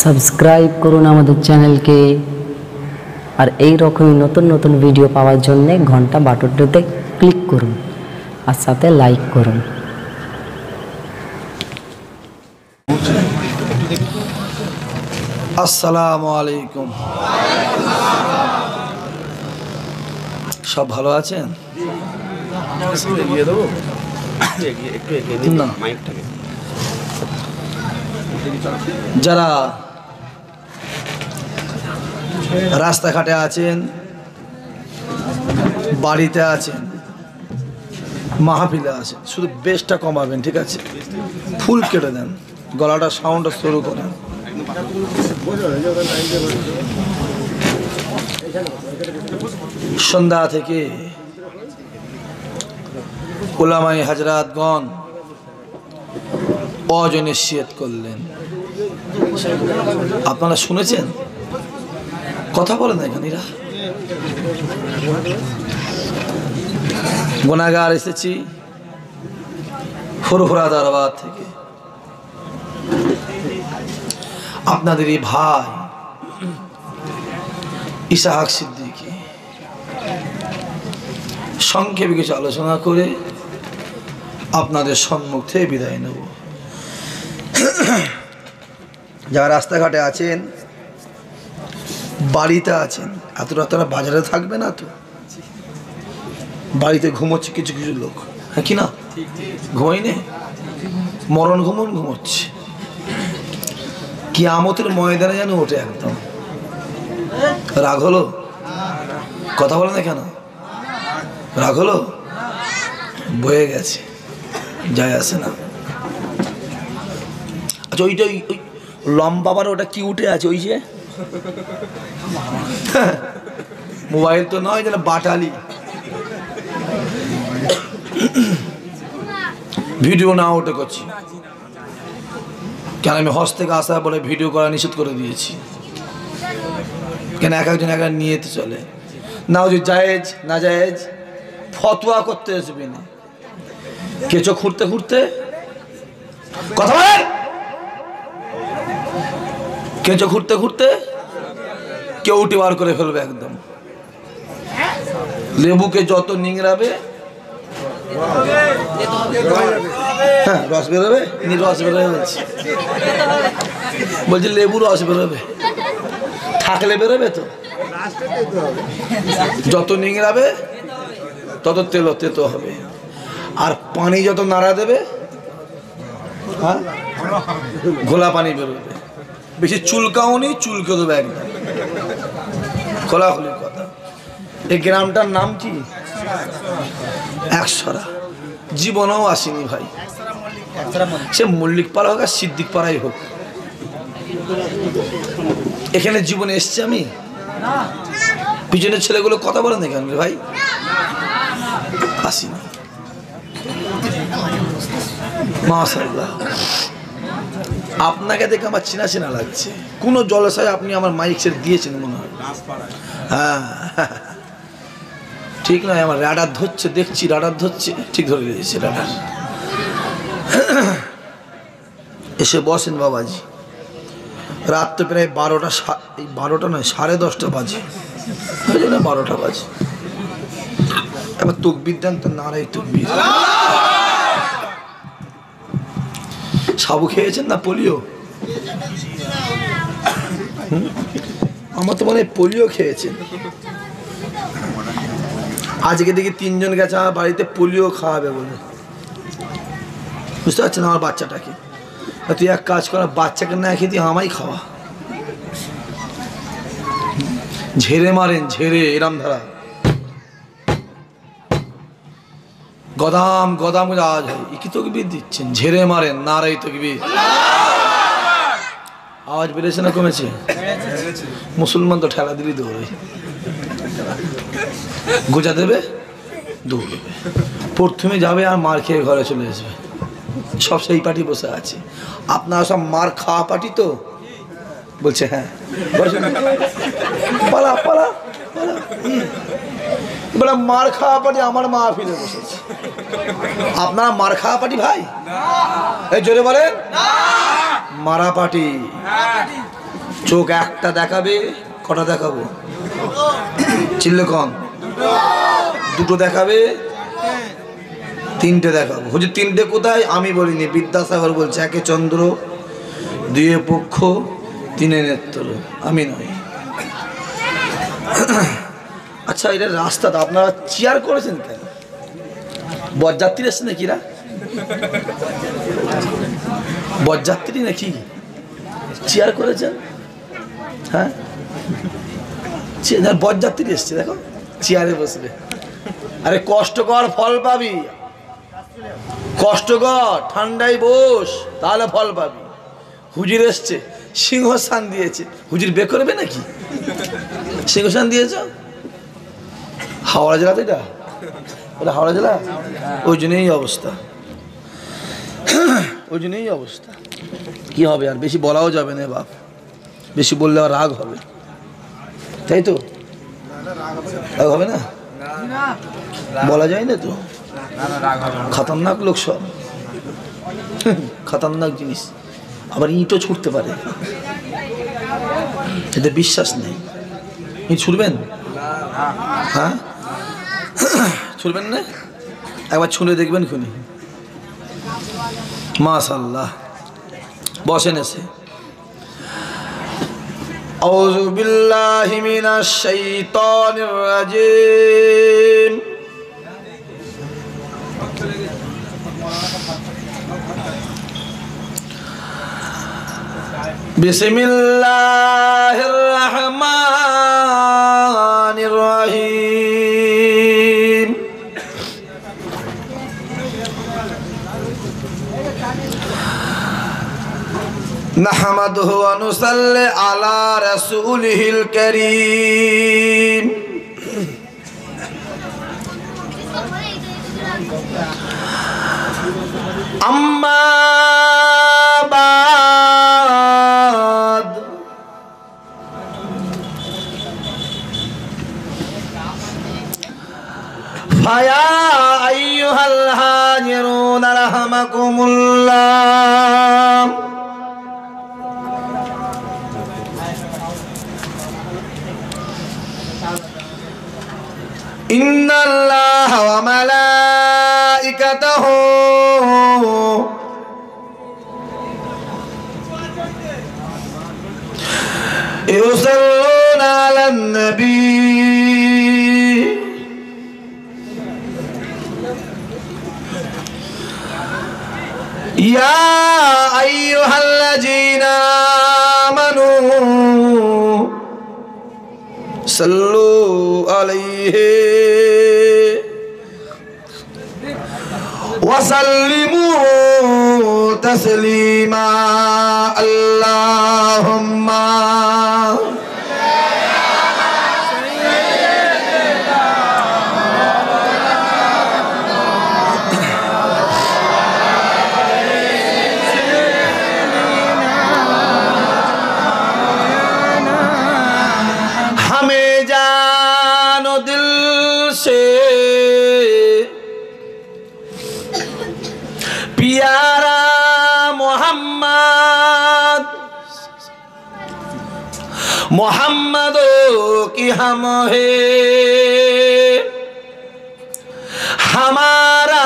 Subscribe করুন আমাদের চ্যানেলকে আর এই রকমই নতুন নতুন ভিডিও পাওয়ার জন্য ঘন্টা বাটনটিতে ক্লিক করুন আর সাথে লাইক করুন। আসসালামু আলাইকুম। সব ভালো আছেন? না, যারা রাস্তাঘাটে আছেন, বাড়িতে আছেন, মাহফিলে আছেন, শুধু বেসটা কমাবেন, ঠিক আছে? ফুল কেটে দেন, গলাটা সাউন্ডটা শুরু করেন। সন্ধ্যা থেকে উলামায়ে হাজরাতগণ অজনিসিয়ত করলেন, আপনারা শুনেছেন? কথা বলেন এখানে। গুনাহগার এসেছি ফুরফুরা দরবার থেকে, আপনাদেরই ভাই ইসহাক সিদ্দিকী সংক্ষেপে কিছু আলোচনা করে আপনাদের সম্মুখ থেকে বিদায় নেব। যারা রাস্তাঘাটে আছেন, বাড়িতে আছেন, এত রাত্রে বাজারে থাকবে না তো, বাড়িতে ঘুমোচ্ছে কিছু কিছু লোক, হ্যাঁ কি না? ঘুমাই নে, মরণ ঘুমোচ্ছে, কিয়ামতের ময়দানে যেন ওঠে। একদম রাগ হলো? কথা বলে না কেন? রাগ হলো? বয়ে গেছে, যায় আসে না। আচ্ছা, ওইটা ওই লম্বাবার ওটা কি উঠে আছে? ওই যে মোবাইল তো নয়, যেন বাটালি। ভিডিও না ওটা করছি কেন? আমি হজ থেকে আসা বলে ভিডিও করা নিষেধ করে দিয়েছি। কেন? এক একজন এক এক নিয়ে চলে না, ওই যে জায়েজ না জায়েজ ফতোয়া করতে আসবে না। কেঁচো খুঁড়তে খুঁড়তে কথা বলেন, কেঁচো খুঁড়তে খুঁড়তে কেউ উঠে বার করে ফেলবে। একদম লেবুকে যত নিংড়াবে, হ্যাঁ রস বেরোবে, রস বেরোবে বলছি, লেবু রস বেরোবে, থাকলে বেরোবে তো। যত নিংড়াবে তত তেতো হবে, আর পানি যত নাড়া দেবে, হ্যাঁ ঘোলা পানি বেরোবে। বেশি চুলকাওনি, চুলকে দেবে একদম। খোলাখুলির কথা। এই গ্রামটার নাম কি? একসরা। জীবনেও আসেনি ভাই, সে মল্লিক পাড়া হোক আর সিদ্দিক পাড়াই হোক, এখানে জীবনে এসছি আমি। পিছনের ছেলেগুলো কথা বলেন এখানে ভাই, আসিনি। মাশাআল্লাহ, আপনাকে দেখে আমার চেনা চেনা লাগছে। কোনো জলসায় আপনি আমার মাইক সেট দিয়েছেন মনে হয়। হ্যাঁ ঠিক নয়, আমার রাডার ধরছে, দেখছি রাডার ধরছে, ঠিক ধরে দিয়েছে রাডার। এসে বসেন বাবাজি। রাত তো প্রায় 12টা, 12টা নয় 10:30 বাজে, 12টা বাজে। এবার তকবীর দেন তো, নারাই তকবীর। সাবু খেয়েছেন না পোলিও? আমার তো মনে হয় পোলিও খেয়েছেন। আজকে দেখি 3 জন গেছে আমার বাড়িতে পোলিও খাওয়াবে বলে, বুঝতে পারছেন আমার বাচ্চাটাকে। তুই এক কাজ কর, বাচ্চাকে না খেয়ে তুই আমায় খাওয়া। ঝেড়ে মারেন, ঝেড়ে এরাম ধারা, গদাম গদাম করে আওয়াজ হয়। কি তকবীর দিচ্ছেন? ঝেড়ে মারেন, নারাই তকবীর। আওয়াজ বেড়েছে না কমেছে? মুসলমান তো ঠেলা দিলি দৌড়ে, গোজা দেবে দৌড়বে, প্রথমে যাবে আর মার খেয়ে ঘরে চলে আসবে। সব সেই পার্টি বসে আছে। আপনারা সব মার খাওয়া পার্টি তো? বলছে হ্যাঁ। পালা পালা বলে মার খাওয়া পার্টি আমার মা ফিরে বসেছে। আপনারা মার খাওয়া পার্টি ভাই? এই জোরে বলেন, মারা পার্টি। চোখ একটা দেখাবে, কটা দেখাবো? চিল্লে কম। দুটো দেখাবে, তিনটে দেখাবো। হুজুর তিনটে কোথায়? আমি বলিনি, বিদ্যাসাগর বলছে। একে চন্দ্র, দুয়ে পক্ষ, তিনে নেত্র, আমি নই। আচ্ছা, এটা রাস্তাটা আপনারা চেয়ার করেছেন কেন? বরযাত্রী এসছে নাকি? বরযাত্রী নাকি চেয়ার করেছেন? হ্যাঁ, বরযাত্রী এসছে, দেখো চেয়ারে বসবে। আরে কষ্টকর, ফল পাবি। কষ্টকর, ঠান্ডায় বস, তাহলে ফল পাবি। হুজুর এসছে, সিংহস্থান দিয়েছে। হুজুর বে করবে নাকি? সিংহস্থান দিয়েছ হাওড়া জেলা, তো এটা ওটা হাওড়া জেলা। ওই জন্যই অবস্থা, ওই জন্যই অবস্থা। কি হবে আর, বেশি বলাও যাবে না বাপ, বেশি বললে আর রাগ হবে, তাই তো? রাগ হবে না, বলা যায় না তো। খতরনাক লোক সব, খতরনাক জিনিস। আবার ইঁটও ছুটতে পারে, এদের বিশ্বাস নেই। ইঁট ছুটবেন? হ্যাঁ, ছুটবেন না? একবার ছুঁড়ে দেখবেন খুনি। মাশাআল্লাহ, বসেন এসে। আউযু বিল্লাহি মিনাশ শাইতানির রাজিম। বিসমিল্লাহির রহমানির রহিম। নাহমাদুহু ওয়া নুসাল্লি আলা রাসূলিহিল কারীম। আম্মা বাদ, ফায়া আইয়ুহাল হাজিরুন রাহমাকুমুল্লাহ। ইন্নাল্লাহা ওয়া মালাইকাতাহু ইউসাল্লুনা আলান নবী ইয়া আইয়ুহাল্লাযীনা আমানু সাল্লু আলাইহি ওয়া সাল্লিমু তাসলিমা। আল্লাহুম্মা प्यारा मोहम्मद, मोहम्मदों की हम है, हमारा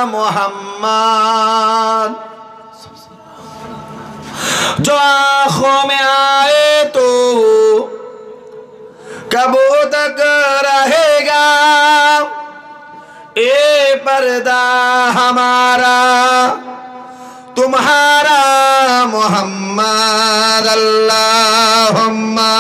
मोहम्मद जो आँखों में आए तो कब तक रहेगा ए पर्दा हमारा तुम्हारा मोहम्मद। अल्लाहुम्मा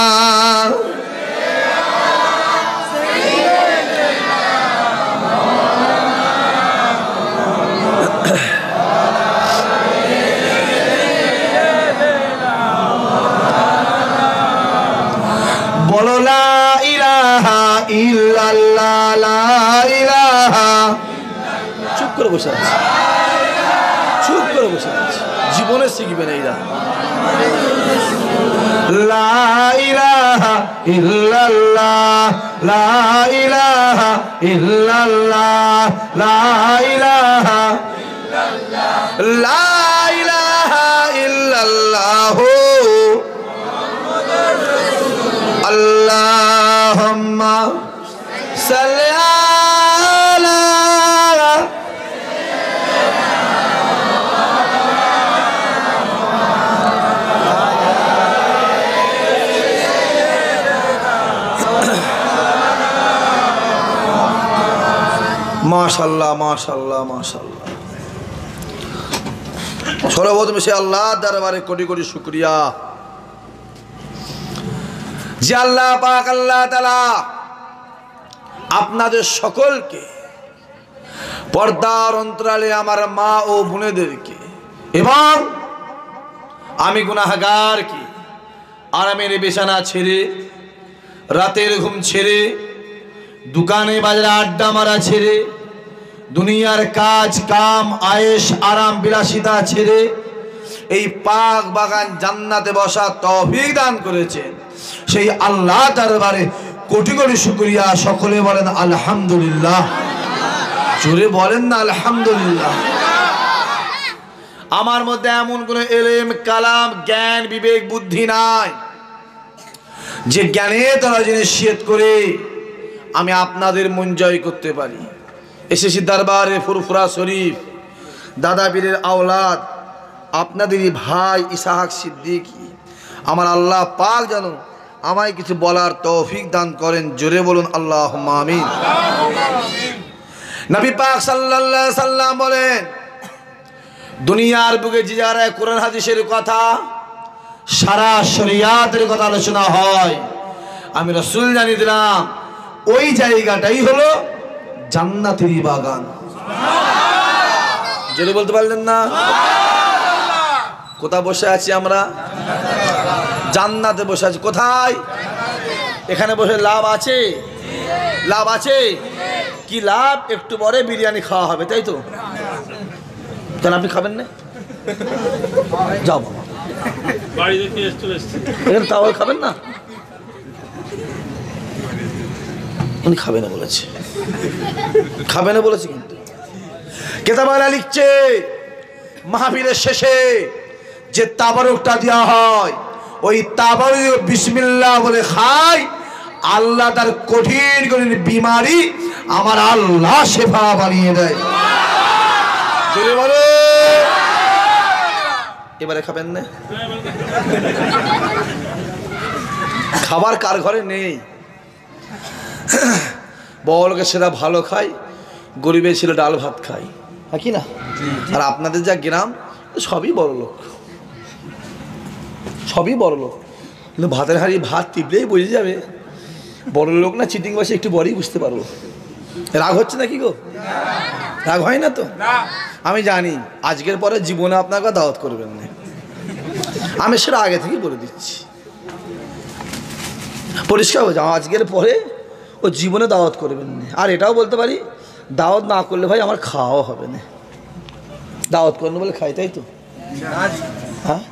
बोलो ला इलाहा इल्लल्लाह, ला इलाहा। चुप करो बসে আছে, চুপ করে বসে আছে, জীবনে শিখবে না এরা। লা ইলাহা ইল্লাল্লাহ, লা ইলাহা ইল্লাল্লাহ, লা ইলাহা ইল্লাল্লাহ, লা ইলাহা ইল্লাল্লাহ আল্লাহুম্মা সাল্লি আলা মাশাআল্লাহ মাশাআল্লাহ মাশাআল্লাহ। সর্বপ্রথম সে আল্লাহর দরবারে কোটি কোটি শুকরিয়া যে আল্লাহ পাক আল্লাহ তাআলা আপনাদের সকলকে পর্দার অন্তরালে আমার মা ও বোনেদেরকে এবং আমি গুনাহগার কি আরামের বিছানা ছেড়ে রাতের ঘুম ছেড়ে দোকানে বাজারে আড্ডা মারা ছেড়ে দুনিয়ার কাজ কাম আয়েশ আরাম বিলাসিতা ছেড়ে এই পাক বাগান জান্নাতে বসা তৌফিক দান করেছেন সেই আল্লাহ দরবারে কোটি কোটি শুকরিয়া। সকলে বলেন আলহামদুলিল্লাহ, জোরে বলেন না আলহামদুলিল্লাহ। আমার মধ্যে এমন কোন ইলম কালাম জ্ঞান বিবেক বুদ্ধি নাই যে জ্ঞানে তারা জিনিস নিষেধ করে আমি আপনাদের মন জয় করতে পারি। এসেছি দরবারে ফুরফুরা শরীফ দাদা পীরের আওলাদ আপনাদেরই ভাই ইসহাক সিদ্দিকী। আমার আল্লাহ পাক যেন আমায় কিছু বলার তৌফিক দান করেন, জোরে বলুন আল্লাহুম্মা আমিন। নবী পাক সাল্লাল্লাহু আলাইহি সাল্লাম বলেন, দুনিয়ার বুকে যে জায়গায় কোরআন হাদিসের কথা সারা শরিয়াতের কথা আলোচনা হয়, আমি রাসূল জানিয়ে দিলাম ওই জায়গাটাই হলো জান্নাতেরই বাগান। জোরে বলতে পারলেন না? কোথায় বসে আছি আমরা? জান্নাতে বসে আছি। কোথায়? এখানে বসে লাভ আছে? লাভ আছে কি? লাভ একটু পরে বিরিয়ানি খাওয়া হবে, তাই তো? কেন আপনি খাবেন না? যাও এখানে তাও খাবেন না? উনি খাবে না বলেছে, খাবে না বলেছে। কিন্তু কেতাবালা লিখছে মাহফিলের শেষে যে তাবারুকটা দেওয়া হয় ওই তাবারুক বিসমিল্লাহ বলে খায়, আল্লাহ তার কঠিন কঠিন বিমারি আমার আল্লাহ শেফা বানিয়ে দেয়। এবারে খাবেন না? খাবার কার ঘরে নেই? বড়লোকের সেটা ভালো খায়, গরিবের ছিল ডাল ভাত খায়, হ্যাঁ কি না? আর আপনাদের যা গ্রাম সবই বড় লোক, সবই বড় লোক। কিন্তু ভাতের হাঁড়ি ভাত টিপলেই বুঝে যাবে বড় লোক না চিটিং বাসে, একটু বড়ই বুঝতে পারবো। রাগ হচ্ছে না কি গো? রাগ হয় না তো? আমি জানি আজকের পরে জীবনে আপনাকে দাওয়াত করবেন না, আমি সেটা আগে থেকে বলে দিচ্ছি পরিষ্কার হয়ে যাও। আজকের পরে ও জীবনে দাওয়াত করবেন না। আর এটাও বলতে পারি দাওয়াত না করলে ভাই আমার খাওয়াও হবে না। দাওয়াত করবেন বলে খাই, তাই তো? হ্যাঁ,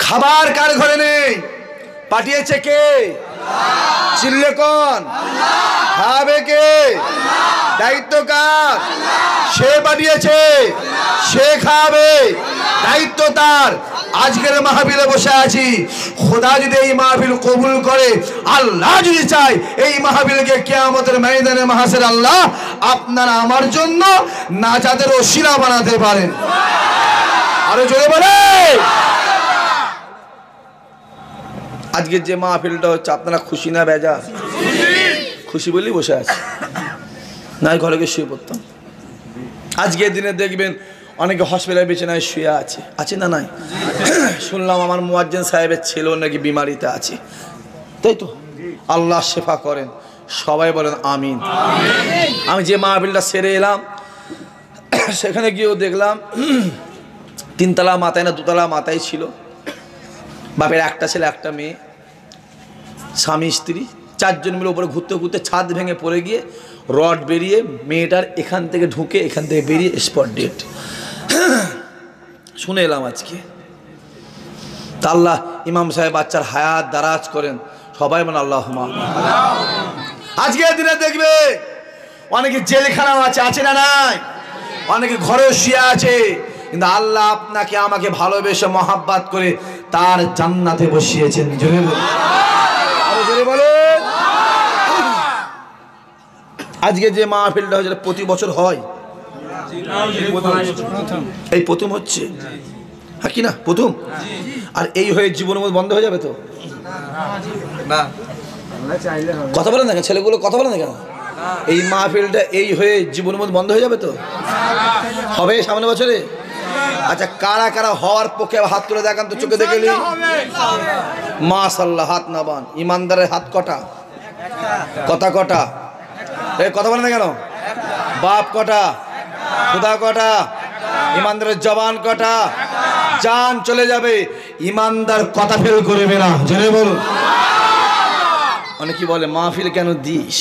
খাবার কার ঘরে নেই? পাঠিয়েছে কে? চিল্লে কোন? খাবে কে? দায়িত্ব কার? সে পাঠিয়েছে, সে খাবে, দায়িত্ব তার। আজকের মাহফিলে বসে আছি, খোদা যদি এই মাহফিল কবুল করে, আল্লাহ যদি চায় এই মাহফিলকে কিয়ামতের ময়দানে মাহশার আল্লাহ আপনারা আমার জন্য নাজাতের ওসিলা বানাতে পারেন। আরো জোরে বলে। আজকের যে মাহফিলটা হচ্ছে আপনারা খুশি না বেজা? খুশি বলেই বসে আছে, নাই ঘরে গিয়ে শুয়ে পড়তাম। আজকের দিনে দেখবেন অনেকে হসপিটালে বিছানায় শুয়ে আছে, আছে না নাই? শুনলাম আমার মুয়াজ্জিন সাহেবের ছেলেও নাকি বিমারিতে আছে, তাই তো? আল্লাহ শেফা করেন, সবাই বলেন আমিন। আমি যে মাহফিলটা সেরে এলাম সেখানে গিয়েও দেখলাম তিনতলা মাথায় না দুতলা মাথায় ছিল, বাপের একটা ছেলে একটা মেয়ে, স্বামী স্ত্রী চারজন মিলে উপরে ঘুরতে ঘুরতে ছাদ ভেঙে পড়ে গিয়ে রড বেরিয়ে মেয়েটার এখান থেকে ঢুকে এখান থেকে বেরিয়ে স্পট ডেট। শুনে এলাম আজকে। তা আল্লাহ ইমাম সাহেব বাচ্চার হায়াত দারাজ করেন, সবাই মানে আল্লাহুম্মা আমিন। আজকের দিনে দেখবে অনেকে জেলখানাও আছে, আছে না নাই? অনেকে ঘরে শুয়ে আছে, কিন্তু আল্লাহ আপনাকে আমাকে ভালোবেসে মহাব্বত করে তার জান্নাতে বসিয়েছেন। জোরে বলুন, আরো জোরে বলুন। আজকে যে মাহফিলটা হয়েছে প্রতি বছর হয়? এই প্রথম হচ্ছে, হ্যাঁ কি না প্রথম? আর এই হয়ে জীবনের মধ্যে বন্ধ হয়ে যাবে তো? না, কথা বলেন না কেন ছেলেগুলো, কথা বলেন না কেন? এই মাহফিলটা এই হয়ে জীবনের মধ্যে বন্ধ হয়ে যাবে তো? হবে সামনে বছরে? আচ্ছা, কারা কারা হওয়ার পক্ষে হাত তুলে দেখান তো, চোখে দেখে নিন। মাশাআল্লাহ, হাত না বান। ইমানদারের হাত কটা? কথা কটা? এই কথা বলেন না কেন? বাপ কটা? খুদা কটা? ইমানদারের জবান কটা? জান চলে যাবে, ইমানদার কথা ফেল করবে না। জোরে বলুন। অনেকে বলে মাহফিল কেন দিস,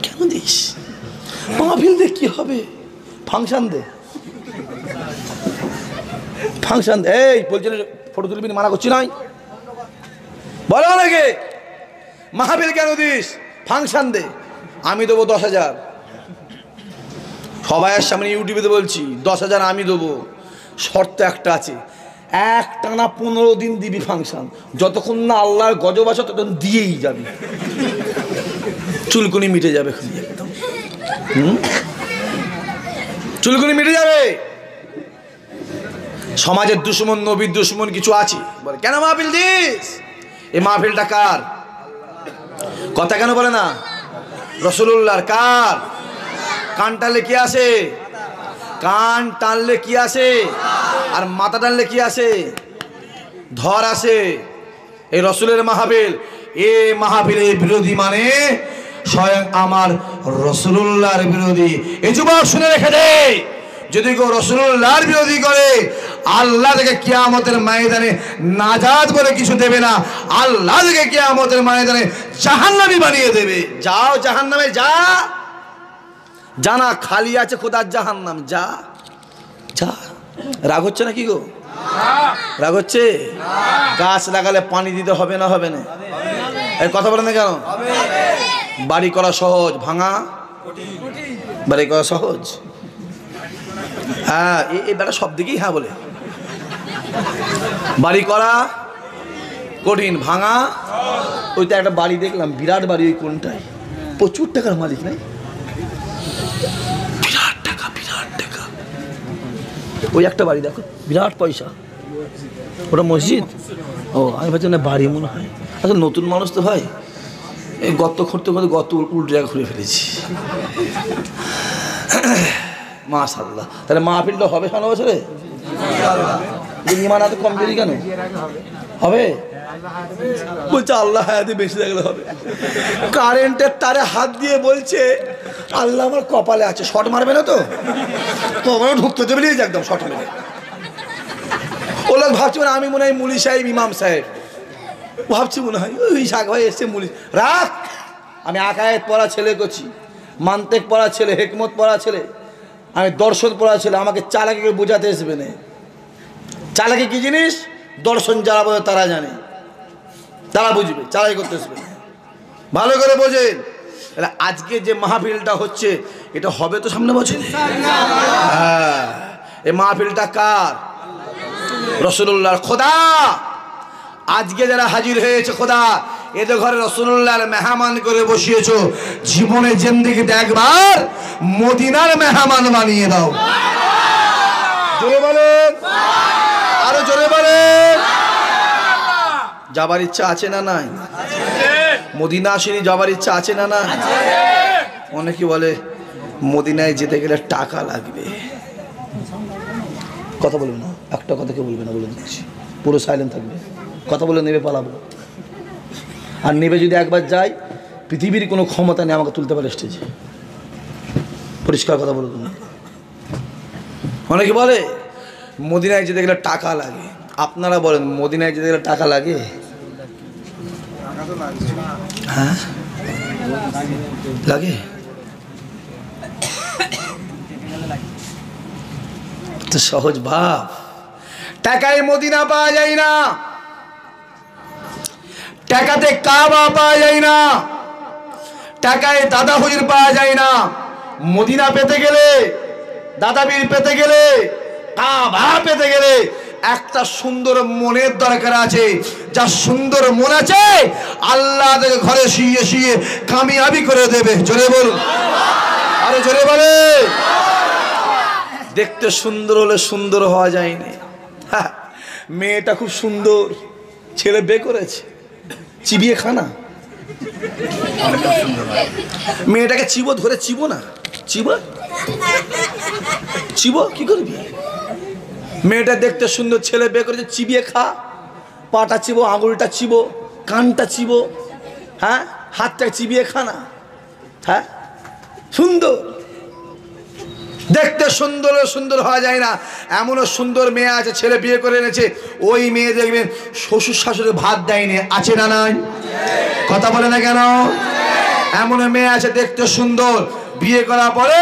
কেন দিস? মাহফিল দে কি হবে? ফাংশন দে, ফাংশন দে। এই বলছেন ফটো তুলবি, মানা করছি নাই? বলো অনেকে মাহফিল কেন দিস? ফাংশন দে। আমি দেবো 10,000, সবাইয়ের সামনে ইউটিউবে বলছি 10,000 আমি দেবো। শর্ত একটা আছে, এক টানা 15 দিন দিবি ফাংশন, যতক্ষণ না আল্লাহর গজব আসে ততক্ষণ দিয়েই যাবি, চুলকুনি মিটে যাবে। একদম চুলকুনি মিটে যাবে। সমাজের দুশ্মন, নবীর দুশ্মন কিছু আছে, বলে কেন মাহফিল দিস? এই মাহফিলটা কার? কথা কেন বলে না? রাসূলুল্লাহর। কার? কান টানলে কি আসে? কান টানলে কি আসে? আর মাথা টানলে কি আসে? ধর আসে। এই রসুলের মাহফিল, এ মাহফিলের বিরোধী মানে স্বয়ং আমার রাসূলুল্লাহর বিরোধী। এই যুবক শুনে রেখে দে, যদি কেউ রাসূলুল্লাহর বিরোধী করে আল্লাহ থেকে কিয়ামতের ময়দানে নাজাত বলে কিছু দেবে না, আল্লাহ থেকে কিয়ামতের ময়দানে জাহান্নামী বানিয়ে দেবে। যাও জাহান্নামে, যা জানা খালি আছে খোদার জাহান্নাম, যা যা। রাগ হচ্ছে না কি গো? রাগ হচ্ছে? গাছ লাগালে পানি দিতে হবে না হবে না? এই কথা বলেন না কেন? বাড়ি করা সহজ, ভাঙা বাড়ি করা সহজ। হ্যাঁ, এই বেটা সব দিকেই হ্যাঁ বলে। বাড়ি করা কঠিন, ভাঙা। ওইটা একটা বাড়ি দেখলাম, বিরাট বাড়ি, ওই কোনটায় প্রচুর টাকার মালিক নাই, বিরাট টাকা, বিরাট টাকা। ওই একটা বাড়ি দেখো, বিরাট পয়সা। ওটা মসজিদ? ও, আমি ভাবছি না বাড়ি মনে হয়। আসলে নতুন মানুষ তো ভাই, এই গর্ত খুঁড়তে খুঁড়তে গর্ত উল্টো জায়গা খুঁড়ে ফেলেছি। মাশাআল্লাহ। তাহলে মাহফিলটা হবে সামনে বছরে? ইমান এত কমজোরি কেন হবে? বলছে আল্লাহ হায়াতে বেশি থাকলে হবে। কারেন্টের তারে হাত দিয়ে বলছে আল্লাহ আমার কপালে আছে, শর্ট মারবে না তো? তোমারও ঢুকতে দেবে না, একদম শর্ট মেরে। ও লোক ভাবছি মানে আমি মনে হয় মুলি সাহেব, ইমাম সাহেব ভাবছি মনে হয় ওই শাক ভাই এসছে মুলি। রাখ, আমি আকায়েত পড়া ছেলে করছি, মান্তেক পড়া ছেলে, হেকমত পড়া ছেলে, আমি দর্শন পড়া ছেলে। আমাকে চালাকি করে বোঝাতে আসবে না। চালাকি কি জিনিস দর্শন যারা বোঝে তারা জানে, তারা বুঝবে, চালাকি করতে আসবে। ভালো করে বোঝেন। আজকে যে মাহফিলটা হচ্ছে এটা হবে তো সামনে বছর। হ্যাঁ, এই মাহফিলটা কার? রাসূলুল্লাহর। খোদা আজকে যারা হাজির হয়েছে, খোদা এদের ঘরে রাসূলুল্লাহর মেহমান করে বসিয়েছো, জীবনে জিন্দেগিতে একবার মদিনার মেহমান বানিয়ে দাও। জোরে বলেন, আরো জোরে বলেন। যাবার ইচ্ছা আছে না নাই? মদিনা আসেনি, যাবার ইচ্ছা আছে না না? অনেকে বলে মদিনায় যেতে গেলে টাকা লাগবে। কথা বলবে না, একটা কথা কেউ বলবে না, বলে দিচ্ছি। পুরো সাইলেন্ট থাকবে, কথা বলে নেবে পালাবো। আর নেবে যদি একবার যাই, পৃথিবীর কোনো ক্ষমতা নেই আমাকে তুলতে পারে স্টেজে। পরিষ্কার কথা বলে তুমি। অনেকে বলে মদিনায় যেতে গেলে টাকা লাগে। আপনারা বলেন মদিনায় যেতে গেলে টাকা লাগে? হ্যাঁ লাগে তো। সহজ ভাব, টাকায় মদিনা পাওয়া যায় না, টাকাতে কাবা পাওয়া যায় না, টাকায় দাদা হুজুর পাওয়া যায় না। মদিনা পেতে গেলে, দাদা বীর পেতে গেলে, কাবা পেতে গেলে একটা সুন্দর মনের দরকার আছে। যা সুন্দর মন আছে আল্লাহ তাকে ঘরে শুয়ে শুয়ে কামিয়াবি করে দেবে। জোরে বলুন, আরে জোরে বলে। দেখতে সুন্দর হলে সুন্দর হওয়া যায়নি। মেয়েটা খুব সুন্দর, ছেলে বে করেছে, চিবিয়ে খানা। মেয়েটাকে চিবো, ধরে চিবো না, চিবো চিবো কি করবি? মেয়েটা দেখতে সুন্দর, ছেলে বে করেছে, চিবিয়ে খা। পাটা চিবো, আঙুলটা চিবো, কানটা চিবো, হ্যাঁ, হাতটা চিবিয়ে খানা। হ্যাঁ, সুন্দর দেখতে সুন্দর সুন্দর হওয়া যায় না। এমনও সুন্দর মেয়ে আছে, ছেলে বিয়ে করে এনেছে, ওই মেয়ে দেখবেন শ্বশুর শাশুড়ি ভাত দেয়নি। আছে না নাই? কথা বলে না কেন? এমন মেয়ে আছে দেখতে সুন্দর, বিয়ে করার পরে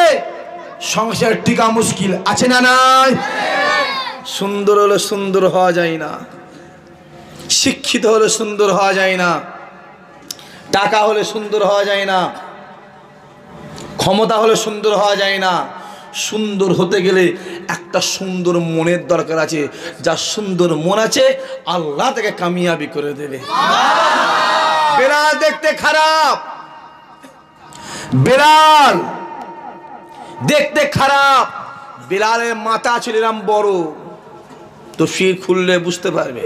সংসার টিকা মুশকিল। আছে না নাই? সুন্দর হলে সুন্দর হওয়া যায় না, শিক্ষিত হলে সুন্দর হওয়া যায় না, টাকা হলে সুন্দর হওয়া যায় না, ক্ষমতা হলে সুন্দর হওয়া যায় না। সুন্দর হতে গেলে একটা সুন্দর মনের দরকার আছে। যার সুন্দর মন আছে আল্লাহ তাকে কামিয়াবি করে দেবে। বেলাল দেখতে খারাপ, বেলাল দেখতে খারাপ। বেলালের মাথা ছিল এরম বড়, তো শির খুললে বুঝতে পারবে।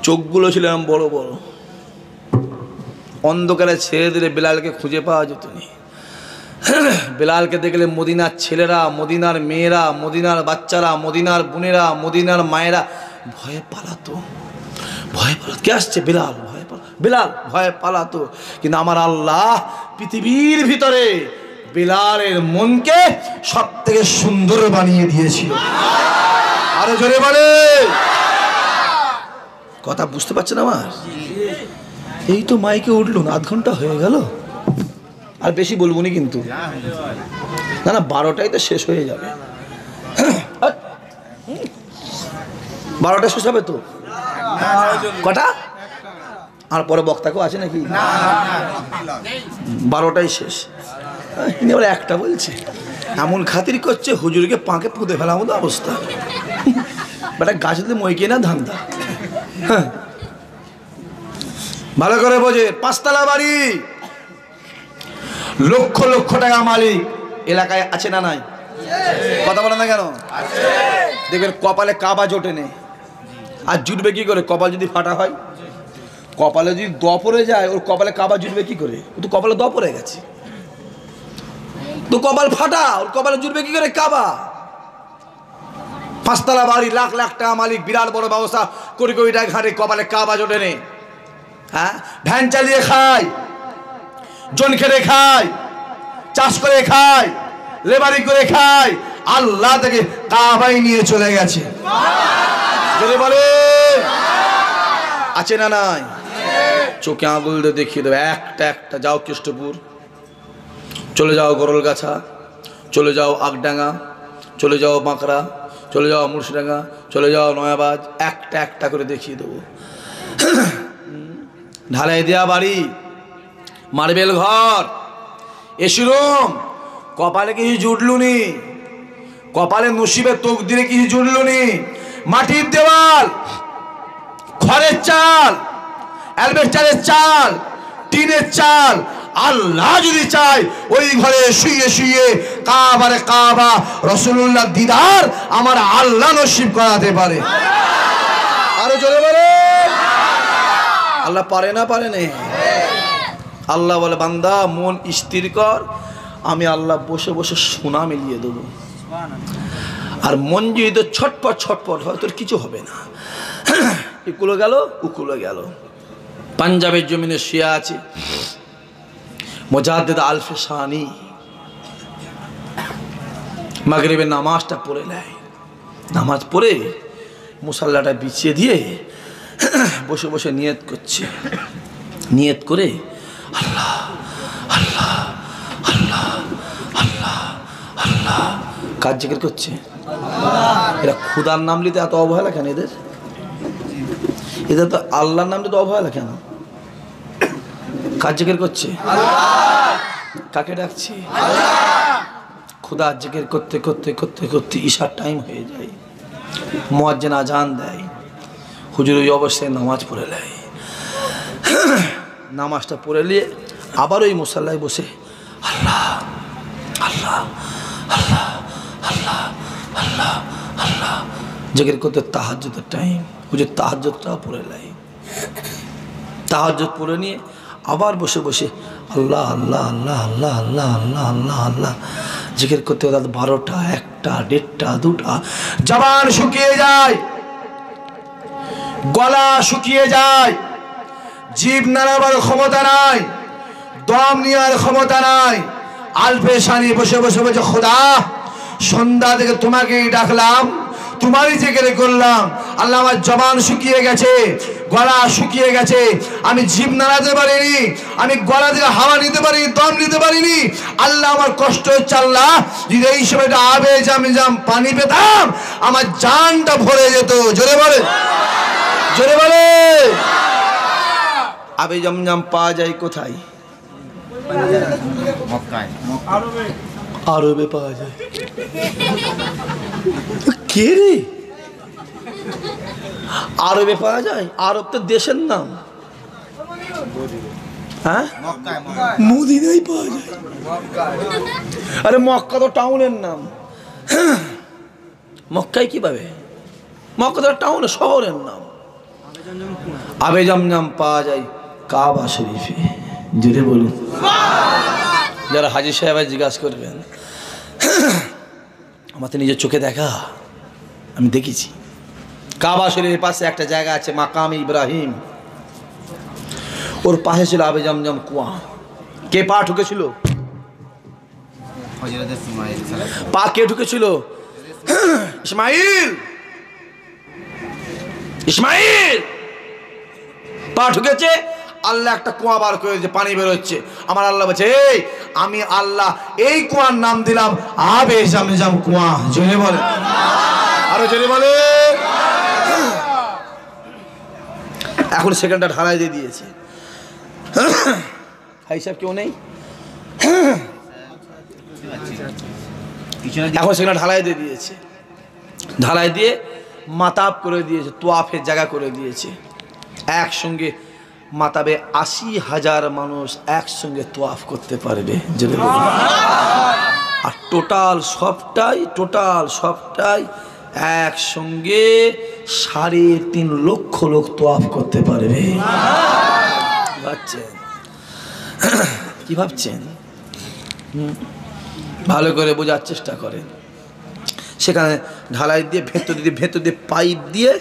চোখগুলো ছিল এরম বড় বড়। অন্ধকারে ছেড়ে দিলে বেলালকে খুঁজে পাওয়া যেত না। বেলালকে দেখলে মদিনার ছেলেরা, মদিনার মেয়েরা, মদিনার বাচ্চারা, মদিনার বোনেরা, মদিনার মায়েরা ভয়ে পালাতো, ভয়ে পালাতো। কে আসছে? বেলাল। ভয়ে পালাতো, বেলাল ভয়ে পালাতো। কিন্তু আমার আল্লাহ পৃথিবীর ভিতরে বেলালের মনকে সব থেকে সুন্দর বানিয়ে দিয়েছিল। আরো জোরে বলে। কথা বুঝতে পারছেন আমার? এই তো মাইকে উঠলুন, আধ ঘন্টা হয়ে গেল, আর বেশি বলবো না কিন্তু। না না, 12টায় তো শেষ হয়ে যাবে। 12টা শেষ হবে তো? কটা? আর পরে বক্তাকেও আছে নাকি? 12টাই শেষ। ইনি আবার একটা বলছে, এমন খাতির করছে হুজুরকে পাঁকে পুঁতে ফেলা মতো অবস্থা। বেটা গাছ দিতে মইকে না ধান্দা। হ্যাঁ, ভালো করে বোঝে। 5তলা বাড়ি, লক্ষ লক্ষ টাকা মালিক। এলাকায় আছে না নাই? কথা বলে না কেন? দেখবেন কপালে কাবা জোটে নেই। আর জুটবে কি করে? কপাল যদি ফাটা হয়, কপালে যদি দ পড়ে যায়, ওর কপালে কাবা জুটবে কি করে? ও তো কপালে দ পড়ে গেছে, তো কপাল ফাটা, ওর কপালে জুটবে কি করে কাবা? 5তলা বাড়ি, লাখ লাখ টাকা মালিক, বিরাট বড় ব্যবস্থা, কোটি কোটি টাকা ঘাটে, কপালে কাবা জোটে নেই। হ্যাঁ, ভ্যান চালিয়ে খায়, জন খেটে খায়, চাষ করে খায়, লেবারি করে খায়, আল্লাহ থেকে কাবাই নিয়ে চলে গেছে। বলে আছে না নাই? চোখে আঙুল দিয়ে দেখিয়ে দেবে একটা একটা। যাও কৃষ্ণপুর, চলে যাও গরলগাছা, চলে যাও আগডাঙ্গা, চলে যাও বাঁকড়া, চলে যাও মুর্শিদাঙ্গা, চলে যাও নয়াবাজ, একটা একটা করে দেখিয়ে দেবো। ঢালাই দেয়া বাড়ি, মার্বেল ঘর, এসি রুম, কপালে কিছু জুটলুনি, কপালে নসিবে তোক দিলে কিছু জুটলুনি। মাটির দেওয়াল, খড়ের চাল, অ্যালবেস্টারের চাল, টিনের চাল। আল্লাহ যদি চায় ওই ঘরে শুয়ে শুয়ে কাবারে কাবা রাসূলুল্লাহ দিদার আমার আল্লাহ নসিব করাতে পারে। আরো জোরে বলে আল্লাহ পারে না? পারে না? আল্লাহ বলে, বান্দা মন স্থির কর, আমি আল্লাহ বসে বসে সোনা মিলিয়ে দেবো। আর মন যদি তো ছটপট ছটপট হয়, তোর কিছু হবে না। ইকুলো গেল, উকুলো গেল। পাঞ্জাবের জমিনে শুয়ে আছে মুজাদ্দিদ আল-ফিসানি, মাগরিবের নামাজটা পড়ে নেয়। নামাজ পড়ে মুসাল্লাটা বিছিয়ে দিয়ে বসে বসে নিয়ত করছে। নিয়ত করে আল্লাহ আল্লাহ আল্লাহ আল্লাহ আল্লাহ কাজ জিকির করছে। এরা খুদার নাম নিতে এত অবহেলা কেন? এদের তো আল্লাহর নাম নিতে অবহেলা কেন? কাজ জিকির করছে। কাকে ডাকছে? খুদা জিকির করতে করতে করতে করতে ঈশার টাইম হয়ে যায়। মুয়াজ্জিন আজান দেয়, হুজুর ওই অবস্থায় নামাজ পড়ে নেয়। নামাজটা পড়ে নিয়ে আবার ওই মুসাল্লায় বসে আল্লাহ আল্লাহ আল্লাহ আল্লাহ আল্লাহ আল্লাহ জিকির করতে তাহাজ্জুদের টাইম, হুজুর তাহাজ্জুদটা পড়ে নেয়। তাহাজ্জুদ পড়ে নিয়ে আবার বসে বসে আল্লাহ আল্লাহ আল্লাহ আল্লাহ আল্লাহ আল্লাহ আল্লাহ আল্লাহ জিকির করতে রাত 12টা 1টা 1:30 2টা, জবান শুকিয়ে যায়, গলা শুকিয়ে যায়, জিভ নাড়াবার ক্ষমতা নাই, দম নেওয়ার ক্ষমতা নাই। আলপেশানি বসে বসে বলছে খোদা সন্ধ্যা থেকে তোমাকেই ডাকলাম, তোমারই জিকির করলাম, আল্লাহ আমার জবান শুকিয়ে গেছে, গলা শুকিয়ে গেছে, আমি জিভ নাড়াতে পারিনি, আমি গলা থেকে হাওয়া নিতে পারিনি, দম নিতে পারিনি। আল্লাহ আমার কষ্ট হচ্ছে, আল্লাহ যদি এই সময়টা আবে জাম পানি পেতাম আমার জানটা ভরে যেত। জোরে বলে, জোরে বলে। আবে জাম পাওয়া যায় কোথায়? আরবে পাওয়া যায়। কে রে? আরবে পাওয়া যায়? আরব তো দেশের নাম। হ্যাঁ, মদিনায় পাওয়া যায়। আরে মক্কা তো টাউনের নাম। মক্কায় কিভাবে? মক্কা তো টাউন, শহরের নাম। আবে জাম পাওয়া যায় কাবা শরীফে। জুড়ে বলুন। যারা হাজী সাহেব জিজ্ঞাসা করবেন, আমার তো নিজের চোখে দেখা, আমি দেখেছি। কাবা শরীফের পাশে একটা জায়গা আছে মাকাম ইব্রাহিম, ওর পাশে ছিল আবে জাম কুয়া। কে পা ঢুকেছিল? পা কে ঢুকেছিল? ইসমাইল। ইসমাইল পা ঢুকেছে, আল্লাহ একটা কুয়া বার করে দিয়েছে, পানি বেরোচ্ছে। আমার আল্লাহ বলছে এই আমি আল্লাহ এই কুয়ার নাম দিলাম আবে জাম কুয়া। জোরে বলে, আরো জোরে বলে। এখন সেকেন্ডটা ঢালাই দিয়ে দিয়েছে। ভাই সাহেব কেউ নেই, এখন সেখানে ঢালাই দিয়ে দিয়েছে। ঢালাই দিয়ে মাতাব করে দিয়েছে, তোয়াফের জায়গা করে দিয়েছে। একসঙ্গে মাতাবে 80,000 মানুষ একসঙ্গে তোয়াফ করতে পারবে। আর টোটাল সবটাই একসঙ্গে 3.5 লক্ষ লোক তোয়াফ করতে পারবে। ভাবছেন কি ভাবছেন? ভালো করে বোঝার চেষ্টা করেন। সেখানে ঢালাই দিয়ে ভেতর দিয়ে পাইপ দিয়ে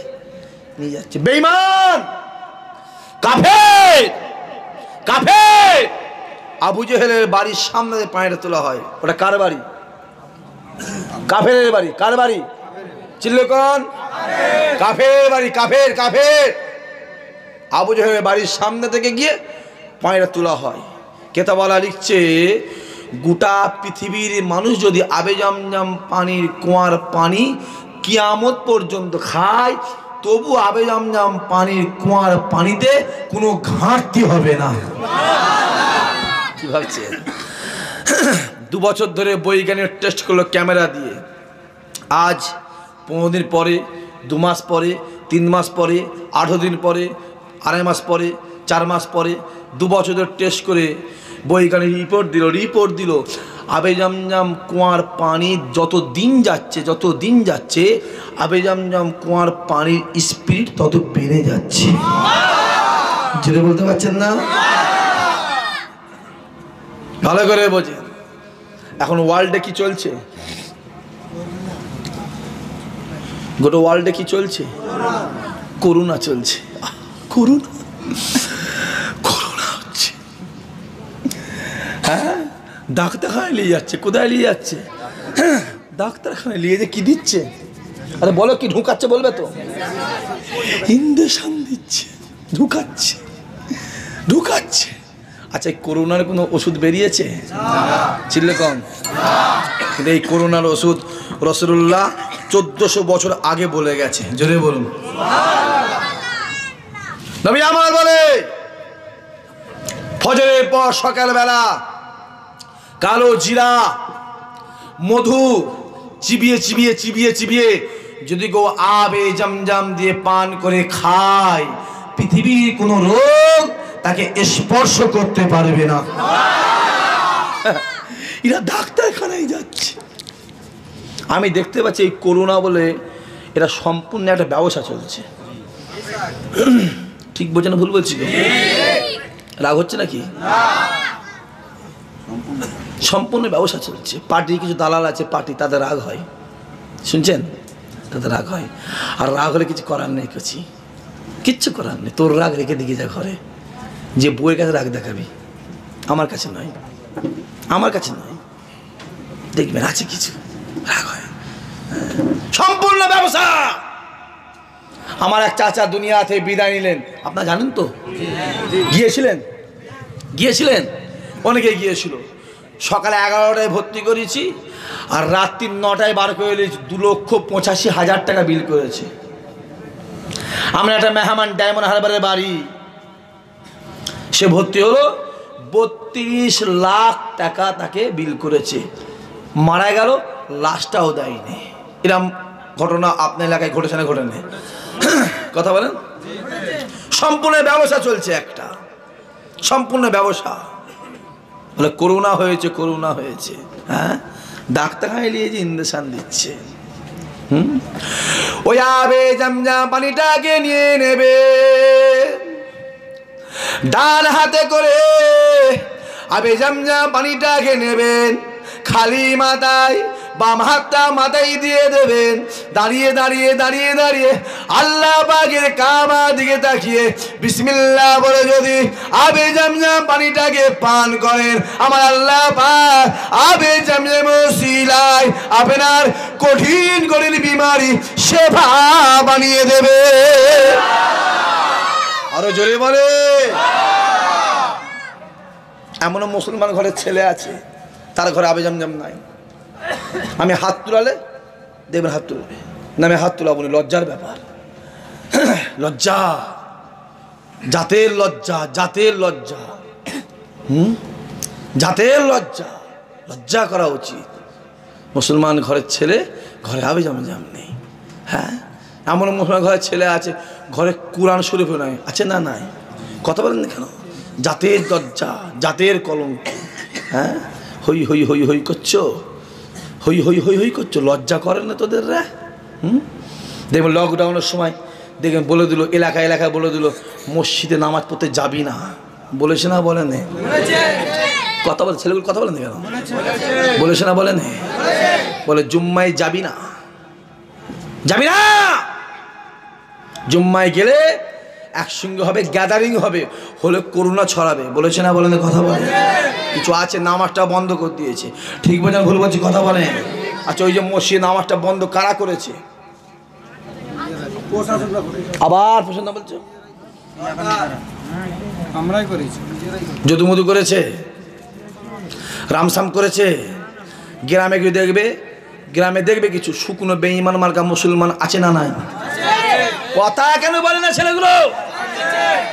নিয়ে যাচ্ছে। বেঈমান, কাফের, কাফের। আবু জেহেলের বাড়ির সামনে পানিটা তোলা হয়, ওটা কার বাড়ি? কাফেরের বাড়ি। কার বাড়ি? চিনলে কোন? কাফের বাড়ি। কাফের, কাফের। আবু জেহেলের বাড়ির সামনে থেকে গিয়ে পানিটা তোলা হয়। কেতাবওয়ালা লিখছে গোটা পৃথিবীর মানুষ যদি আবে জাম পানির কুয়ার পানি কিয়ামত পর্যন্ত খায়, তবু আবে জাম পানির কুয়ার পানিতে কোনো ঘাটতি হবে না। কি ভাবছেন? 2 বছর ধরে বৈজ্ঞানিক টেস্ট করলো ক্যামেরা দিয়ে। আজ 15 দিন পরে, 2 মাস পরে, 3 মাস পরে, 18 দিন পরে, 2.5 মাস পরে, 4 মাস পরে, 2 বছর ধরে টেস্ট করে বৈজ্ঞানিক রিপোর্ট দিল আবে জাম কুয়ার পানি যত দিন যাচ্ছে আবে জাম কুয়ার পানির স্পিড তত বেড়ে যাচ্ছে। যেটা বলতে পারছেন না? ভালো করে বোঝেন। এখন ওয়ার্ল্ডে কি চলছে? গোটা ওয়ার্ল্ডে কি চলছে? করোনা চলছে। করোনা হচ্ছে। হ্যাঁ, ডাক্তারখানায় নিয়ে যাচ্ছে। কোথায় নিয়ে যাচ্ছে? হ্যাঁ, ডাক্তারখানায় নিয়ে যে কি দিচ্ছে? আরে বলো কি ঢুকাচ্ছে? বলবে তো। ইঞ্জেকশন দিচ্ছে, ঢুকাচ্ছে। আচ্ছা, এই করোনার কোনো ওষুধ বেরিয়েছে? চিনলে কম? কিন্তু এই করোনার ওষুধ রাসূলুল্লাহ 1400 বছর আগে বলে গেছে। জোরে বলুন। নবী আমার বলে ফজরের পর সকালবেলা কালো জিরা মধু চিবিয়ে যদি কেউ আবে জমজম দিয়ে পান করে খায়, পৃথিবীর কোনো রোগ তাকে স্পর্শ করতে পারবে না। এরা ডাক্তারখানায় যাচ্ছে। আমি দেখতে পাচ্ছি এই করোনা বলে এরা সম্পূর্ণ একটা ব্যবসা চলছে। ঠিক বলছে না ভুল বলছি? রাগ হচ্ছে নাকি? সম্পূর্ণ ব্যবসা চলছে। পার্টির কিছু দালাল আছে, পার্টি, তাদের রাগ হয়, শুনছেন? তাদের রাগ হয়। আর রাগ হলে কিছু করার নেই, কিচ্ছু করার নেই। তোর রাগ রেখে দিকে যা ঘরে, যে বউয়ের কাছে রাগ দেখাবি, আমার কাছে নয়, আমার কাছে নয়। দেখবেন আছে কিছু রাগ হয়, সম্পূর্ণ ব্যবসা। আমার এক চাচা দুনিয়া থেকে বিদায় নিলেন, আপনারা জানেন তো? গিয়েছিলেন অনেকে গিয়েছিল। সকালে 11টায় ভর্তি করেছি, আর রাত্রি 9টায় বার করে নিয়েছি। 2,85,000 টাকা বিল করেছে। আমরা একটা মেহমান ডায়মন্ড হারবারের বাড়ি, সে ভর্তি হলো, 32 লাখ টাকা তাকে বিল করেছে। মারা গেল, লাশটাও দেয়নি। এরকম ঘটনা আপনার এলাকায় ঘটেছে না ঘটেনি? কথা বলেন। সম্পূর্ণ ব্যবসা চলছে, একটা সম্পূর্ণ ব্যবসা। বলে করোনা হয়েছে, হ্যাঁ, ডাক্তারখানায় নিয়ে যে ইঞ্জেকশন দিচ্ছে। ওই আবে জমজম পানিটাকে নিয়ে নেবে, ডান হাতে করে আবে জমজম পানিটাকে নেবেন, খালি মাথায় বাম হাতটা মাথায় দিয়ে দেবেন। দাঁড়িয়ে দাঁড়িয়ে দাঁড়িয়ে দাঁড়িয়ে আল্লাহ পাকের কাবা দিকে তাকিয়ে বিসমিল্লাহ বলে যদি আবে জমজম পানিটাকে পান করেন, আমার আল্লাহ পাক আবে জমজম ওসিলায় আপনার কঠিন কঠিন বিমারি সেবা বানিয়ে দেবে। আরো জোরে বলে। এমনও মুসলমান ঘরের ছেলে আছে, তার ঘরে আবে জমজম নাই। আমি হাত তুলালে দেখবেন হাত তুলবে না, আমি হাত তুলাবো না, লজ্জার ব্যাপার। লজ্জা, জাতের লজ্জা, জাতের লজ্জা, জাতের লজ্জা, লজ্জা করা উচিত। মুসলমান ঘরের ছেলে ঘরে আবে জমজম নেই। হ্যাঁ, এমন মুসলমান ঘরের ছেলে আছে, ঘরে কোরআন শরীফ নাই, আছে না? নাই। কথা বলেন না কেন? জাতের লজ্জা, জাতের কলঙ্ক। হ্যাঁ, হই হই হই হই করছো, হই হই হই হই করছো, লজ্জা করেন না তোদের রে? দেখবেন লকডাউনের সময় দেখবেন বলে দিল, এলাকায় বলে দিল মসজিদে নামাজ পড়তে যাবি না। বলেছে না বলেন? কথা বলে ছেলেগুলো কথা বলেন কেন? বলেছে না বলেন? বলে জুম্মায় যাবি না, যাবি না। জুম্মায় গেলে একসঙ্গে হবে, গ্যাদারিং হবে, হলে করোনা ছড়াবে। বলেছে না বলেন? কথা বলে। কিছু আছে নামাজটা বন্ধ করে দিয়েছে। ঠিক বলছেন ভুল বলছি? কথা বলে। আচ্ছা, ওই যে মসজিদ নামাজটা বন্ধ কারা করেছে? আবার প্রশ্ন বলছো, আমরাই করেছি। যদুমধু করেছে, রামসাম করেছে। গ্রামে গিয়ে দেখবে, গ্রামে দেখবে কিছু শুকনো বেঈমান মার্কা মুসলমান আছে না নাই? কথা কেন বলে না ছেলেগুলো?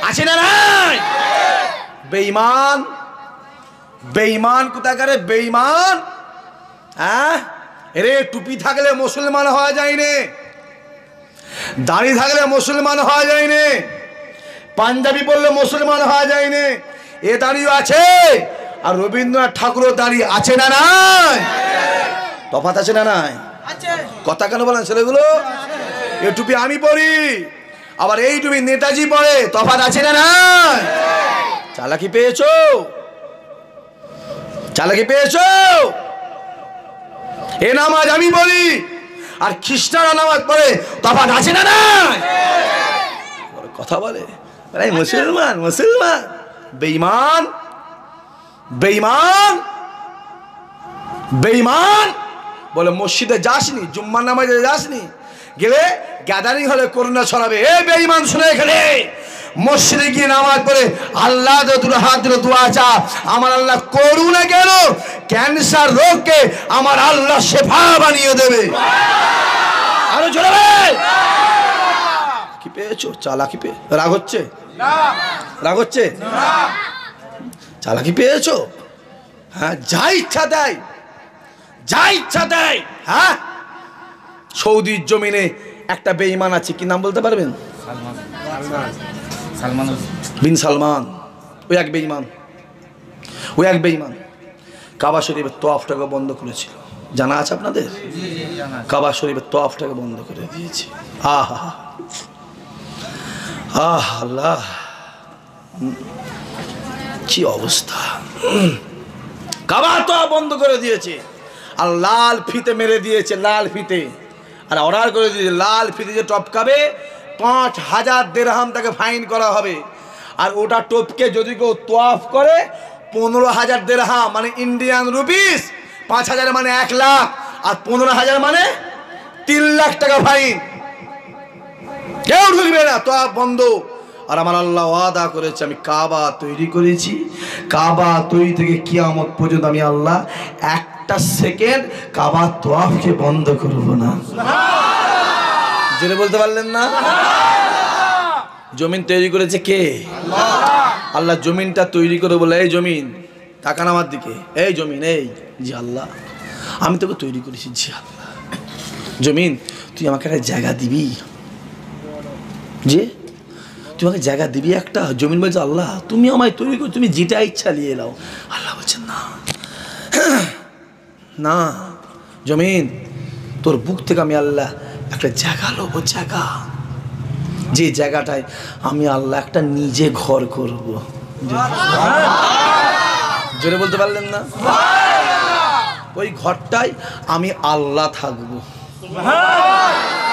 আছে না নাই? বেঈমান, বেঈমান কোথাকারে বেঈমান। হ্যাঁ রে, টুপি থাকলে মুসলমান হওয়া যায়নি, দাড়ি থাকলে মুসলমান হওয়া যায়নি, পাঞ্জাবি পরলে মুসলমান হওয়া যায়নি। এ দাড়িও আছে, আর রবীন্দ্রনাথ ঠাকুরের দাড়ি আছে না নাই? তফাৎ আছে না নাই? কথা কেন বলেন ছেলেগুলো? এই টুপি আমি পরি, আবার এই টুপি নেতাজি পরে, তফাৎ আছে না নাই? চালাকি পেয়েছো, চালাকি পেয়েছো। এ নামাজ আমি বলি, আর খ্রিস্টানরা নামাজ পড়ে, তফাৎ আছে না নাই? কথা বলে মুসলমান, মুসলমান বেঈমান, বেঈমান, বেঈমান। বলে মসজিদে যাসনি, জুম্মার নামাজে যাসনি, গেলে গ্যাদারিং হলে করোনা ছড়াবে। এ বেঈমান শুনে এখানে, মসজিদে গিয়ে নামাজ পড়ে আল্লাহ দুটো হাত দিল, দোয়া চা, আমার আল্লাহ করুণা কেন ক্যান্সার রোগকে আমার আল্লাহ শেফা বানিয়ে দেবে। আরো জোরে কি পেয়েছো? চালাকি পেয়ে রাগ হচ্ছে? রাগ হচ্ছে? চালাকি পেয়েছো? হ্যাঁ, যা ইচ্ছা দেয়, যা ইচ্ছা দেয়। হ্যাঁ, সৌদির জমিনে একটা বেঈমান আছে, কি নাম বলতে পারবেন? বিন সালমান। ওই এক বেঈমান কাবা শরীফের তওয়াফটাকে বন্ধ করেছিল। জানা আছে আপনাদের? কাবা শরীফের তওয়াফটাকে বন্ধ করে দিয়েছে। আল্লাহ, কি অবস্থা! কাবা তওয়াফ বন্ধ করে দিয়েছে আর লাল ফিতে মেরে দিয়েছে, লাল ফিতে। আর অর্ডার করে দিয়েছে লাল ফিতে যে টপকাবে 5000 দিরহাম তাকে ফাইন করা হবে। আর ওটা টপকে যদি কেউ তওয়াফ করে 15000 দিরহাম মানে ইন্ডিয়ান রুপিস, 5000 মানে 1 লাখ, আর 15000 মানে 3 লাখ টাকা ফাইন। কেউ ঢুকবে না, তওয়াফ বন্ধ। আর আমার আল্লাহ ওয়াদা করেছে, আমি কাবা তৈরি করেছি, কাবা তৈরি থেকে কিয়ামত পর্যন্ত আমি আল্লাহ একটা সেকেন্ড কাবা তওয়াফকে বন্ধ করব না। জেনে বলতে পারলেন না? জমিন তৈরি করেছে কে? আল্লাহ। জমিনটা তৈরি করে বলে, এই জমিন তাকান আমার দিকে, এই জমিন, এই জি আল্লাহ আমি তোকে তৈরি করেছি, জি আল্লাহ। জমিন তুই আমাকে একটা জায়গা দিবি, যে তুই আমাকে জায়গা দিবি একটা। জমিন বলছে আল্লাহ তুমি আমায় তৈরি করে তুমি যেটা ইচ্ছা নিয়ে এলাও। আল্লাহ বলছেন না, না জমিন তোর বুক থেকে আমি আল্লাহ একটা জায়গা লোবো, জায়গা, যে জায়গাটায় আমি আল্লাহ একটা নিজে ঘর করব। জোরে বলতে পারলেন না? ওই ঘরটাই আমি আল্লাহ থাকবো।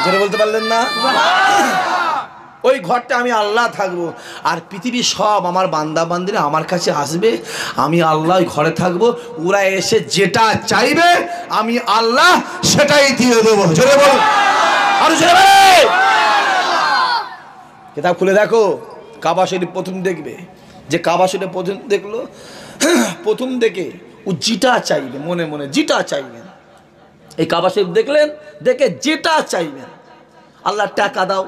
জোরে বলতে পারলেন না? ওই ঘরটা আমি আল্লাহ থাকবো। আর পৃথিবীর সব আমার বান্দা বান্দিরা আমার কাছে আসবে, আমি আল্লাহ ওই ঘরে থাকবো। ওরা এসে যেটা চাইবে আমি আল্লাহ সেটাই দিয়ে দেবো। জোরে বল, আরো জোরে বল। কিতাব খুলে দেখো, কাবা শরীফ প্রথম দেখবে, যে কাবা শরীফ প্রথম দেখলো, প্রথম দেখে ও যেটা চাইবে মনে মনে যেটা চাইবেন, এই কাবা শরীফ দেখলেন, দেখে যেটা চাইবেন, আল্লাহ টাকা দাও,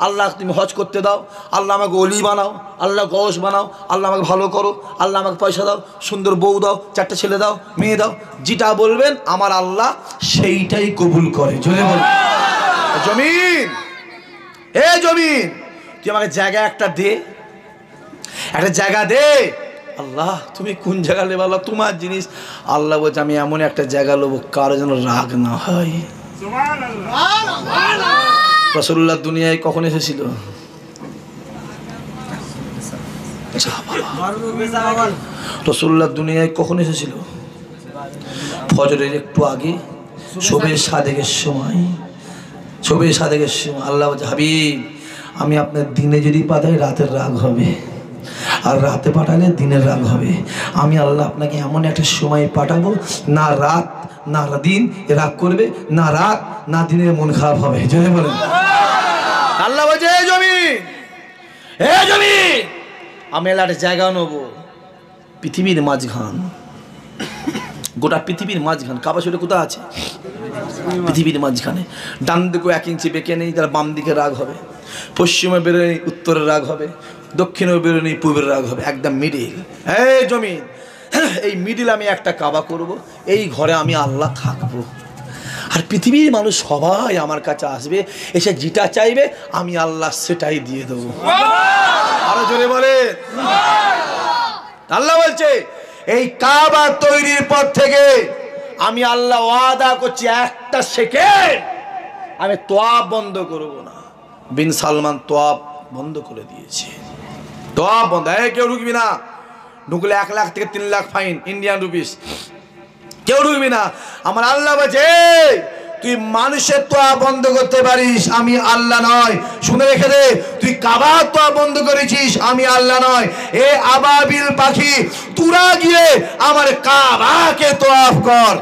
আল্লাহ তুমি হজ করতে দাও, আল্লাহ আমাকে অলি বানাও, আল্লাহ গস বানাও, আল্লাহ আমাকে ভালো করো, আল্লাহ আমাকে পয়সা দাও, সুন্দর বউ দাও, 4টে ছেলে দাও, মেয়ে দাও, যেটা বলবেন আমার আল্লাহ সেইটাই কবুল করে। জোরে বল, জমিন এ জমিন তুই আমাকে জায়গা একটা দে, একটা জায়গা দে। আল্লাহ তুমি কোন জায়গা নেবে? আল্লাহ তোমার জিনিস। আল্লাহ বলছে আমি এমন একটা জায়গা নেবো কারো যেন রাগ না হয়। রাসূলুল্লাহ দুনিয়ায় কখন এসেছিল? রাসূলুল্লাহ দুনিয়ায় কখন এসেছিল? ফজরের একটু আগে, শোবে সাদেকের সময়, শোবে সাদেকের সময়। আল্লাহ বলছে হাবিব আমি আপনার দিনে যদি পাঠাই রাতের রাগ হবে, আর রাতে পাঠালে দিনের রাগ হবে। আমি আল্লাহ আপনাকে এমন একটা সময় পাঠাবো, না রাত না দিন রাগ করবে, না রাত না দিনের মন খারাপ হবে। জোরে বলেন। আল্লাহ বলছে এই জমিন, এ জমিন আমি একটা জায়গা নেবো পৃথিবীর মাঝখান, গোটা পৃথিবীর মাঝখান। কাবা শরীফ কোথায় আছে? পৃথিবীর মাঝখানে। ডান দিকে 1 ইঞ্চি বেঁকে নেই, তার বাম দিকে রাগ হবে। পশ্চিমে বেরোনি উত্তরের রাগ হবে, দক্ষিণে বেরোনি পূবের রাগ হবে, একদম মিডিল। এই জমিন এই মিডিল আমি একটা কাবা করব, এই ঘরে আমি আল্লাহ থাকবো। আর পৃথিবীর মানুষ সবাই আমার কাছে আসবে, এসে যেটা চাইবে আমি আল্লাহ সেটাই দিয়ে দেবো। আরো জোরে বলে। আল্লাহ বলছে এই কাবা তৈরির পর থেকে আমি আল্লাহ ওয়াদা করছি একটা সেকেন্ড আমি তোয়াব বন্ধ করব না। বিন সালমান তোয়াব বন্ধ করে দিয়েছে, তোয়াব বন্ধ। কেউ ঢুকবি না, ঢুকলে 1 লাখ থেকে 3 লাখ ফাইন ইন্ডিয়ান রুপিস, কেউ ঢুকবি না। আমার আল্লাহ বলছে তুই মানুষের তোয়া বন্ধ করতে পারিস, আমি আল্লাহ নয়। শুনে রেখে দে, তুই কাবার তোয়া বন্ধ করেছিস, আমি আল্লাহ নয়। এ আবাবিল পাখি তোরা গিয়ে আমার কাবাকে তোয়াফ কর।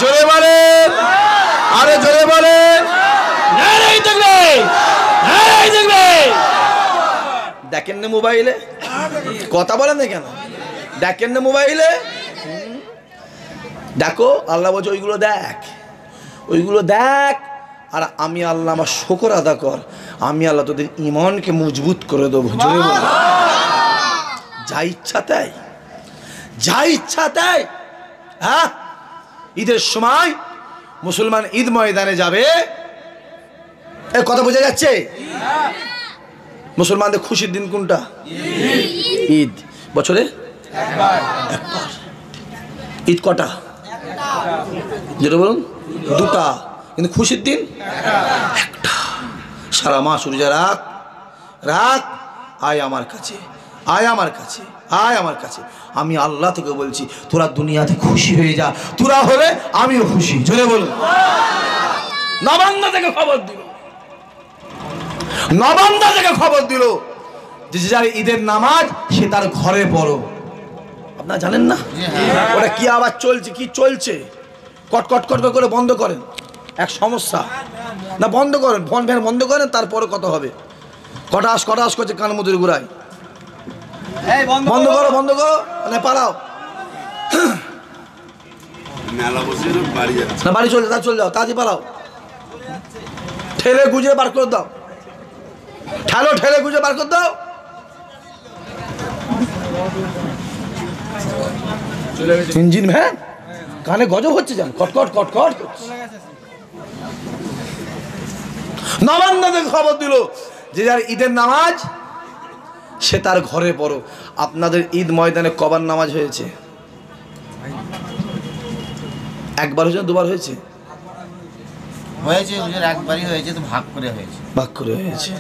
জোরে বলে, আরে জোরে বলে। দেখেন না মোবাইলে, কথা বলেন না কেন? দেখেন না মোবাইলে, দেখো। আল্লাহ বলছে ওইগুলো দেখ, ওইগুলো দেখ। আর আমি আল্লাহ আমার শুকর আদা কর, আমি আল্লাহ তোদের ঈমানকে মজবুত করে দেবো। জোরে বল। যা ইচ্ছা তাই, যা ইচ্ছা তাই। হ্যাঁ ঈদের সময় মুসলমান ঈদ ময়দানে যাবে, এ কথা বোঝা যাচ্ছে? মুসলমানদের খুশির দিন কোনটা? ঈদ। বছরে একবার। ঈদ কটা? যেটা বলুন দুটা, কিন্তু খুশির দিন একটা। সারা মাস রোজা রাখ, রাখ, আয় আমার কাছে, আয় আমার কাছে, আয় আমার কাছে। আমি আল্লাহ থেকে বলছি তোরা দুনিয়াতে খুশি হয়ে যা, তোরা হলে আমিও খুশি। জোরে বলুন। নবান্ন থেকে খবর দিল, নবান্ন থেকে খবর দিল যে যার ঈদের নামাজ সে তার ঘরে পড়ো। আপনারা জানেন না ওটা কি আবার চলছে? কি চলছে? কট কট কট করে বন্ধ করেন, এক সমস্যা না, বন্ধ করেন, ফোন ফ্যান বন্ধ করেন, তারপরে কথা হবে। কটাস কটাস করছে কানমুদির গুড়ায়, বন্ধ করো, বন্ধ করো, মানে পালাও না, বাড়ি চলে চলে যাও, তাড়াতাড়ি পালাও, ঠেলে গুজে বার করে দাও, ঠেলো ঠেলে গুজে বার করে দাও। ইঞ্জিন ভ্যান কানে গজব হচ্ছে, যান কটকট কটকট। নবান্ন থেকে খবর দিল যে যার ঈদের নামাজ সে তার ঘরে পড়ো। আপনাদের ঈদ ময়দানে কবার নামাজ হয়েছে? একবার হয়েছে, দুবার হয়েছে? হয়েছে হুজুর, একবারই হয়েছে, তো ভাগ করে হয়েছে। ভাগ করে হয়েছে,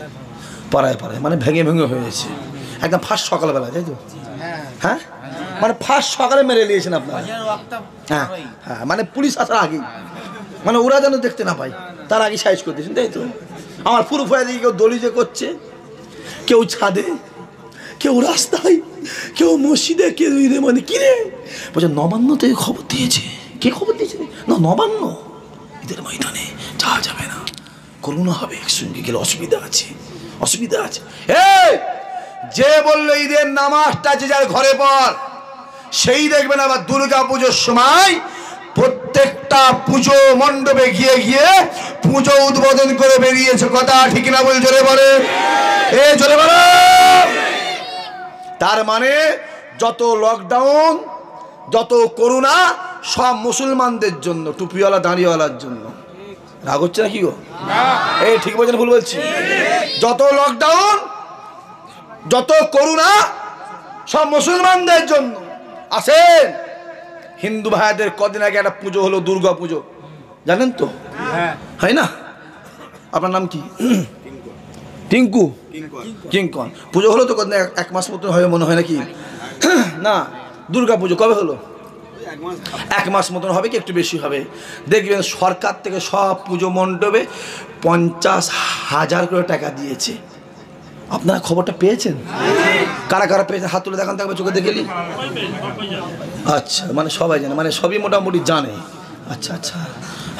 পাড়ায় পাড়ায়, মানে ভেঙে ভেঙে হয়েছে। একদম ফার্স্ট সকালবেলা, তাই তো? হ্যাঁ, মানে ফার্স্ট সকালে মেরে নিয়েছেন আপনারা। হ্যাঁ হ্যাঁ, মানে পুলিশ আসার আগেই, মানে ওরা যেন দেখতে না পায় তার আগে সাইজ করে দিয়েছেন, তাই তো? আমার পুরো ফয়া দিকে কেউ দলিজে করছে, কেউ ছাদে, কেউ রাস্তায়, কেউ মসজিদে, কেউ ঈদে, মানে কিনে বলছে নবান্ন থেকে খবর দিয়েছে। কে খবর দিয়েছে? না, নবান্ন। ঈদের ময়দানে যাওয়া যাবে না, করোনা হবে, একসঙ্গে গেলে অসুবিধা আছে, অসুবিধা আছে। যে বললো ঈদের নামাজটা যে যার ঘরে পর, সেই দেখবেন আবার দুর্গা পুজোর সময় প্রত্যেকটা পুজো মণ্ডপে গিয়ে গিয়ে পুজো উদ্বোধন করে বেরিয়েছে। কথা ঠিক না বল? জোরে বলে, এ জোরে বলে। তার মানে যত লকডাউন, যত করোনা, সব মুসলমানদের জন্য, টুপিওয়ালা দাঁড়িয়েওয়ালার জন্য। রাগ হচ্ছে না কি গো? এই ঠিক বলছেন, ভুল বলছি? যত লকডাউন, যত করোনা, সব মুসলমানদের জন্য। আসেন, হিন্দু ভাইদের কদিন আগে একটা পুজো হলো, দুর্গা পুজো, জানেন তো? হয় না? আপনার নাম কি? টিঙ্কু কিঙ্কন। পুজো হলো তো কদিন, এক মাস মতো হবে মনে হয় নাকি? না, দুর্গা পুজো কবে হলো? এক মাস মতন হবে কি একটু বেশি হবে। দেখবেন সরকার থেকে সব পুজো মণ্ডপে 50,000 করে টাকা দিয়েছে। আপনারা খবরটা পেয়েছেন? কারা কারা পেয়েছেন হাত তুলে দেখান, থাকবে চোখে দেখেলি। আচ্ছা, মানে সবাই জানে, মানে সবই মোটামুটি জানে। আচ্ছা আচ্ছা,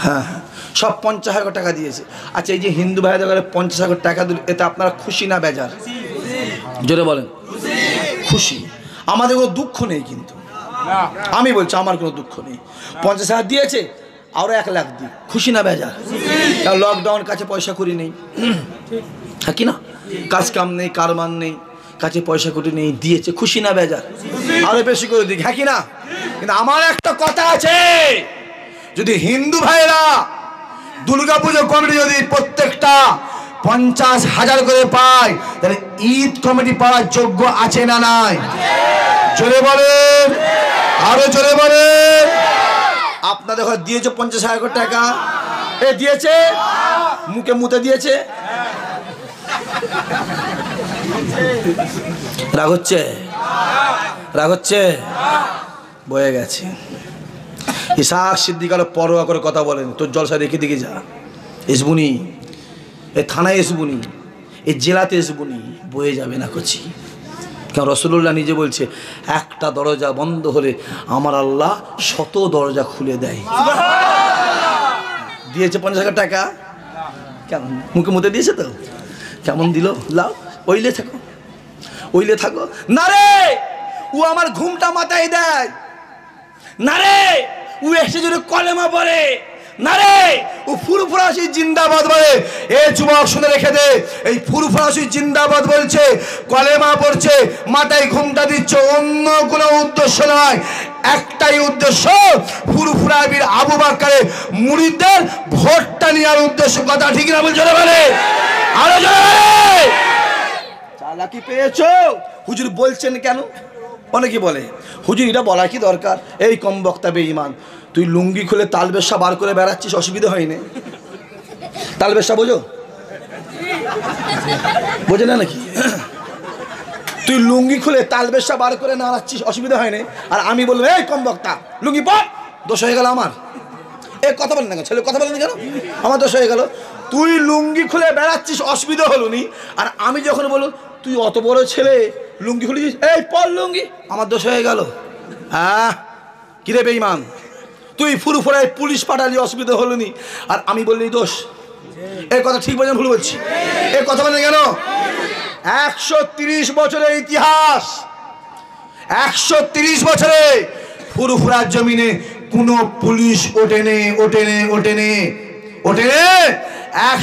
হ্যাঁ হ্যাঁ, সব 50,000 টাকা দিয়েছে। আচ্ছা, এই যে হিন্দু ভাইদের 50,000 টাকা দিল, এতে আপনারা খুশি না বেজার? জোরে বলেন। খুশি। আমাদের কোনো দুঃখ নেই, কিন্তু আমি বলছি আমার কোনো দুঃখ নেই। 50,000 দিয়েছে, আরো 1 লাখ দিই, খুশি না বেজার? কারণ লকডাউন, কাছে পয়সা করি নেই, হ্যাঁ কি না? কাজ কাম নেই, কারবার নেই, কাছে পয়সা করি নেই, দিয়েছে, খুশি না বেজার? আরো বেশি করে দিই, হ্যাঁ কি না? কিন্তু আমার একটা কথা আছে, যদি হিন্দু ভাইরা দুর্গাপুজো কমিটি যদি প্রত্যেকটা 50,000 করে পায়, তাহলে ঈদ কমিটি পাওয়ার যোগ্য আছে না নাই? জোরে বলেন, আরো জোরে বলেন। আপনাদের ঘরে দিয়েছে 50,000 টাকা? এ দিয়েছে, মুখে মুতে দিয়েছে। রাগ হচ্ছে? রাগ হচ্ছে? বয়ে গেছে। ইসাক সিদ্দিক আলো পরোয়া করে কথা বলেন, তোর জলসা রেখে দিকে যা, এসবুনি, এ থানায় এসবুনি, এ জেলাতে এসবুনি, বয়ে যাবে না কচি। কারণ রসুল্লাহ নিজে বলছে, একটা দরজা বন্ধ হলে আমার আল্লাহ 100 দরজা খুলে দেয়। দিয়েছে 50,000 টাকা, কেমন মুখে মুতে দিয়েছে তো? কেমন দিল? লাও, ওইলে থাকো, ওইলে থাকো না রে। ও আমার ঘুমটা মাথায় দেয় না রে, ও এসে যদি কলেমা পড়ে না রে, ও ফুরফুরাশি জিন্দাবাদ বলে। এ যুবক শুনে রেখে দে, এই ফুরফুরাশি জিন্দাবাদ বলছে, কলেমা পড়ছে, মাথায় ঘুমটা দিচ্ছে, অন্য কোনো উদ্দেশ্য নয়, একটাই উদ্দেশ্য, ফুরফুরা বীর আবু বকরের মুরিদদের ভোটটা নেওয়ার উদ্দেশ্য। কথা ঠিক না বলছো বলে? আরো জোরে বলে। চালাকি পেয়েছো? হুজুর বলছেন কেন? অনেকে বলে হুজুর এটা বলা কি দরকার, এই কম বক্তা বেঈমান, তুই লুঙ্গি খুলে তালবেশা বার করে বেড়াচ্ছিস, অসুবিধা হয়নি? তালবেশা বোঝো? বোঝে না নাকি? তুই লুঙ্গি খুলে তালবেশা বার করে নাড়াচ্ছিস, অসুবিধা হয়নি? আর আমি বলবো এই কম বক্তা লুঙ্গি পর, দোষ হয়ে গেল আমার? এ কথা বলেন না কেন ছেলে, কথা বলেন কেন? আমার দোষ হয়ে গেল। তুই লুঙ্গি খুলে বেড়াচ্ছিস, অসুবিধা হলো নি, আর আমি যখন বলবো তুই অত বড় ছেলে লুঙ্গি খুলেছিস, এই পর লুঙ্গি, আমার দোষ হয়ে গেল? হ্যাঁ কিরে বেঈমান, তুই ফুরফুরায় পুলিশ পাঠালি, অসুবিধা হলো নি, আর আমি বললি দোষ? এই কথা ঠিক বলছেন ভুল বলছি? এই কথা বলেন কেন? 130 বছরের ইতিহাস, 130 বছরে ফুরফুরার জমিনে কোনো পুলিশ ওঠেনে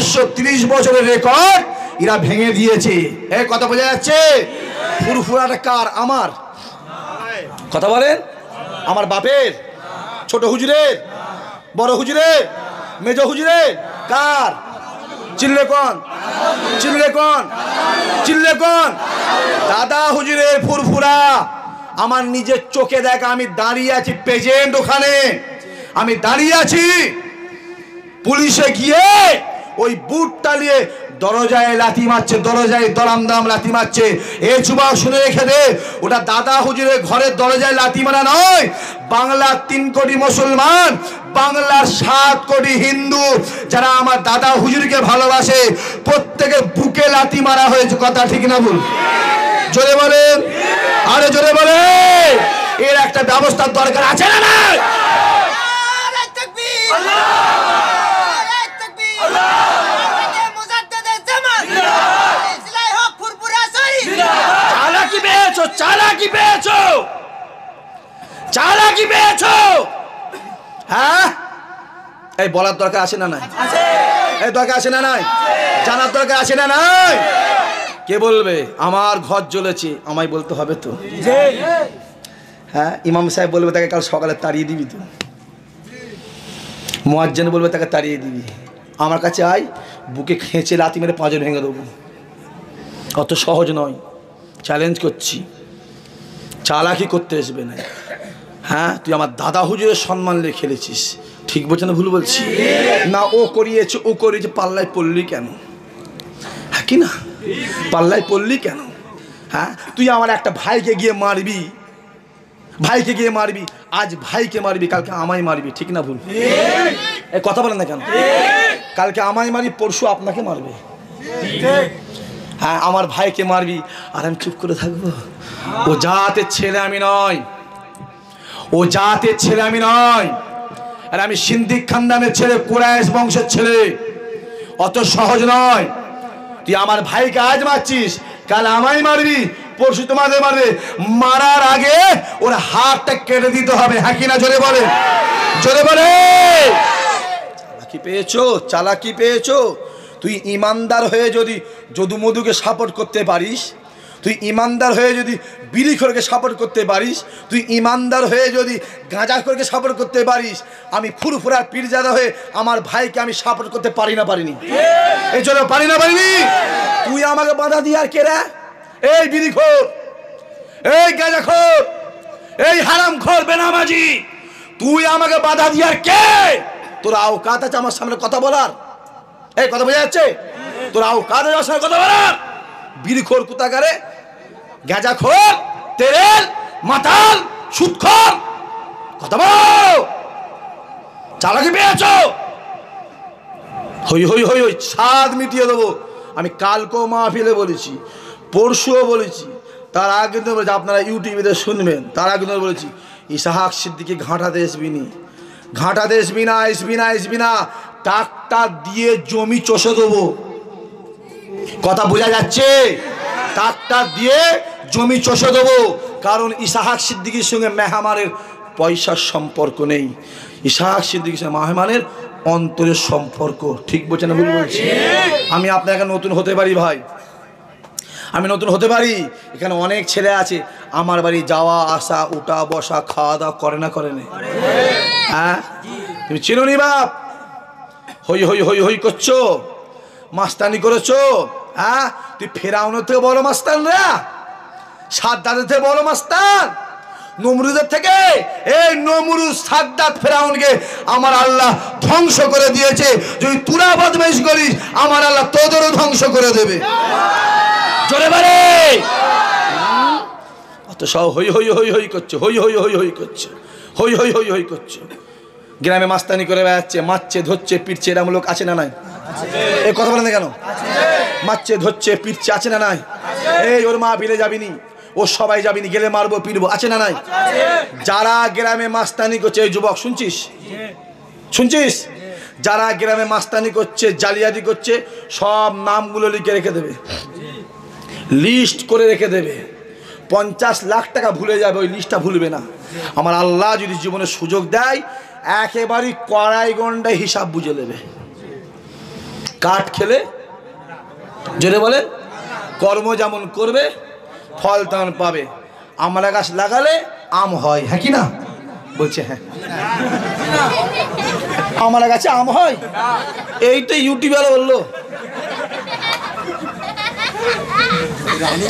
130 বছরের রেকর্ড এরা ভেঙে দিয়েছে। এই কথা বোঝা যাচ্ছে? ফুরফুরাটা কার? আমার? কথা বলেন। আমার বাপের? ছোট হুজুরের? বড় হুজুরের? মেজ হুজুরের? কার? চিনলে কোন? দাদা হুজুরের ফুরফুরা। আমার নিজের চোখে দেখা, আমি দাঁড়িয়ে আছি প্রেজেন্ট, ওখানে আমি দাঁড়িয়ে আছি। পুলিশে গিয়ে ওই বুট টালিয়ে দরজায় লাথি মারছে, দরজায় দরামদাম লাথি মারছে। এ যুবক শুনে রেখে দে, ওটা দাদা হুজুরের ঘরের দরজায় লাথি মারা নয়। বাংলার 3 কোটি মুসলমান, বাংলার 7 কোটি হিন্দু যারা আমার দাদা হুজুরকে ভালোবাসে, প্রত্যেকের বুকে লাথি মারা হয়েছে। কথা ঠিক না ভুল? জোরে বলেন, আরে জোরে বলে। এর একটা ব্যবস্থার দরকার আছে না নাই? চালাকি পেয়েছো? হ্যাঁ, এই বলার দরকার আছে না নাই? এই দরকার আছে না নাই? জানার দরকার আছে না নাই? কে বলবে আমার ঘর জ্বলেছে? আমায় বলতে হবে তো। হ্যাঁ, ইমাম সাহেব বলবে তাকে কাল সকালে তাড়িয়ে দিবি তো, মুয়াজ্জিন বলবে তাকে তাড়িয়ে দিবি, আমার কাছে আয়, বুকে খেঁচে লাথি মেরে পাঁজর ভেঙে দেবো। অত সহজ নয়, চ্যালেঞ্জ করছি, চালাকি করতে আসবে না। হ্যাঁ, তুই আমার দাদা হুজুরের সম্মান নিয়ে খেলেছিস, ঠিক বলছে না ভুল বলছি? না ও করিয়েছে, ও করিয়েছে, পাল্লায় পড়লি কেন? হ্যাঁ কি না, পাল্লায় পড়লি কেন? হ্যাঁ, তুই আমার একটা ভাইকে গিয়ে মারবি, আজ ভাইকে মারবি, কালকে আমায় মারবি, ঠিক না ভুল? এই কথা বলেন না কেন? কালকে আমায় মারি, পরশু আপনাকে মারবে। হ্যাঁ, আমার ভাইকে মারবি আর আমি চুপ করে থাকবো? ও জাতের ছেলে আমি নয়, আর আমি সিন্দিক খানদানের ছেলে, কুরাইশ বংশের ছেলে, অত সহজ নয়। তুই আমার ভাইকে আজ মারছিস, কাল আমায় মারবি, পরশু তোমাদের মারবে। মারার আগে ওর হাতটা কেটে দিতে হবে। হ্যাঁ কিনা জোরে বলে? চালাকি পেয়েছো? তুই ইমানদার হয়ে যদি যদুমধুকে সাপোর্ট করতে পারিস, তুই ইমানদার হয়ে যদি বিড়িখোরকে সাপোর্ট করতে পারিস, তুই ইমানদার হয়ে যদি গাঁজাখোরকে সাপোর্ট করতে পারিস, আমি ফুরফুরার পীরজাদা হয়ে আমার ভাইকে আমি সাপোর্ট করতে পারিনি? এই জন্য পারিনি। তুই আমাকে বাধা দিয়ে আর কেরা? এই বিড়িখোর, এই গাঁজাখোর, এই হারামখোর বেনামাজি, তুই আমাকে বাধা দিয়ে আর কে? তোর আওকাত আছে আমার সামনে কথা বলার? এই কথা বোঝা যাচ্ছে? তোর আওকাত আছে আমার সামনে কথা বলার? বিড়িখোর কুতাকারে, গাঁজাখোর, তেরেল, মাতাল, সুদখোর, কথা বল। চালাকি পেয়েছো? হই স্বাদ মিটিয়ে দেবো। আমি কালকেও মাহফিলে বলেছি, পরশুও বলেছি, তার আগে দিন বলেছি, আপনারা ইউটিউবে শুনবেন, তার আগে দিন বলেছি, ইসাহাক সিদ্দিকী ঘাঁটাতে আসবি না, ট্রাক্টর দিয়ে জমি চষে দেবো। কথা বোঝা যাচ্ছে? ট্রাক্টর দিয়ে জমি চষে দেবো। কারণ ইসাহাক সিদ্দিকীর সঙ্গে মেহমানের পয়সার সম্পর্ক নেই, ইসাহাক সিদ্দিকীর সঙ্গে মেহমানের অন্তরের সম্পর্ক। ঠিক বলছে না ভুল বলছি? আমি আপনাকে নতুন হতে পারি ভাই, আমি নতুন হতে পারি। এখানে অনেক ছেলে আছে আমার বাড়ি যাওয়া আসা উঠা বসা খাওয়া দাওয়া করে না, করে না? হ্যাঁ, তুমি চিনো নি বাপ? হই হই হই হই করছো, মাস্তানি করেছো। হ্যাঁ, তুই ফেরাউনের থেকে বড় মাস্তানরা, সাদ্দাতের থেকে বড় মাস্তান, নমরুদের থেকে। এই নমরুদ সাদ্দাত ফেরাউনকে আমার আল্লাহ ধ্বংস করে দিয়েছে। যদি তুরা বদমাইশ করিস আমার আল্লাহ তোদেরও ধ্বংস করে দেবে। জোরে বলে। অত সব হই হই হই হই করছো, হই হই হই হই করছো, হই হই হই হই করছো। গ্রামে মাস্তানি করে বেড়াচ্ছে, মারছে ধরছে পিটছে, এরকম লোক আছে না নাই? এই কথা বলেন না কেন? মারছে ধরছে পিটছে, আছে না নাই? এই ওর মা বিলে যাবিনি, ও সবাই যাবিনি, গেলে মারবো পিটবো, আছে না নাই? যারা গ্রামে মাস্তানি করছে, এই যুবক শুনছিস, শুনছিস? যারা গ্রামে মাস্তানি করছে জালিয়াতি করছে সব নামগুলো লিখে রেখে দেবে, লিস্ট করে রেখে দেবে। 50 লাখ টাকা ভুলে যাবে, ওই লিস্টটা ভুলবে না। আমার আল্লাহ যদি জীবনে সুযোগ দেয় একেবারেই কড়াই গন্ডায় হিসাব বুঝে নেবে। কাঠ খেলে, জোরে বলেন, কর্ম যেমন করবে ফল তেমন পাবে। আমলা গাছ লাগালে আম হয়, হ্যাঁ কি না? বলছে হ্যাঁ। আমলা গাছে আম হয়, এই তো ইউটিউবে বললো।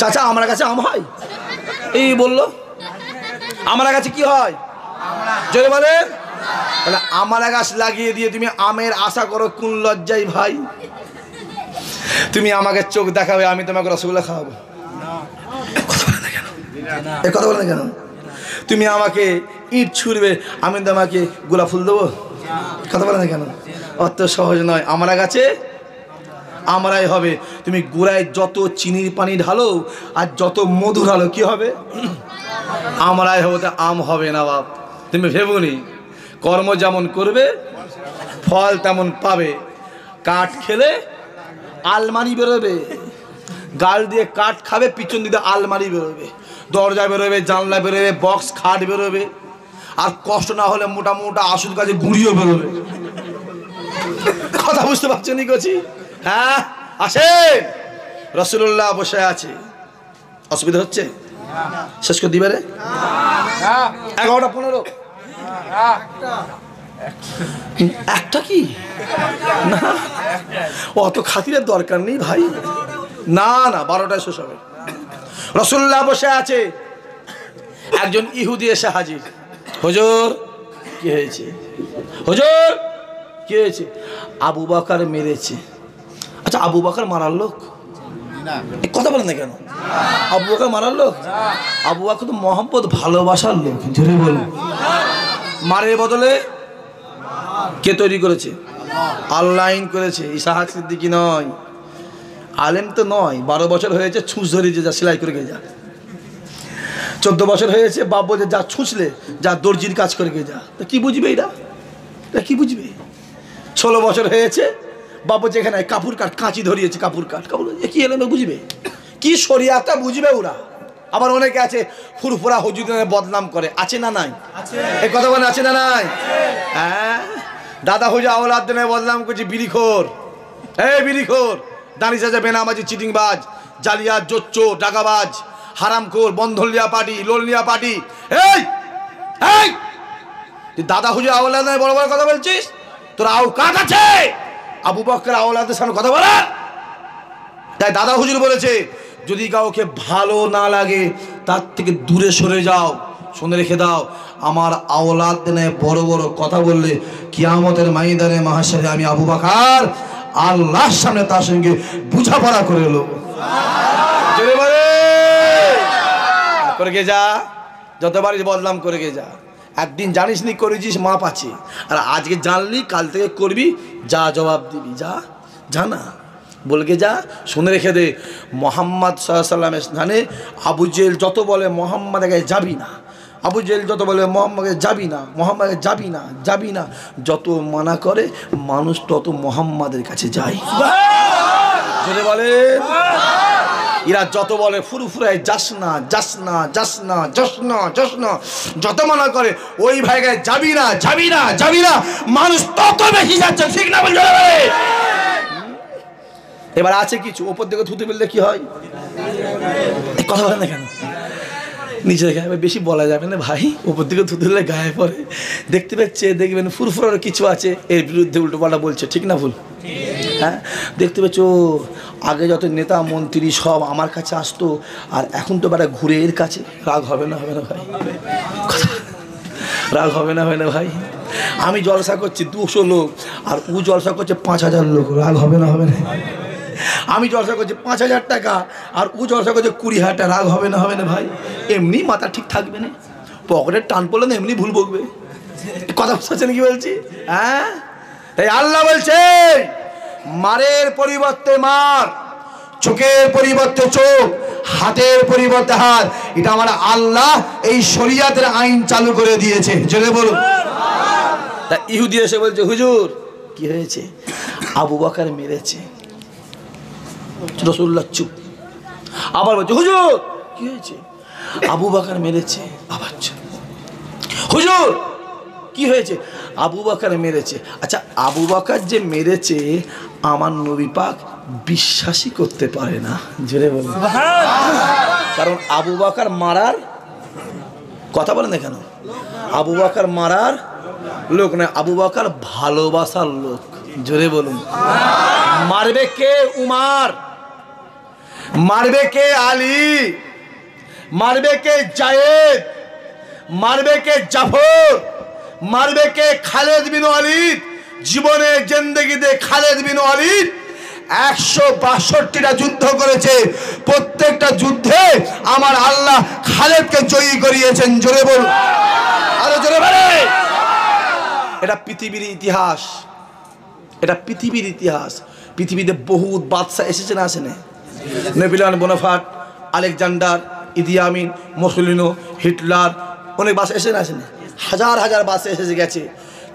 চাচা আমার কাছে আম হয়, এই বললো। আমার কাছে কি হয় জোরে বলে? তাহলে আমার গাছ লাগিয়ে দিয়ে তুমি আমের আশা করো, কোন লজ্জাই ভাই? তুমি আমাকে চোখ দেখাবে, আমি তোমাকে রসগোল্লা খাওয়াবো, কথা বলে না কেন? তুমি আমাকে ইট ছুড়বে, আমি তোমাকে গোলাপ ফুল দেবো, কথা বলে না কেন? অত সহজ নয়। আমার কাছে আমরাই হবে। তুমি গুড়ায় যত চিনির পানি ঢালো আর যত মধু ঢালো কি হবে? আমরাই হবে, তা আম হবে না বাপ। তুমি ভেবনি, কর্ম যেমন করবে ফল তেমন পাবে। কাঠ খেলে আলমারি বেরোবে, গাল দিয়ে কাঠ খাবে, পিছন দিকে আলমারি বেরোবে, দরজা বেরোবে, জানলা বেরোবে, বক্স খাট বেরোবে, আর কষ্ট না হলে মোটা মোটা আসুদ কাজে গুঁড়িও বেরোবে। কথা বুঝতে পারছো নি করছি? হ্যাঁ, আসেন, রাসূলুল্লাহ বসে আছে। অসুবিধা হচ্ছে? শেষ করে দিবে রে? 11:15। একটা কি না, অত খাতিরের দরকার নেই ভাই। না না, 12টায় শেষ হবে। রাসূলুল্লাহ বসে আছে, একজন ইহুদি এসে হাজির। হুজুর কি হয়েছে? হুজুর কি হয়েছে? আবু বকর মেরেছে। আচ্ছা, আবু বকর মারার লোক? কথা বলেন না কেন? আবু বকর মারার লোক? আবু বকর তো মোহাম্মদ ভালোবাসার লোক। জোরে বলুন। মারের বদলে কে তৈরি করেছে? আল্লাহ আইন করেছে, ইসাহাক সিদ্দিকী নয়, আলেম তো নয়। 12 বছর হয়েছে, ছুঁচ ধরিয়েছে, যা সেলাই করে গিয়ে যা। 14 বছর হয়েছে, বাপ বলছে যা ছুঁচলে যা দর্জির কাজ করে গিয়ে যা। তা কি বুঝবে এটা? কি বুঝবে? 16 বছর হয়েছে, বাপ বলছে এখানে কাপড় কাট, কাঁচি ধরিয়েছে, কাপড় কাট। কাপড় কি এলেমে বুঝবে? কি শরিয়াতটা বুঝবে ওরা? আবার অনেকে আছে ফুরফুরা হুজুরের বদনাম করে, আছে না নাই? এই কথা বলে আছে না নাই? হ্যাঁ, দাদা হুজুর আওলাদ দিনে বদনাম করছে বিড়িখোর। এই বিড়িখোর, দাঁড়িয়ে সাজা বেনামাজি, চিটিংবাজ, জালিয়াত, জোচ্চো, ডাকাবাজ, হারামখোর, বন্ধলিয়া পার্টি, লোলনিয়া পার্টি। এই এই তুই দাদা হুজুর আওলাদ দিনে বড় বড় কথা বলছিস? তোর আওকাত আছে আবু বকর আওলাদের সামনে কথা বলা? তাই দাদা হুজুর বলেছে, যদি কাউকে ভালো না লাগে তার থেকে দূরে সরে যাও। শুনে রেখে দাও, আমার আওলাদ দিনে বড় বড় কথা বললে কিয়ামতের ময়দানে মাহশারে আমি আবু বকর আল্লাহর সামনে তার সঙ্গে বুঝাপড়া করে এলো। জোরে বলে করে গে যা, যতবারই বদনাম করে গে যা। একদিন জানিস নি করেছিস, মাপ আছে। আর আজকে জানলি, কাল থেকে করবি, যা জবাব দিবি, যা জানা বলকে যা। শুনে রেখে দে, মোহাম্মদ সাল্লাল্লাহু আলাইহি ওয়াসাল্লামের স্থানে আবু জেহেল যত বলে মোহাম্মদের কাছে যাবি না, আবু জেহেল যত বলে মোহাম্মদকে যাবি না, মোহাম্মদকে যাবি না, যাবি না, যত মানা করে মানুষ তত মোহাম্মদের কাছে যায়। যদি বলে এরা যত বলে ফুরফুরায় যাস না যাস না যাস না যাস না যাস না, যত মনে করে ওই ভাইকে যাবি না যাবি না যাবি না, মানুষ তত বেশি যাচ্ছে, ঠিক না বলতে হবে। এবার আছে কিছু ওপর দিকে থুতে ফেললে কি হয়, কথা বলে না কেন, নিচে গায়ে বেশি বলা যাবে না ভাই, ওপর দিকে থুতে ফেললে গায়ে পড়ে। দেখতে পাচ্ছে দেখবেন ফুরফুরারও কিছু আছে এর বিরুদ্ধে উল্টো পাল্টা বলছে, ঠিক না ভুল? হ্যাঁ, দেখতে পাচ্ছ আগে যত নেতা মন্ত্রী সব আমার কাছে আসতো, আর এখন তো বেটা ঘুরে এর কাছে। রাগ হবে না হবে না ভাই, রাগ হবে না হয় না ভাই? আমি জলসা করছি 200 লোক আর ও জলসা করছে 5000 লোক, রাগ হবে না হবে না? আমি জলসা করছি 5000 টাকা আর ও জলসা করছে 20,000 টাকা, রাগ হবে না হবে না ভাই? এমনি মাথা ঠিক থাকবে না, পকেটের টান পড়লে না এমনি ভুল বকবে। কথা বুঝছেন কি বলছি? হ্যাঁ, তাই আল্লাহ বলছে মারের পরিবর্তে মার, চোখের পরিবর্তে চোখ, হাতের পরিবর্তে হাত, এটা আমার আল্লাহ এই শরিয়াতের আইন চালু করে দিয়েছে। জোরে বলুন। তা ইহুদি এসে বলছে হুজুর কি হয়েছে? আবু বকর মেরেছে। রাসূলুল্লাহ চুপ। আবার বলছে হুজুর কি হয়েছে? আবু বকর মেরেছে। আবার চুপ। হুজুর কি হয়েছে? আবু বকর মেরেছে। আচ্ছা আবু বকর যে মেরেছে আমার নবী পাক বিশ্বাসই করতে পারে না। জোরে বলুন। কারণ আবু বকর মারার কথা বলেন না কেন? আবু বকর মারার লোক না, আবু বকর ভালোবাসার লোক। জোরে বলুন। মারবে কে? উমার। মারবে কে? আলী। মারবে কে? জায়েদ। মারবে কে? জাফর। মারবে কে? খালেদ বিন ওয়ালিদ। জীবনে জিন্দেগিতে খালেদ বিন ওয়ালিদ 162টা যুদ্ধ করেছে, প্রত্যেকটা যুদ্ধে আমার আল্লাহ খালেদকে জয়ী করিয়েছেন। জোরে বল, আরো জোরে বলে। এটা পৃথিবীর ইতিহাস, এটা পৃথিবীর ইতিহাস। পৃথিবীতে বহুত বাদশা এসেছে না আসেনি? নেপোলিয়ন বোনাপার্ট, আলেকজান্ডার, ইদি আমিন, মুসোলিনি, হিটলার, অনেক বাদশা এসে না আসেনি? হাজার হাজার বাদশা এসে গেছে।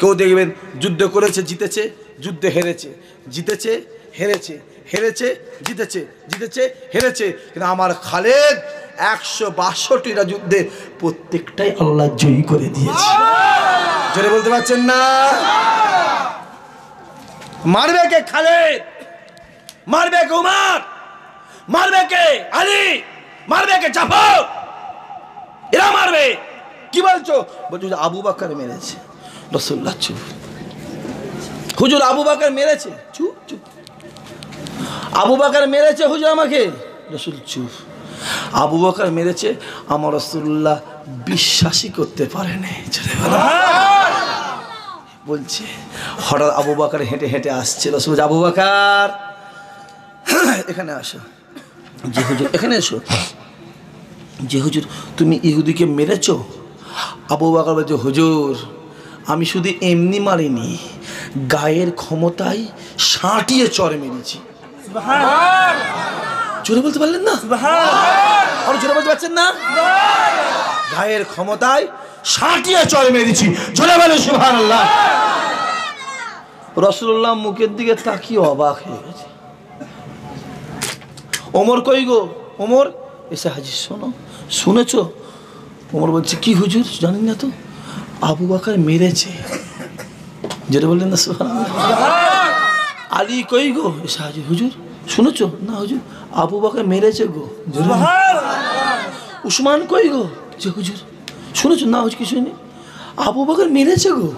কেউ দেখবেন যুদ্ধ করেছে জিতেছে, যুদ্ধে হেরেছে, জিতেছে হেরেছে, হেরেছে জিতেছে, জিতেছে হেরেছে। কিন্তু আমার খালেদ 162টা যুদ্ধে প্রত্যেকটাই আল্লাহ জয়ী করে দিয়েছে। জোরে বলতে পারছেন না? মারবে কে? খালেদ। মারবে কে? উমর। মারবে কে? আলী। মারবে কে? জাফর। এরা মারবে। কি বলছো? বলছো আবু বকর মেরেছে। রাসূলুল্লাহ চুপ। হুজুর আবু বকর মেরেছে। চুপ চুপ। আবু বকর মেরেছে হুজুর আমাকে। রাসূল চুপ। আবু বকর মেরেছে, আমার রাসূলুল্লাহ বিশ্বাসই করতে পারেনি। বলছে হঠাৎ আবু বকর হেঁটে হেঁটে আসছে। রাসূল আবু বকর এখানে আসো। যে হুজুর এখানে এসো। যে হুজুর তুমি ইহুদিকে মেরেছো? আবু বকর বলছে হুজুর আমি শুধু এমনি মারিনি, গায়ের ক্ষমতায় সাঁটিয়ে চড় মেরেছি। জোরে বলতে পারলেন না? আর জোরে বলতে পারছেন না? গায়ের ক্ষমতায় সাঁটিয়ে চড় মেরেছি। জোরে বলে সুবহানাল্লাহ। রাসূলুল্লাহ মুখের দিকে তাকিয়ে অবাক হয়ে গেছে। ওমর কই গো? ওমর এসে হাজির। শোনো, শুনেছ? ওমর বলছে কি হুজুর? জানেন না তো, আবু বকর মেরেছে। যেটা বললেন না সুবহানাল্লাহ। আলী কই গো? এসে হাজির। হুজুর শুনেছ? না হুজুর আবু বকর মেরেছে গো। উসমান কই গো? যে হুজুর শুনেছ? না হুজুর কিছু নেই, আবু বকর মেরেছে গো।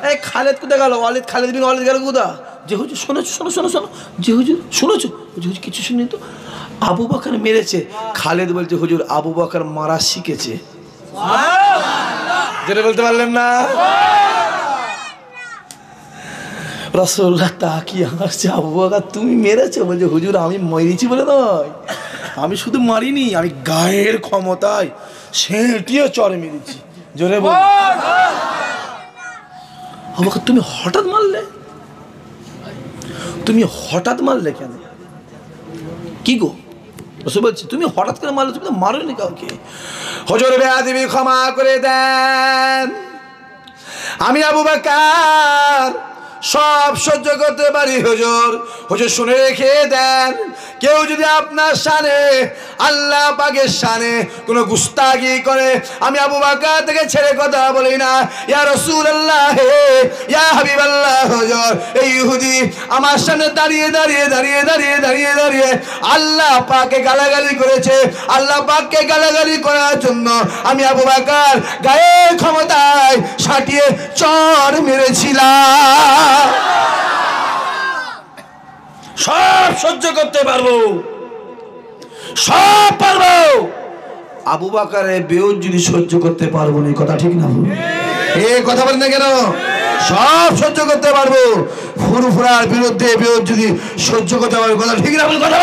এই খালেদ কোথায় গেল? ওয়ালিদ, খালেদ বিন ওয়ালিদ গেল কোথা? যে হুজুর শোনেছ? শোনো শোনো শোনো। যে হুজুর শুনেছ? হুজুর কিছু শুনি তো, আবু বকর মেরেছে। খালেদ বলছে হুজুর আবু বকর মারা শিখেছে। যেটা বলতে পারলেন না? রাসূলুল্লাহ তাকিয়ে হাসছে। আবু বকর তুমি মেরেছো? বলছে হুজুর আমি মেরেছি বলে নয়, আমি শুধু মারিনি, আমি গায়ের ক্ষমতায় সেটিও চড় মেরেছি। জোরে বল। আবু বকর তুমি হঠাৎ মারলে? তুমি হঠাৎ মারলে কেন? কি গো? রাসূল বলছে তুমি হঠাৎ করে মারলে, তুমি তো মারোনি কাউকে। হুজুর বেয়াদবি ক্ষমা করে দেন, আমি আবু বকর সব সহ্য করতে পারি হুজুর। হুজুর শুনে রেখে দেন, কেউ যদি আপনার শানে, আল্লাহ পাকের শানে কোনো গুস্তাগি করে, আমি আবু বকর থেকে ছেড়ে কথা বলি না। ইয়া রাসূলুল্লাহ, ইয়া হাবিবাল্লাহ, হুজুর এই ইহুদি আমার সামনে দাঁড়িয়ে দাঁড়িয়ে দাঁড়িয়ে দাঁড়িয়ে দাঁড়িয়ে দাঁড়িয়ে আল্লাহ পাককে গালাগালি করেছে। আল্লাহ পাককে গালাগালি করার জন্য আমি আবু বকর গায়ের ক্ষমতায় সাটিয়ে চড় মেরেছিলাম। সব সহ্য করতে পারবো, সব পারবো। আবু বকরের বেইজ্জতি সহ্য করতে পারবো না, কথা ঠিক না? এই কথা বলেন না কেন? সব সহ্য করতে পারবো, ফুরফুরার বিরুদ্ধে বেইজ্জতি সহ্য করতে পারবো, কথা ঠিক না? কথা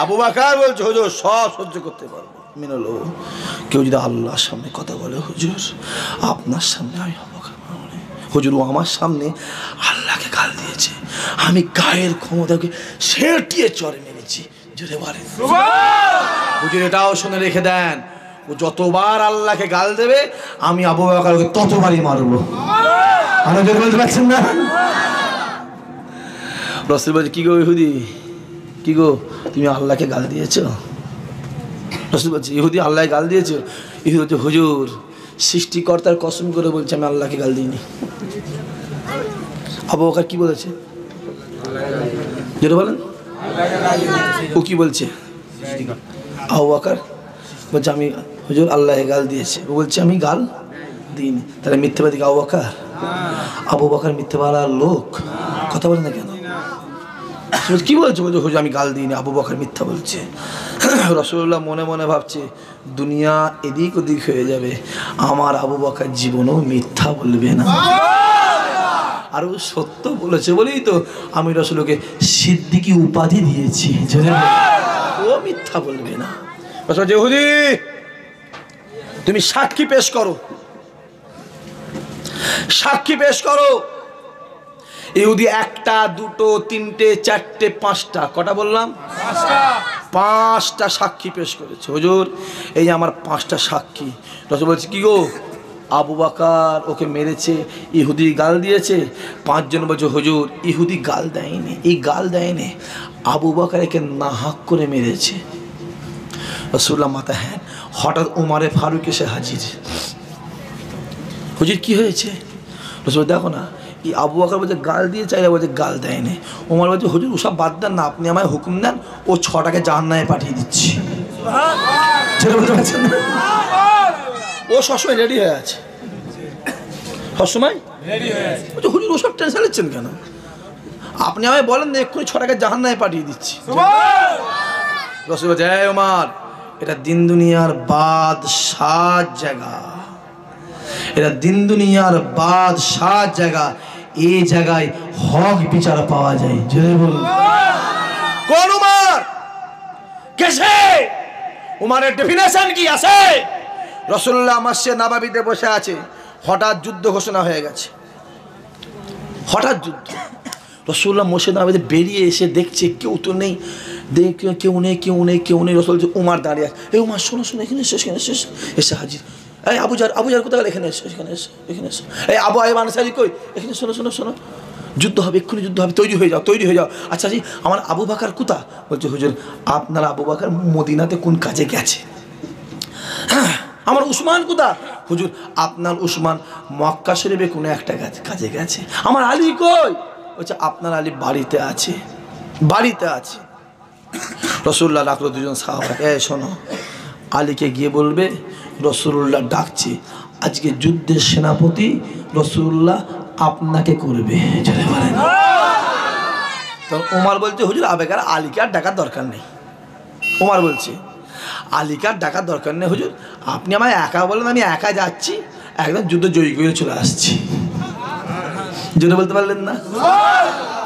আবু বকর বলছে হুজুর সব সহ্য করতে পারবো। মিনলো কেউ যদি আল্লাহর সামনে কথা বলে, হুজুর আপনার সামনে আমি হুজুর ও আমার সামনে আল্লাহকে গাল দিয়েছে, আমি গায়ের ক্ষমতাকে সেটিয়ে চড়ে মেরেছি। জোরে বলেন হুজুর। এটাও শুনে রেখে দেন, ও যতবার আল্লাহকে গাল দেবে আমি আবু বকরকে ততবারই মারবো। আমরা জোরে বলতে পারছেন না? রাসূল বলছে কি গো ইহুদি, কি গো তুমি আল্লাহকে গাল দিয়েছো? রাসূল বলছে ইহুদি আল্লাহকে গাল দিয়েছো? ইহুদি বলছে হুজুর সৃষ্টিকর্তার কসম করে বলছে আমি আল্লাহকে গাল দিইনি। আবু বকর কি বলেছে? যেটা বলেন ও কি বলছে? আবু বকর বলছে আমি হুজুর আল্লাহকে গাল দিয়েছে। ও বলছে আমি গাল দিইনি। তাহলে মিথ্যাবাদী আবু বকর? আবু বকর মিথ্যে বলার লোক, কথা বলেন না কেন? কি বলছে? বলছে হুজুর আমি গাল দিইনি, আবু বকর মিথ্যা বলছে। রাসূলুল্লাহ মনে মনে ভাবছে দুনিয়া এদিক ওদিক হয়ে যাবে, আমার আবু বকর জীবনেও মিথ্যা বলবে না। আর ও সত্য বলেছে বলেই তো আমি রাসূলকে সিদ্দিকী উপাধি দিয়েছি। ও মিথ্যা বলবে না। ইহুদি তুমি সাক্ষী পেশ করো, সাক্ষী পেশ করো। ইহুদি একটা দুটো তিনটে চারটে পাঁচটা, কটা বললাম? পাঁচটা সাক্ষী পেশ করেছে। হুজুর এই আমার পাঁচটা সাক্ষী। রাসূল বলছে কি গো আবু বকর ওকে মেরেছে, ইহুদি গাল দিয়েছে। পাঁচজন বলছে হুজুর ইহুদি গাল দেয়নি, এই গাল দেয়নি, আবু বকর একে নাহাক করে মেরেছে। রাসূলুল্লাহ মাথা হ্যাঁ। হঠাৎ উমারে ফারুক এসে হাজির। হুজুর কি হয়েছে? রাসূল দেখো না এই আবু বকর বলছে গাল দিয়ে চাইলে বলছে গাল দেয়নি। ওমর বলছে হুজুর ওসব বাদ দেন না, আপনি আমায় হুকুম দেন ও 6টাকে জাহান্নামে পাঠিয়ে দিচ্ছি। ও সবসময় রেডি হয়ে আছে, সবসময় বলছে হুজুর ওসব টেনশন নিচ্ছেন কেন? আপনি আমায় বলেন না এক্ষুনি 6টাকে জাহান্নামে পাঠিয়ে দিচ্ছি। রাসূল বলছে এই ওমর এটা দিন দুনিয়ার বাদশাহ জায়গা, এটা দিন দুনিয়ার বাদশাহ জায়গা, এই জায়গায় হক বিচার পাওয়া যায়। জোরে বলুন কোন উমর? কেসে উমরের ডেফিনেশন কি আছে? রাসূলুল্লাহ মসজিদে নববীতে বসে আছে, হঠাৎ যুদ্ধ ঘোষণা হয়ে গেছে, হঠাৎ যুদ্ধ। রাসূলুল্লাহ মসজিদে নববীতে বেরিয়ে এসে দেখছে কেউ তো নেই, কেউ নেই কেউ নেই কেউ নেই। রাসূল উমর দাঁড়িয়ে আছে, এই উমর শোনো শোনো এখানে এসে এখানে এসে এসে হাজির। এই আবুজার কোথায়? এখানে এসো এখানে এসো এখানে এসো। এই আবু আইব আনসারী কই? এখানে শোনো শোনো শোনো, যুদ্ধ হবে এক্ষুনি, যুদ্ধ হবে, তৈরি হয়ে যাও তৈরি হয়ে যাও। আচ্ছা জি আমার আবু বকর কোথা? বলছে হুজুর আপনার আবু বকর মদিনাতে কোন কাজে গেছে। আমার উসমান কোথা? হুজুর আপনার উসমান মক্কা শরীফে কোনো একটা কাজে গেছে। আমার আলী কই? বলছে আপনার আলী বাড়িতে আছে, বাড়িতে আছে। রাসূলুল্লাহ ডাকলো দুজন সাহাবা, এই শোনো আলীকে গিয়ে বলবে রাসূলুল্লাহ ডাকছে, আজকে যুদ্ধের সেনাপতি রাসূলুল্লাহ আপনাকে করবে। চলে বলেন। তখন ওমর বলছে হুজুর আবেকার আলীকে আর ডাকার দরকার নেই। ওমর বলছে আলীকে আর ডাকার দরকার নেই হুজুর, আপনি আমায় একা বলেন, আমি একা যাচ্ছি, একদম যুদ্ধ জয়ী করে চলে আসছি। যদি বলতে পারলেন না?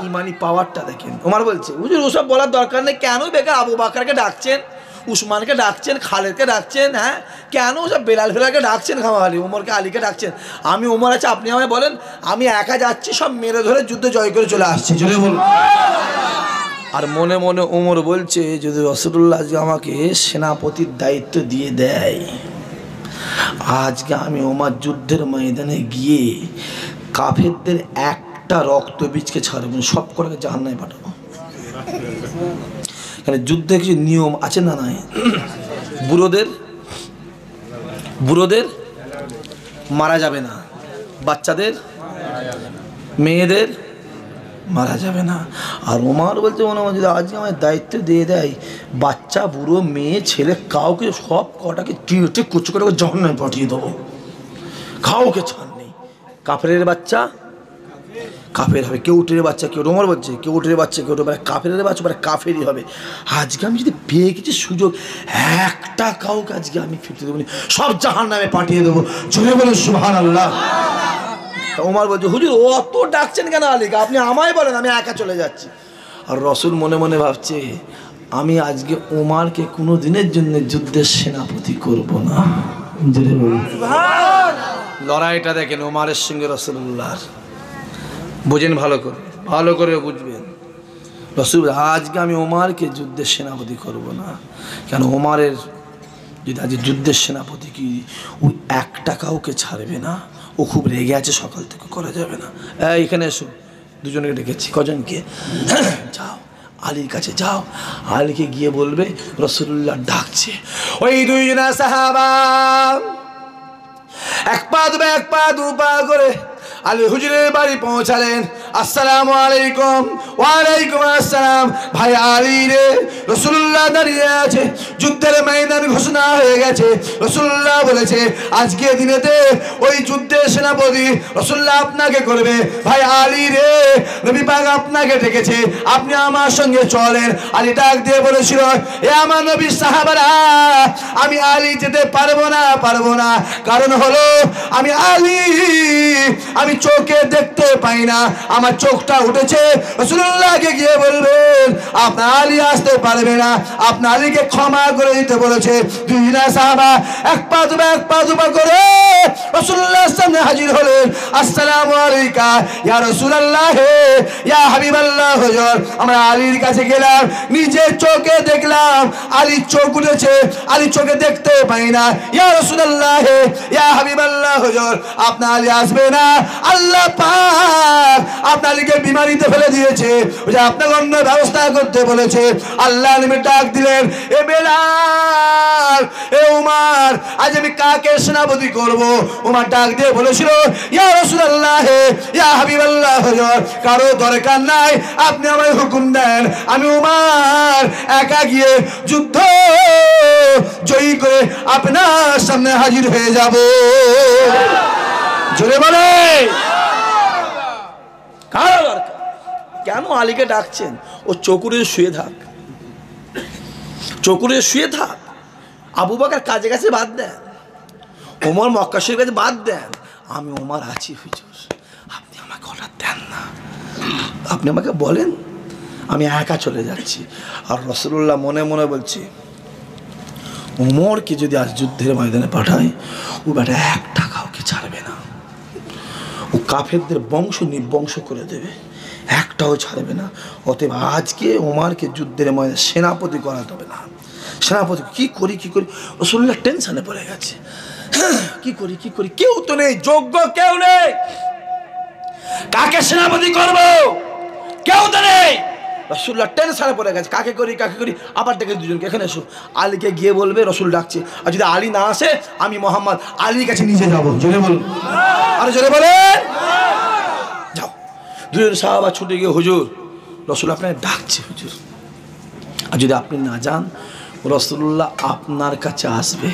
ইমানি পাওয়ারটা দেখেন। ওমর বলছে হুজুর ওসব বলার দরকার নেই, কেন বেকার আবু বকরকে ডাকছেন, উসমানকে ডাকছেন, খালেদকে ডাকছেন, হ্যাঁ কেন ওসব বেলাল ফেলালকে ডাকছেন খামাখালি, ওমরকে আলীকে ডাকছেন? আমি ওমর আছে, আপনি আমায় বলেন, আমি একা যাচ্ছি, সব মেরে ধরে যুদ্ধ জয় করে চলে আসছি। যদি বলুন। আর মনে মনে ওমর বলছে যদি রাসূলুল্লাহ আমাকে সেনাপতির দায়িত্ব দিয়ে দেয়, আজকে আমি ওমর যুদ্ধের ময়দানে গিয়ে কাফেরদের একটা রক্ত বীজকে ছাড়বো না, সব কটাকে জাহান্নামে পাঠাবো। এখানে যুদ্ধে কিছু নিয়ম আছে না নাই? বুড়োদের মারা যাবে না, বাচ্চাদের মেয়েদের মারা যাবে না। আর ওমর বলছে মনে হয় যদি আজকে আমার দায়িত্ব দিয়ে দেয়, বাচ্চা বুড়ো মেয়ে ছেলে কাউকে সব কটাকে টিউটে কুচু করে জাহান্নামে পাঠিয়ে দেবো, কাউকে ছাড় নেই। কাফেরের বাচ্চা কাফের হবে, কেউ উটের বাচ্চা কেউ, ওমর বলছে কেউ উটের বাচ্চা কেউ কাফেরের বাচ্চা কাফেরই হবে। আজকে আমি যদি পেয়ে গেছি সুযোগ, একটা কাউকে আজকে আমি ফিরতে দেবো না, সব জাহান্নামে পাঠিয়ে দেবো। চলে বলুন সুবহানাল্লাহ। ওমর বলছে হুজুর অত ডাকছেন কেন আলীকে, আপনি আমায় বলেন, আমি একা চলে যাচ্ছি। আর রসুল মনে মনে ভাবছে আমি আজকে ওমরকে কোনো দিনের জন্য যুদ্ধের সেনাপতি করব না। লড়াইটা দেখেন ওমরের সঙ্গে রসুল্লাহর, বোঝেন ভালো করে বুঝবেন। রসুল আজকে আমি ওমরকে যুদ্ধের সেনাপতি করব না, কেন ওমরের যদি আজ যুদ্ধের সেনাপতি কি ওই একটা কাউকে ছাড়বে না, ও খুব রেগে আছে, সকাল থেকে করা যাবে না। এখানে এসো, দুজনকে ডেকেছি, কজনকে? যাও আলীর কাছে যাও, আলীকে গিয়ে বলবে রাসূলুল্লাহ ডাকছে। ওই দুইজনা সাহাবা এক পা দু পা করে আলী হুজুরের বাড়ি পৌঁছালেন। আসসালামু আলাইকুম। ওয়ালাইকুম আসসালাম। ভাই আলী রে, রাসূলুল্লাহ দাঁড়িয়ে আছে, যুদ্ধের ময়দান ঘোষণা হয়ে গেছে। রাসূলুল্লাহ বলেছে আজকে দিনেতে ওই যুদ্ধের সেনাপতি রাসূলুল্লাহ আপনাকে করবে। ভাই আলী রে, নবী পাক আপনাকে ডেকেছে, আপনি আমার সঙ্গে চলেন। আলী ডাক দিয়ে বলেছিল, এ আমার নবীর সাহাবারা, আমি আলী যেতে পারবো না, কারণ হলো আমি আলী, আমি চোখে দেখতে পাই না, আমার চোখটা উঠেছে। রাসূলুল্লাহকে গিয়ে বলবেন আপনার আলী আসতে পারবে না, আপনার আলীকে ক্ষমা করে দিতে বলেছে। দুইজনা সাহাবা এক পা দুপা করে রাসূলুল্লাহর সামনে হাজির হলেন। আসসালামু আলাইকা ইয়া রাসূলুল্লাহ, ইয়া হাবিবাল্লাহ। হুজুর আমরা আলীর কাছে গেলাম, নিজের চোখে দেখলাম আলী চোখ উঠেছে, আলী চোখে দেখতে পাই না। ইয়া রাসূলুল্লাহ, ইয়া হাবিবাল্লাহ। হুজুর আপনার আলী আসবে না, আল্লাহ পাক আপনার আলীকে বিমারিতে ফেলে দিয়েছে, আপনাকে অন্য ব্যবস্থা করতে বলেছে। আল্লাহ নবী ডাক দিলেন, এ বেলাল, এ উমর, আজ আমি কাকে সেনাপতি করব? উমর ডাক দিয়ে বলেছিল, ইয়া রাসূলুল্লাহ, ইয়া হাবিবাল্লাহ। হুজুর কারো দরকার নাই, আপনি আমায় হুকুম দেন, আমি উমর একা গিয়ে যুদ্ধ জয়ী করে আপনার সামনে হাজির হয়ে যাব। জোরে বলে কারো দরকার। কেন আলীকে ডাকছেন? ও চকুরে শুয়ে থাক, আবু বকর কাজে কাছে বাদ দেন, ওমর মক্কা শরীফের কাছে বাদ দেন, আমি ওমর আছি হুজুর, আপনি আমাকে অর্ডার দেন না, আপনি আমাকে বলেন, আমি একা চলে যাচ্ছি। আর রাসূলুল্লাহ মনে মনে বলছে ওমরকে যদি আজ যুদ্ধের ময়দানে পাঠাই, ও বেটা একটা কাউকে ছাড়বে না, ও কাফেরদের বংশ নির্বংশ করে দেবে, একটাও ছাড়বে না। অতএব আজকে ওমরকে যুদ্ধের ময়দানে সেনাপতি করাতে হবে না। সেনাপতি কি করি রাসূলুল্লাহ টেনশনে পড়ে গেছে, কি করি, কেউ তো নেই, যোগ্য কেউ নেই, কাকে সেনাপতি করব? কেউ তো নেই। রাসূলুল্লাহ টেনশনে পড়ে গেছে, কাকে করি। আবার ডেকে দুজনকে, এখানে এসো। আলীকে গিয়ে বলবে রাসূল ডাকছে, আর যদি আলী না আসে আমি মোহাম্মদ আলীর কাছে নিজে যাবো। জোরে বলুন, আরে জোরে বলেন। যাও। দুজন সাহাবা ছুটে গিয়ে, হুজুর রাসূল আপনাকে ডাকছে হুজুর, আর যদি আপনি না যান রাসূলুল্লাহ আপনার কাছে আসবে।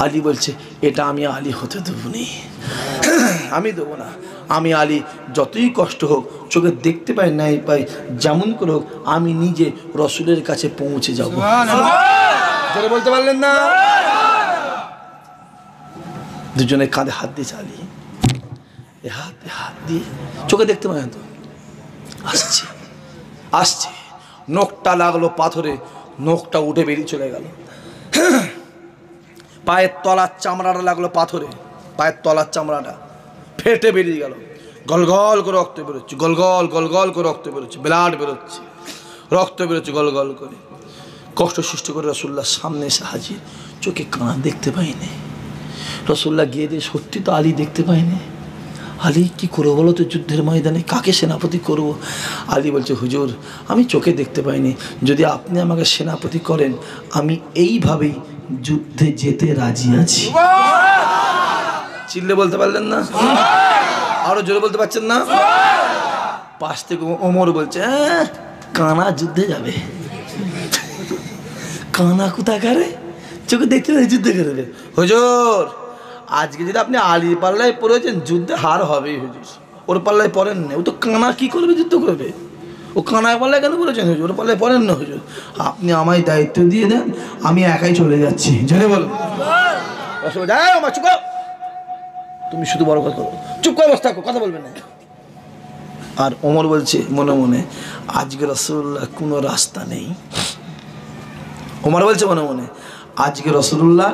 আলী বলছে এটা আমি আলী হতে দেবো নি, আমি দেবো না। আমি আলী যতই কষ্ট হোক, চোখে দেখতে পাই নাই পাই, যেমন করে হোক আমি নিজে রাসূলের কাছে পৌঁছে যাব। যারা বলতে পারলেন না, দুজনে কাঁধে হাত দিয়ে চালিয়ে, এ হাত দিয়ে, চোখে দেখতে পাই না তো, আসছে, নখটা লাগলো পাথরে, নখটা উঠে বেরিয়ে চলে গেল। পায়ের তলার চামড়াটা লাগলো পাথরে, পায়ের তলার চামড়াটা ফেটে বেরিয়ে গেল, গলগল করে রক্ত বেরোচ্ছে, গলগল করে রক্ত বেরোচ্ছে, ব্লাড বেরোচ্ছে, রক্ত বেরোচ্ছে গলগল করে। কষ্ট সৃষ্টি করে রাসূলুল্লাহর সামনে এসে হাজির, চোখে কান দেখতে পাইনি। রাসূলুল্লাহ গিয়ে দিয়ে সত্যি তো আলী দেখতে পাইনি, আলী কি করবো বলো তো যুদ্ধের ময়দানে, কাকে সেনাপতি করব? আলী বলছে হুজুর আমি চোখে দেখতে পাইনি, যদি আপনি আমাকে সেনাপতি করেন আমি এইভাবেই যুদ্ধে যেতে রাজি আছি। চিল্লে বলতে পারলেন না? আরো জোরে বলতে পারছেন না? পাশ থেকে ওমর বলছে কানা যুদ্ধে যাবে। কানা কোথাকারে, চোখে দেখতে পাই যুদ্ধে করবে? হুজুর আজকে যদি আপনি আলীর পাল্লায় পড়েছেন যুদ্ধে হার হবেই হুজুর, ওর পাল্লায় পড়েন না, ও তো কানা কি করবে, যুদ্ধ করবে? ও কানায় পাল্লায় কেন বলেছেন হুজুর? ওর পাল্লায় পড়েন না হুজুর, আপনি আমায় দায়িত্ব দিয়ে দেন, আমি একাই চলে যাচ্ছি। জেনে বলুন চুপ, তুমি শুধু বড় কথা করো, চুপ করে বসে থাকো, কথা বলবে না। আর ওমর বলছে মনে মনে আজকে রাসূলুল্লাহ কোনো রাস্তা নেই। ওমর বলছে মনে মনে আজকে রাসূলুল্লাহ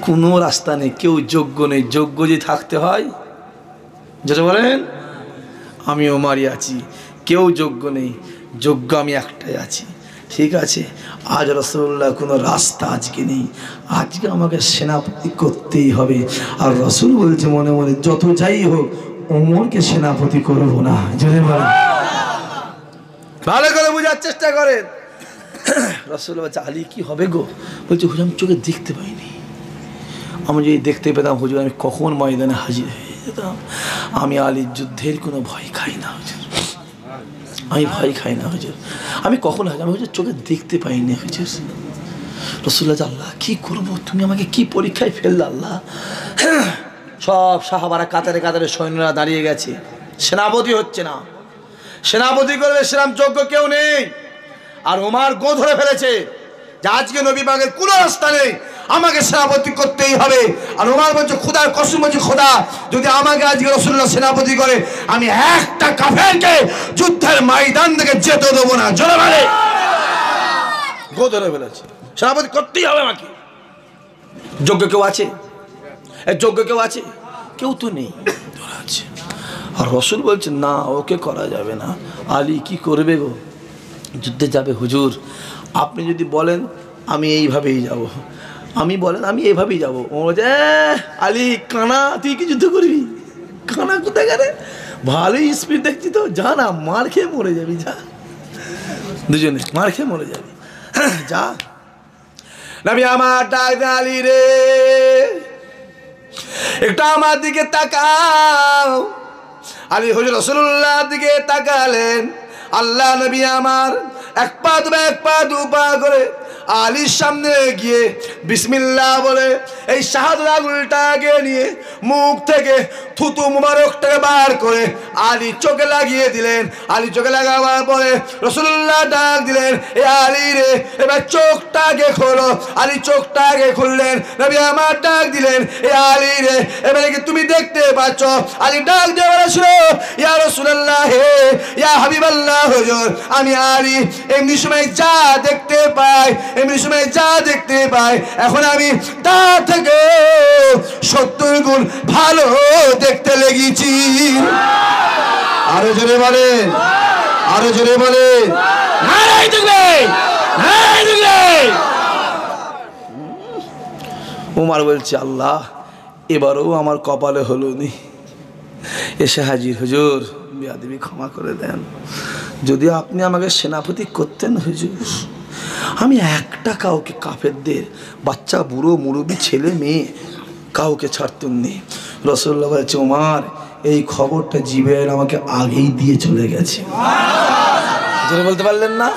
কোনো রাস্তা নেই, কেউ যোগ্য নেই, যোগ্য যে থাকতে হয়, যেটা বলেন আমি ওমরই আছি, কেউ যোগ্য নেই, যোগ্য আমি একটাই আছি। ঠিক আছে, আজ রাসূলুল্লাহ কোনো রাস্তা আজকে নেই, আজকে আমাকে সেনাপতি করতেই হবে। আর রাসূল বলছে মনে মনে যত যাই হোক ওমরকে সেনাপতি করবো না। যদি বলেন ভালো করে বোঝার চেষ্টা করেন। রাসূল বলছে আলী কি হবে গো? বলছে হুজুর আমি চোখে দেখতে পাইনি, আমি যদি দেখতে পেতাম হুজুর আমি কখন ময়দানে হাজির হয়ে যেতাম। আমি আলীর যুদ্ধের কোনো ভয় খাই না হুজুর, আমি ভয় খাই না হুজুর, আমি কখন হাজির, আমি হুজুর চোখে দেখতে পাইনি হুজুর। রাসূলুল্লাহ আল্লাহ কি করবো, তুমি আমাকে কি পরীক্ষায় ফেললে আল্লাহ? সব সাহাবারা কাতারে কাতারে সৈন্যরা দাঁড়িয়ে গেছে, সেনাপতি হচ্ছে না, সেনাপতি করবে সেরকম যোগ্য কেউ নেই। আর ওমর গো ধরে ফেলেছে যে আজকে নবী পাকের কোনো রাস্তা নেই, আমাকে সেনাপতি করতেই হবে। আর ওমর বলছে খোদার কসম বলছে খোদা যদি আমাকে আজকে রাসূলুল্লাহ সেনাপতি করে আমি একটা কাফেরকে যুদ্ধের ময়দান থেকে যেতে দেবো না। জোরে বলে গো ধরে ফেলেছে, সেনাপতি করতেই হবে আমাকে। যোগ্য কেউ আছে? যোগ্য কেউ আছে? কেউ তো নেই, ধরা আছে। আর রাসূল বলছেন না ওকে করা যাবে না। আলী কি করবে গো? যুদ্ধে যাবে হুজুর, আপনি যদি বলেন আমি এইভাবেই যাব, আমি বলেন আমি এইভাবেই যাব। ও বলছে আলী কানা তুই কি যুদ্ধ করবি? কানা কোথায় গেলে, ভালোই স্পিড দেখছি তো, যা না মার খেয়ে মরে যাবি, যা দুজনে মার খেয়ে মরে যাবি, যা। নবী আমার ডাক দে আলী রে একটু আমার দিকে তাকাও। আলী হুজুর রাসূলুল্লাহর দিকে তাকালেন। আল্লাহ নবী আমার এক পা দু পা করে আলীর সামনে গিয়ে বিসমিল্লাহ বলে এই শাহাদাত আঙুলটাকে নিয়ে মুখ থেকে থুতু মুবারকটাকে বার করে আলী চোখে লাগিয়ে দিলেন। আলী চোখে লাগাবার পরে রাসূলুল্লাহ ডাক দিলেন এ আলী রে এবার চোখটাকে খোলো। আলী চোখটাকে খুললেন। নবী আমার ডাক দিলেন এ আলী রে এবারে কি তুমি দেখতে পাচ্ছ? আলী ডাক দিয়ে বলেছিল ইয়া রাসূলুল্লাহ হে ইয়া হাবিবাল্লাহ হুজুর আমি আলী এমনি সময় যা দেখতে পাই, এমনি সময় যা দেখতে পাই এখন আমি তার থেকে 70 গুণ ভালো দেখতে লেগেছি। আরো জোরে বলেন, আরো জোরে বলেন নারায়ে তাকবীর, নারায়ে তাকবীর। ওমর বলছে আল্লাহ এবারও আমার কপালে হলো নি। এসে হাজির হুজুর বেয়াদবি ক্ষমা করে দেন, যদি আপনি আমাকে সেনাপতি করতেন হুজুর আমি একটা কাউকে কাফেরদের বাচ্চা বুড়ো মুরব্বী ছেলে মেয়ে কাউকে ছাড়তেন নি। রাসূলুল্লাহ বলছে ওমর এই খবরটা জিবরাইল আমাকে আগেই দিয়ে চলে গেছে। জোরে বলতে পারলেন না?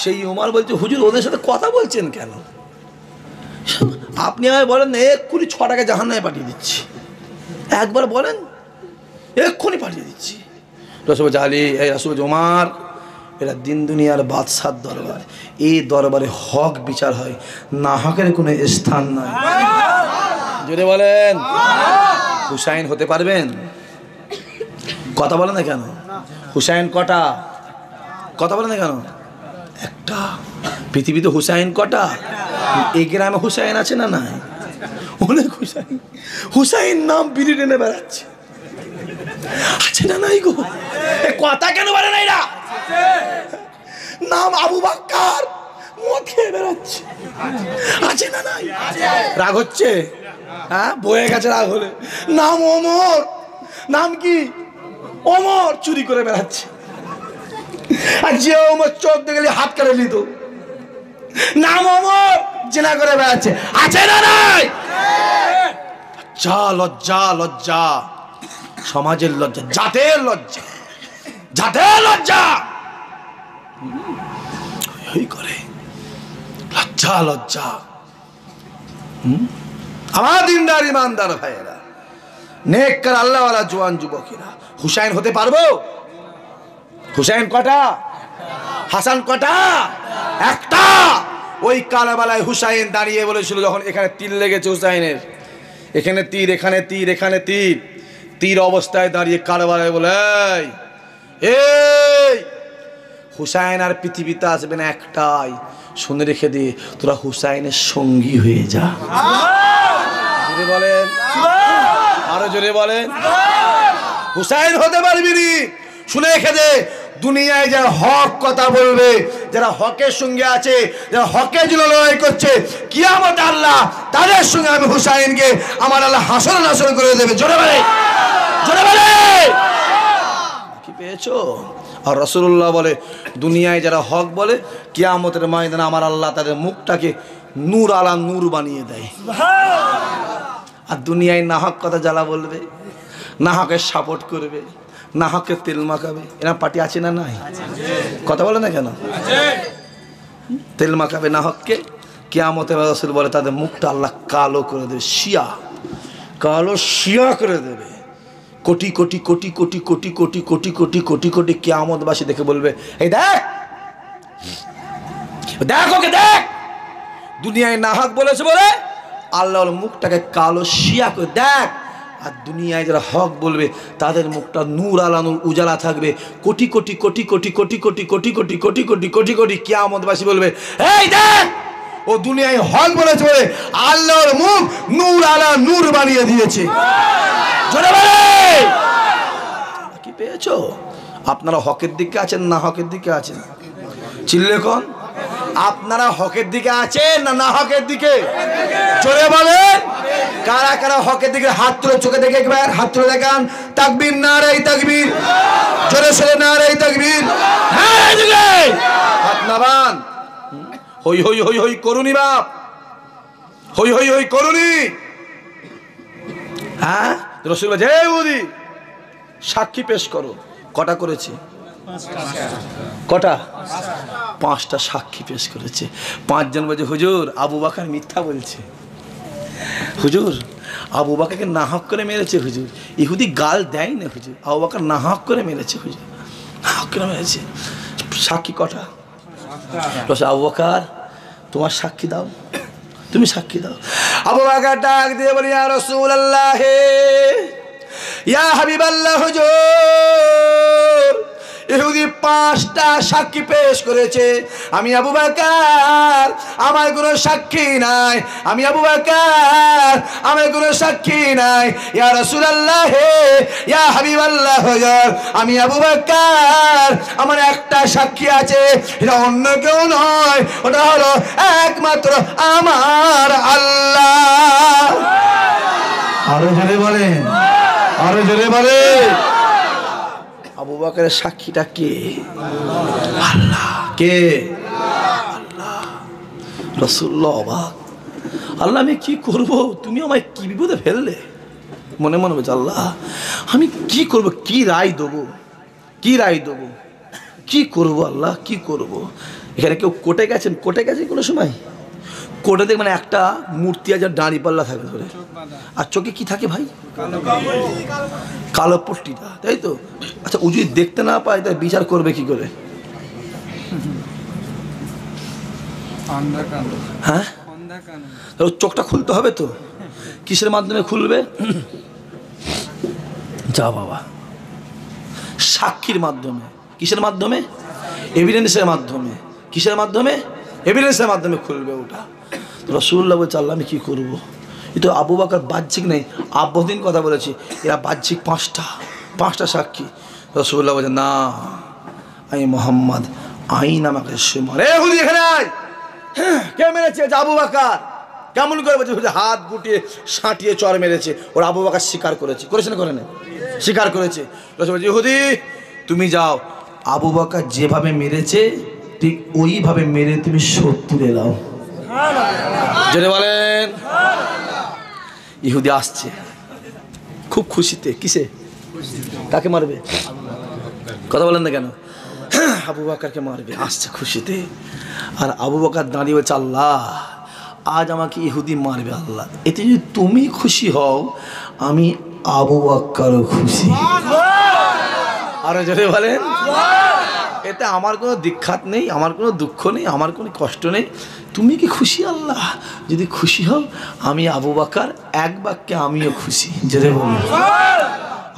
সেই ওমর বলছে হুজুর ওদের সাথে কথা বলছেন কেন? আপনি আমায় বলেন এক্ষুনি 6 টাকা জাহান্নামে পাঠিয়ে দিচ্ছি, একবার বলেন এক্ষুনি পাঠিয়ে দিচ্ছি। রাসূল বলছে আলী এই রাসূল ওমর এটা দিন দুনিয়ার বাদশার দরবার, এই দরবারে হক বিচার হয়, না হকের কোনো স্থান নাই। যদি বলেন হুসাইন হতে পারবেন? কথা বলেন না কেন? হুসাইন কটা? কথা বলেন না কেন? একটা। পৃথিবীতে হুসাইন কটা? এই গ্রামে হুসাইন আছে না নাই? অনেক হুসাইন, হুসাইন নাম বিড়ি টেনে বেড়াচ্ছে, আছে না নাই গো? কথা কেন বলে নাই না? নাম আবু বকর মদ খেয়ে বেড়াচ্ছে, আছে না নাই? রাগ হচ্ছে? হ্যাঁ বয়ে গেছে রাগ হলে। নাম ওমর, নাম কি? ওমর চুরি করে বেড়াচ্ছে। আর যে ওমর চোখ দেখলে হাত কেটে নিত। নাম ওমর, জেনা করে বেড়াচ্ছে। আছে না নাই? লজ্জা লজ্জা লজ্জা, সমাজের লজ্জা, জাতের লজ্জা, জাতের লজ্জা করে। লজ্জা লজ্জা। আমার দিনদার ইমানদার ভাইয়েরা, নেককার আল্লাহওয়ালা জওয়ান যুবকেরা, হুসাইন হতে পারবো? হুসাইন কটা? হাসান কটা? একটা। ওই কারবালায় হুসাইন দাঁড়িয়ে বলেছিল, যখন এখানে তীর লেগেছে হুসাইনের, এখানে তীর, এখানে তীর, এখানে তীর, তীর অবস্থায় দাঁড়িয়ে কারবালায় বলে, এই হুসাইন আর পৃথিবীতে আসবে না একটাই, শুনে রেখে দে, তোরা হুসাইনের সঙ্গী হয়ে যা। জোরে বলেন, আরো জোরে বলেন। হুসাইন হতে পারবি নি, শুনে রেখে দে, দুনিয়ায় যারা হক কথা বলবে, যারা হকের সঙ্গে আছে, যারা হকের জন্য লড়াই করছে, কিয়ামত আল্লাহ তাদের সঙ্গে আমি হুসাইনকে আমার আল্লাহ হাসর নাসর করে দেবে। জোরে বলে, জোরে বলে। কি পেয়েছো? আর রাসূলুল্লাহ বলে, দুনিয়ায় যারা হক বলে, কিয়ামতের ময়দানে আমার আল্লাহ তাদের মুখটাকে নূর আলা নূর বানিয়ে দেয়। আর দুনিয়ায় না হক কথা যারা বলবে, না হকের সাপোর্ট করবে, না হকের তেল মাখাবে, এরা পার্টি আছে না নাই? কথা বলে না কেন? তেল মাখাবে না হককে, কিয়ামতের রাসূল বলে তাদের মুখটা আল্লাহ কালো করে দেবে, শিয়া, কালো শিয়া করে দেবে। কোটি কোটি কোটি কোটি কোটি কোটি কোটি কোটি কোটি কোটি কিয়ামতবাসী দেখে বলবে, এই দেখ, দেখ ওকে দেখ, দুনিয়ায় না হক বলেছে বলে আল্লাহর মুখটাকে কালো শিয়া করে দেখ। আর দুনিয়ায় যারা হক বলবে তাদের মুখটা নূর আলা নূর উজালা থাকবে। কোটি কোটি কোটি কোটি কোটি কোটি কোটি কোটি কোটি কোটি কোটি কোটি কিয়ামতবাসী বলবে, এই দেখ, ও দুনিয়ায় হক বলেছে বলে আল্লাহর মুখ নূর আলা নূর বানিয়ে দিয়েছে। জোরে বলে। কি পেয়েছো? আপনারা হকের দিকে আছেন না হকের দিকে আছেন? চিল্লে কোন? আপনারা হকের দিকে আছেন না না হকের দিকে? জোরে বলেন। কারা কারা হকের দিকে হাত তুলে, চোখে দেখে একবার হাত তুলে দেখান। তাকবীর, নারে তাকবীর, জোরে সোরে নারে তাকবীর। হ্যাঁ দিকে হাত নামান। হই হই হই হই করুনি বাপ, হই হই হই করুনি। হ্যাঁ রাসূল বলে, হে উদি সাক্ষী পেশ করো। কটা করেছে? কটা? 5টা সাক্ষী পেশ করেছে। 5 জন বলছে, হুজুর আবু বকর মিথ্যা বলছে, হুজুর আবু বকরকে নাহক করে মেরেছে, হুজুর ইহুদি গাল দেয় না, হুজুর আবু বকর নাহক করে মেরেছে, হুজুর নাহক করে মেরেছে। সাক্ষী কটা? আবু বকর তোমার সাক্ষী দাও, তুমি সাক্ষী দাও। আবু বকর ডাক দিয়ে বলি, ইয়া রাসূলুল্লাহ, ইয়া হাবিবাল্লাহ, হুজুর ইহুদি 5টা সাক্ষী পেশ করেছে, আমি আবু বকর আমার কোনো সাক্ষী নাই, আমি আবু বকর আমার কোনো সাক্ষী নাই। ইয়া রাসূলুল্লাহ, ইয়া হাবিবাল্লাহ, হুজুর আমি আবু বকর আমার একটা সাক্ষী আছে, এটা অন্য কেউ নয়, ওটা হলো একমাত্র আমার আল্লাহ। আরো জোরে বলেন, আরো জোরে বলেন। আবু বকরের সাক্ষীটা কে? আল্লাহ। কে? আল্লাহ। রাসূলুল্লাহ অবাক, আল্লাহ আমি কি করব, তুমি আমায় কি বিপদে ফেললে? মনে মনে বলছে, আল্লাহ আমি কি করব, কি রায় দেবো, কি রায় দেবো, কি করব আল্লাহ, কি করব? এখানে কেউ কোর্টে গেছেন? কোর্টে গেছে কোনো সময়? কোর্টে দেখবেন একটা মূর্তি আছে, দাঁড়িপাল্লা থাকে ধরে, আর চোখে কি থাকে ভাই? কালো পট্টিটা, তাই তো? আচ্ছা ও যদি দেখতে না পায় তাই বিচার করবে কি করে? হ্যাঁ, চোখটা খুলতে হবে তো। কিসের মাধ্যমে খুলবে? যা বাবা, সাক্ষীর মাধ্যমে। কিসের মাধ্যমে? এভিডেন্সের মাধ্যমে। কিসের মাধ্যমে? এভিডেন্সের মাধ্যমে খুলবে ওটা। রাসূলুল্লাহ বলছে, আল্লাহ আমি কি করবো? এটা আবু বকর বাহ্যিক নেই, আভ্যন্তরীণ কথা বলেছি, এরা বাহ্যিক 5টা সাক্ষী। রাসূলুল্লাহ বলছে, না আমি মুহাম্মদ, আইন আমাকে সে মারে। এখানে আয়। কে মেরেছে? আবু বকর। কেমন করে বলছে? হাত গুটিয়ে সাঁটিয়ে চর মেরেছে। ওর আবু বকর স্বীকার করেছে, করেছে না করে না? স্বীকার করেছে। বলছে ইহুদি তুমি যাও, আবু বকর যেভাবে মেরেছে ঠিক ওইভাবে মেরে তুমি 70 এলাও। জেনে বলেন। ইহুদি আসছে খুব খুশিতে। কিসে? কাকে মারবে? কথা বলেন না কেন? আবু বকরকে মারবে, আসছে খুশিতে। আর আবু বকর দাঁড়িয়ে বলছে আল্লাহ আজ আমাকে ইহুদি মারবে, আল্লাহ এতে যদি তুমি খুশি হও আমি আবু বকরও খুশি। আরো জোরে বলেন। এতে আমার কোনো দীক্ষাত নেই, আমার কোনো দুঃখ নেই, আমার কোনো কষ্ট নেই। তুমি কি খুশি? আল্লাহ যদি খুশি হও আমি আবু বকর এক বাক্যে আমিও খুশি। জোরে বলুন।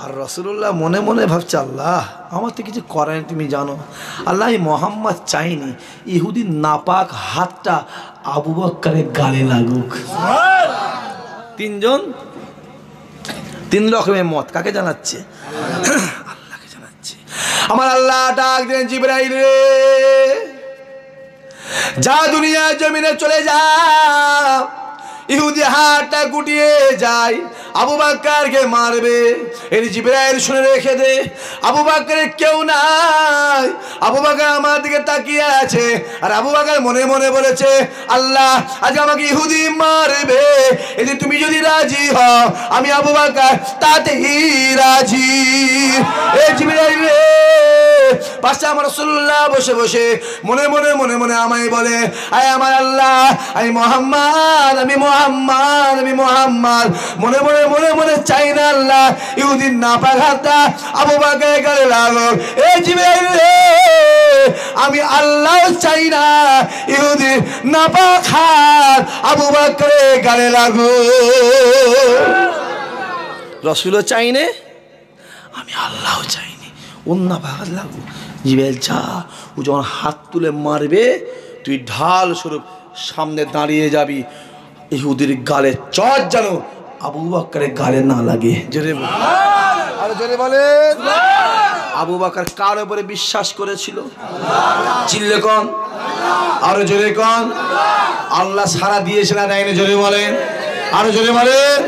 আর রাসূলুল্লাহ মনে মনে ভাবছে আল্লাহ আমার তো কিছু করেন তুমি জানো। আল্লাহ এই মোহাম্মদ চাইনি ইহুদির নাপাক হাতটা আবু বকরের গালে লাগুক। তিনজন তিন রকমের মত কাকে জানাচ্ছে? আল্লাহকে জানাচ্ছে। আমার আল্লাহ ডাক দেন জিবরাইল রে যা দুনিয়া জমিনে চলে যা, ইহুদি হাতটা গুটিয়ে যায় আবু বকরকে মারবে। এই জিবরাইল শুনে রেখে দে, আবু বকরের কেউ নাই, আবু বকর আমার দিকে তাকিয়ে আছে। আর আবু বকর মনে মনে বলেছে আল্লাহ আজ আমাকে ইহুদি মারবে, এই যে তুমি যদি রাজি হও আমি আবু বকর তাতেই রাজি। এই জিবরাইল রে পাশে আমার রাসূলুল্লাহ বসে বসে মনে মনে মনে মনে আমায় বলে আয় আমার আল্লাহ আমি মুহাম্মদ, আমি মুহাম্মদ, আমি মুহাম্মদ। মনে মনে মনে মনে চাই না আল্লাহ ইহুদির নাপাক হাতটা আবু বকরের গালে লাগো। এই জিবরাইল রে আমি আল্লাহ চাই না ইহুদির নাপাক হাত আবু বকরের গালে লাগো। রাসূলও চাইনে আমি আল্লাহ চাইনি অন্য ভাগ লাগো। জিবরাইল যা, ও যখন হাত তুলে মারবে তুই ঢাল স্বরূপ সামনে দাঁড়িয়ে যাবি, ইহুদির গালে চট যেন আবু বকরের গালে না লাগে। জোরে বল, আরো জোরে বলেন। আবু বকর কার উপরে বিশ্বাস করেছিল? চিল্লে কোন, আরো জোরে কোন। আল্লাহ সারা দিয়েছে না দেয়নি? জোরে বলেন, আরো জোরে বলেন।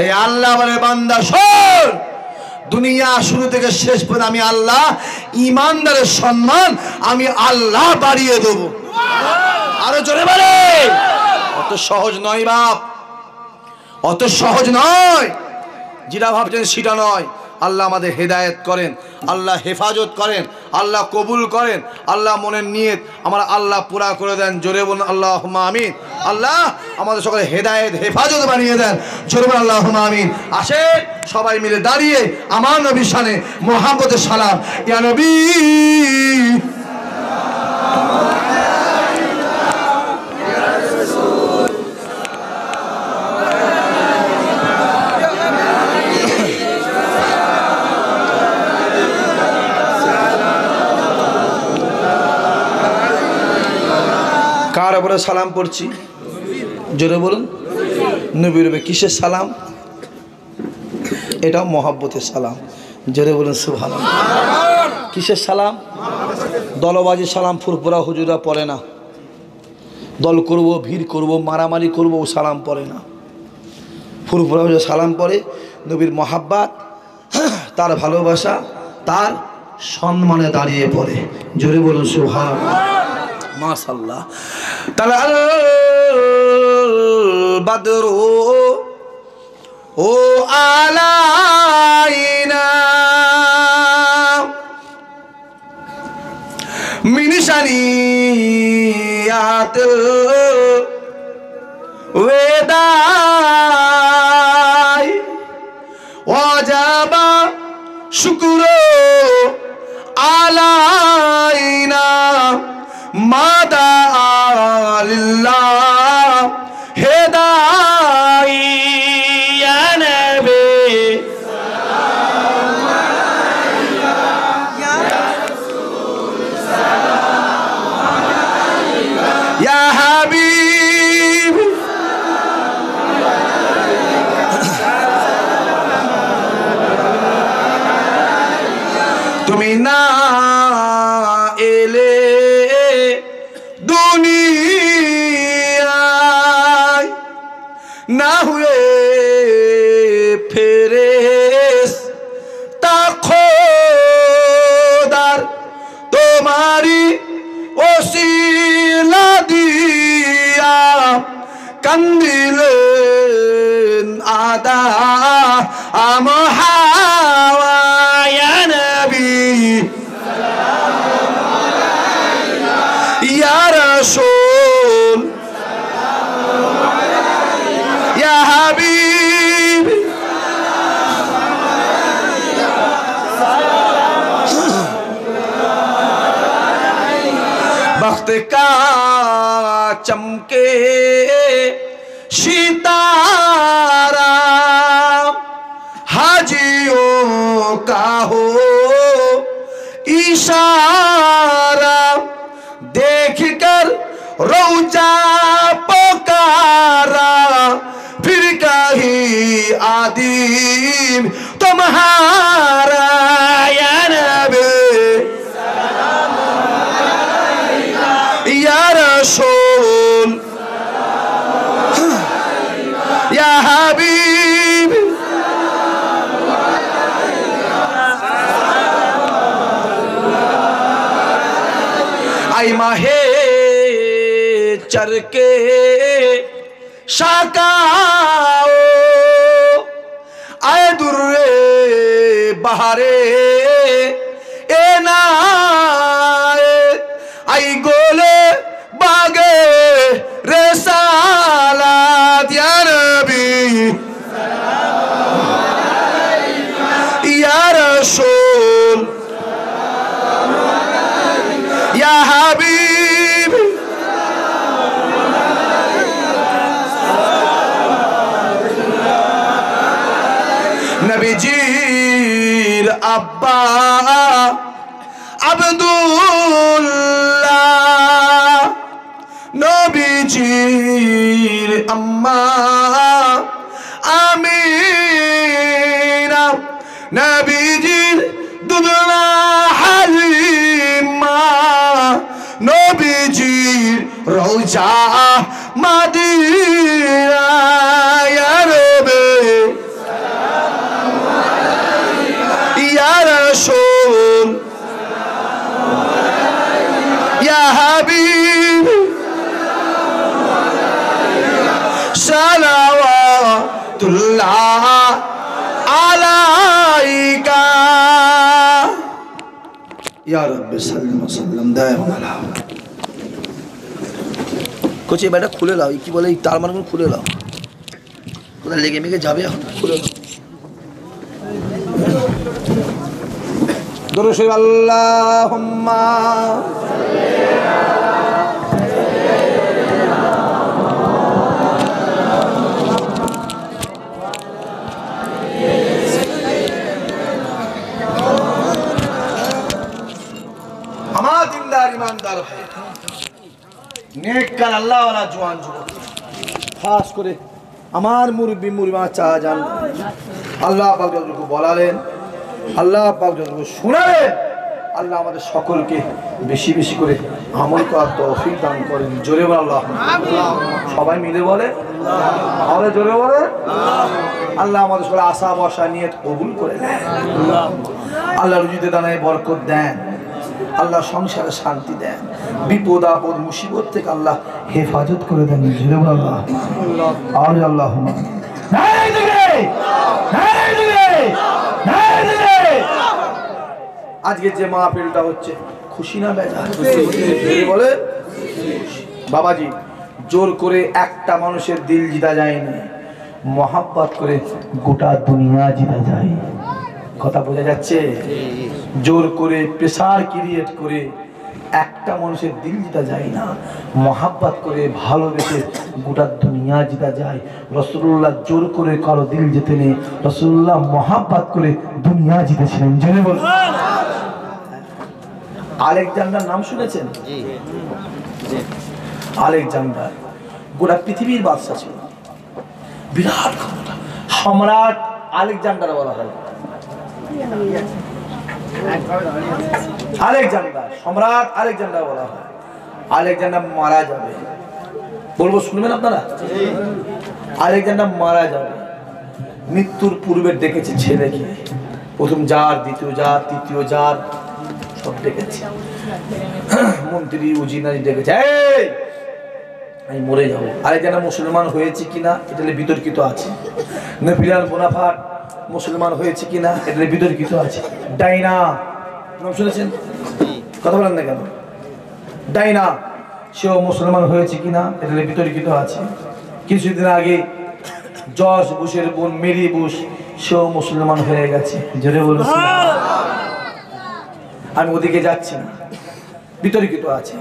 এই আল্লাহ বলে বান্দা শোন, দুনিয়া শুরু থেকে শেষ পর্যন্ত আমি আল্লাহ ইমানদারের সম্মান আমি আল্লাহ বাড়িয়ে দেব। আরো জোরে বলে। অত সহজ নয় বাপ, অত সহজ নয়। যেটা ভাবছেন সেটা নয়। আল্লাহ আমাদের হেদায়েত করেন, আল্লাহ হেফাজত করেন, আল্লাহ কবুল করেন, আল্লাহ মনের নিয়ত আমার আল্লাহ পুরা করে দেন। জোরে বলুন আল্লাহুম্মা আমিন। আল্লাহ আমাদের সকলে হেদায়েত হেফাজত বানিয়ে দেন। জোরে বলুন আল্লাহুম্মা আমিন। আসেন সবাই মিলে দাঁড়িয়ে আমার নবীর শানে মুহাব্বতের সালাম। ইয়া নবী কার উপরে সালাম পড়ছি? জোরে বলুন। নবীর উপরে। কিসের সালাম? এটাও মহাব্বতের সালাম। জোরে বলুন সুবহানাল্লাহ। কিসের সালাম? দলবাজি সালাম ফুরফুরা হুজুরা পড়ে না। দল করব, ভিড় করব, মারামারি করব, ও সালাম পড়ে না। ফুরফুরা হুজুর সালাম পড়ে নবীর মহাব্বত, তার ভালোবাসা, তার সম্মানে দাঁড়িয়ে পড়ে। জোরে বলুন সুবহানাল্লাহ। মাশাআল্লাহ। তালাল বাদরু ও আলাইনা মিন শানিয়াতিল ওয়াদাই ওয়াজাবা শুকরু আলাইনা মাদা আলিল্লাহ হেদাই ইয়া নবী সালাম আলাইকা ইয়া রাসূল সালাম আলাইকা ইয়া হাবিব তুমি না এলে দুনিয়ায় ना हुए फेरेश्ता खोदार तुम्हारी ওসিলা দিয়া কান্দিলেন আদা আমহাওয়া ইয়া নবী ইয়া রাসূল ইয়া হাবিব वक्त का चमके सितारा हाजियों का हो इशारा देख कर रोजा पुकारा फिर कहीं आदिम तुम्हारा या नबी या रसूल या हबीब आई माहे चरके शाकाओ आए दुर्रे बहारे ए नाए आई गोले बागे रिसालत या नबी या रसूल या हबीब नबी जीर अब्बा अब्दुल्लाह नबीजीर अम्मा आमीना नबीजीर दुदना हलीमा नबीजीर रोजा मदीना या रबी या रसूल या हबीब सलावतुल्लाह अलैका या रब्बी सल्लल्लाहु अलैहि वसल्लम दायमा कुछ ये बेटा खुले लाओ की बोले तार मान खुले लाओ কোথায় লেগে মেগে যাবে এখন খুলে লাও দরুদ শরীফ আল্লাহুম্মা আমার দিনদার ইমানদার ভাই নেককার আল্লাহওয়ালা জওয়ান যুবক খাস করে আমার মুরব্বি মুরমা চা জান আল্লাহ পাক যতটুকু বলালেন আল্লাহ পাক যতটুকু শোনালেন আল্লাহ আমাদের সকলকে বেশি বেশি করে আমল করার তৌফিক দান করেন জোরে বল আল্লাহ সবাই মিলে বলে আরে জোরে বলে আল্লাহ আমাদের সকল আশা ভরসা নিয়ত কবুল করে নেন আল্লাহ রুজিতে দানায় বরকত দেন আল্লাহ সংসারে শান্তি দেন বিপদ আপদ মুসিবত থেকে আল্লাহ হেফাজত করে দেন জোরে বল আল্লাহ আর আল্লাহুম্মা নারে দিবে নারে দিবে নারে দিবে আজকে যে মাহফিলটা হচ্ছে খুশি না বেজার খুশি বলে বাবাজি জোর করে একটা মানুষের দিল জিতা যায় না মোহাব্বত করে গোটা দুনিয়া জিতা যায় কথা বোঝা যাচ্ছে জোর করে প্রেসার ক্রিয়েট করে একটা মানুষের দিল জিতা যায় না মোহাব্বত করে ভালোবেসে গোটা দুনিয়া জিতা যায় রাসূলুল্লাহ জোর করে কারো দিল জিতে নেই রাসূলুল্লাহ মোহাব্বত করে দুনিয়া জিতেছিলেন জেনে বলুন আলেকজান্ডার নাম শুনেছেন জি জি আলেকজান্ডার গোটা পৃথিবীর বাদশা ছিল বিরাট ক্ষমতা সম্রাট আলেকজান্ডার বলা হয় আলেকজান্ডার সম্রাট আলেকজান্ডার বলা হয় আলেকজান্ডার মারা যাবে বলবো শুনবেন আপনারা আরেকজনটা মারা যাবে, মৃত্যুর পূর্বে ডেকেছে ছেলেকে, প্রথম জার, দ্বিতীয় জার, তৃতীয় জার সব ডেকেছে, মন্ত্রী উজিনারি ডেকেছে, এই আমি মরে যাবো। আরেকজনা মুসলমান হয়েছে কিনা এটা বিতর্কিত আছে। নেপিলার বোনাফাট মুসলমান হয়েছে কিনা এটা বিতর্কিত আছে। ডাইনা নাম শুনেছেন? কথা বলেন না কেন? ডাইনা সেও মুসলমান হয়েছে কিনা এটা বিতর্কিত আছে। কিছুদিন আগে জর্জ বুশের বোন মেরি বুশ সেও মুসলমান হয়ে গেছে। জোরে বলুন। আমি ওদিকে যাচ্ছি না, বিতর্কিত আছে।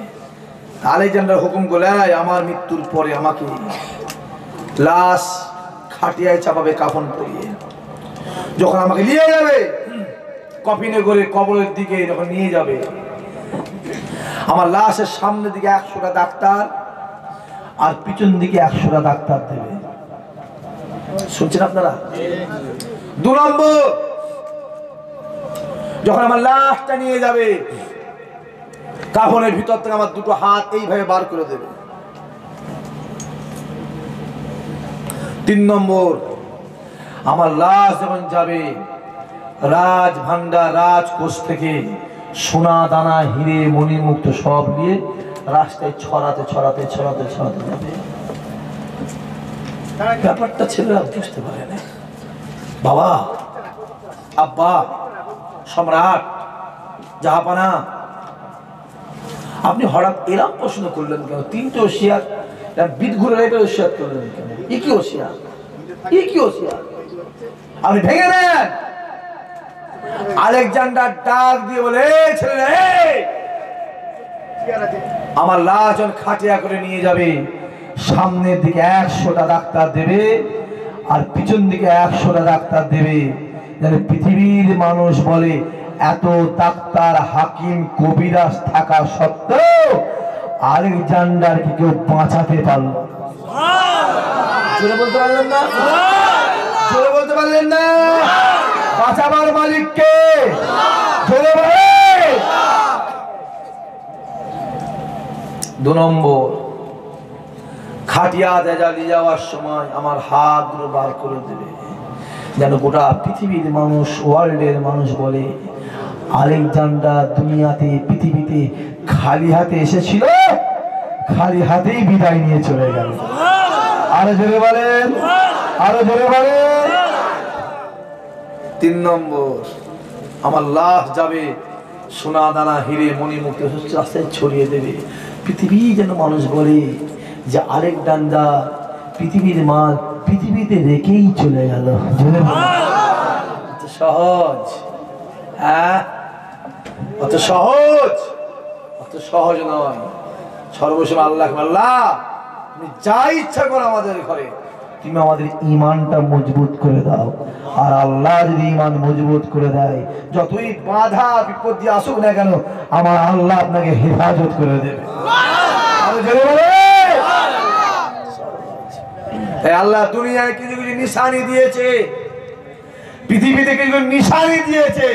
আলেকজান্ডার হুকুম করলে আমার মৃত্যুর পরে আমাকে লাশ খাটিয়ায় চাপাবে কাফন পরিয়ে, যখন আমাকে নিয়ে যাবে কফিনে করে কবরের দিকে যখন নিয়ে যাবে, আমার লাশের সামনের দিকে 100টা ডাক্তার আর পিছন দিকে 100টা ডাক্তার দেবে। শুনছেন আপনারা? 2 নম্বর, যখন আমার লাশটা নিয়ে যাবে কাফনের ভিতর থেকে আমার 2টো হাত এইভাবে বার করে দেবে। 3 নম্বর, আমার লাশ যখন যাবে রাজ ভান্ডার রাজকোষ থেকে সোনা দানা হিরে মণিমুক্ত সব নিয়ে রাস্তায় ছড়াতে ছড়াতে ছড়াতে ছড়াতে যাবে। ব্যাপারটা ছেলেরা বুঝতে পারে না। বাবা, আব্বা, সম্রাট, জাহাপানা, আপনি হঠাৎ এরকম প্রশ্ন করলেন কেন? 3টে ওসিয়াত বিদ ঘুরে ওসিয়াত করলেন কেন? এ কি ওসিয়াত? এ কি ওসিয়াত? আপনি ভেঙে দেন। আলেকজান্ডার ডাক দিয়ে বলে, ছেলে আমার লাশ যখন খাটিয়া করে নিয়ে যাবে সামনের দিকে 100টা ডাক্তার দেবে আর পিছন দিকে 100টা ডাক্তার দেবে। যেন পৃথিবীর মানুষ বলে এত ডাক্তার হাকিম কবিরাজ থাকা সত্ত্বেও আলেকজান্ডারকে কেউ বাঁচাতে পারল। জোরে বলতে পারলেন না? জোরে বলতে পারলেন না? বাঁচাবার মালিককে জোরে বলে। 2 নম্বর, খাটিয়া দেজালি যাওয়ার সময় আমার হাত দুটো বার করে দেবে, যেন গোটা পৃথিবীর মানুষ, ওয়ার্ল্ডের মানুষ বলে আলেকজান্ডার দুনিয়াতে পৃথিবীতে খালি হাতে এসেছিল, খালি হাতেই বিদায় নিয়ে চলে গেল। আরো জোরে বলেন, আরো জোরে বলেন। 3 নম্বর, আমার লাশ যাবে সোনা দানা হিরে মণিমুক্ত রাস্তায় ছড়িয়ে দেবে, পৃথিবী যেন মানুষ বলে যে আলেকজান্ডার পৃথিবীর মাল পৃথিবীতে রেখেই চলে গেল। সহজ? হ্যাঁ, অত সহজ, অত সহজ নয়। সর্বসময় আল্লাহ, আল্লাহ তুমি যা ইচ্ছা করো আমাদের ঘরে, তুমি আমাদের ঈমানটা মজবুত করে দাও। আর আল্লাহ যদি ঈমান মজবুত করে দেয়, যতই বাধা বিপত্তি আসুক না কেন, আমার আল্লাহ আপনাকে হেফাজত করে দেবে। আল্লাহ দুনিয়ায় কিছু কিছু নিশানি দিয়েছে, পৃথিবীতে কিছু নিশানি দিয়েছে।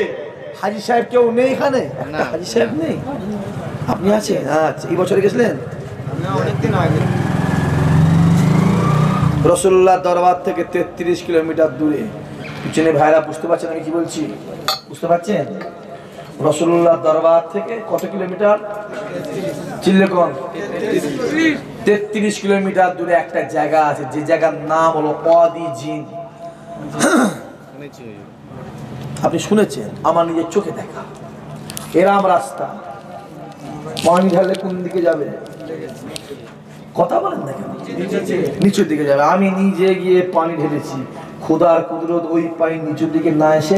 হাজী সাহেব কেউ নেই এখানে? হাজী সাহেব নেই? আপনি আছেন? আচ্ছা, এই বছরে গেছিলেন? অনেকদিন আগে। রসুল্লাহ দরবার থেকে 33 কিলোমিটার দূরে। পিছনে ভাইরা বুঝতে পারছেন আমি কি বলছি? বুঝতে পারছেন? রসুল্লাহ দরবার থেকে কত কিলোমিটার? চিল্লে কোন? 33 কিলোমিটার দূরে একটা জায়গা আছে, যে জায়গার নাম হলো ওয়াদি জিন। আপনি শুনেছেন? আমার নিজের চোখে দেখা। এরাম রাস্তা, পানি ঢাললে কোন দিকে যাবে? কথা বলেন না কেন? নিচের দিকে যাবে। আমি নিজে গিয়ে পানি ঢেলেছি, খোদার কুদরত ওই পানি নিচের দিকে না এসে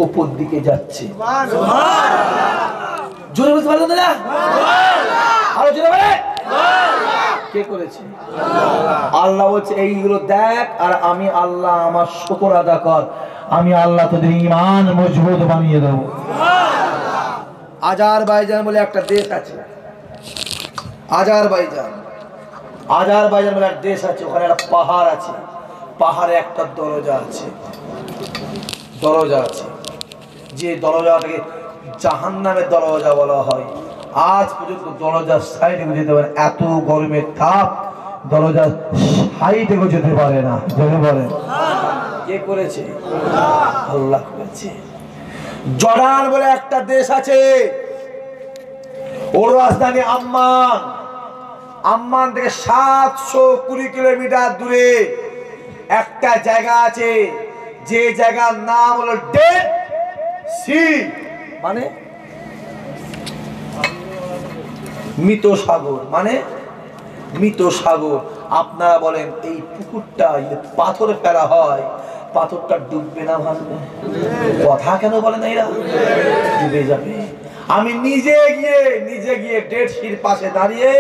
ওপর দিকে যাচ্ছে। জোরে বলতে পারলেন না? আরো জোরে বলে। কে করেছে? আল্লাহ বলছে এইগুলো দেখ, আর আমি আল্লাহ আমার শুকর আদা কর, আমি আল্লাহ তোদের ঈমান মজবুত বানিয়ে দেবো। আজারবাইজান বলে একটা দেশ আছে, আজারবাইজান বলে একটা দেশ আছে। ওখানে একটা পাহাড় আছে, পাহাড়ে একটা দরজা আছে, যে দরজাটাকে জাহান্নামের দরজা বলা হয়। আজ পর্যন্ত দরজার সাইডে যেতে পারে, এত গরমের তাপ দরজা সাইডেও যেতে পারে না। জেনে বলেন কে করেছে? আল্লাহ করেছে। জর্ডান বলে একটা দেশ আছে, ওর রাজধানী আম্মান। আম্মান থেকে 720 কিলোমিটার দূরে একটা জায়গা আছে, যে জায়গার নাম হলো ডেড সি, মানে মৃত সাগর, মানে মৃত সাগর। আপনারা বলেন এই পুকুরটা পাথরে ফেলা হয়, পাথরটা ডুববে না ভাঙবে? কথা কেন বলে না এরা? ডুবে যাবে। আমি নিজে গিয়ে ডেড সির পাশে দাঁড়িয়ে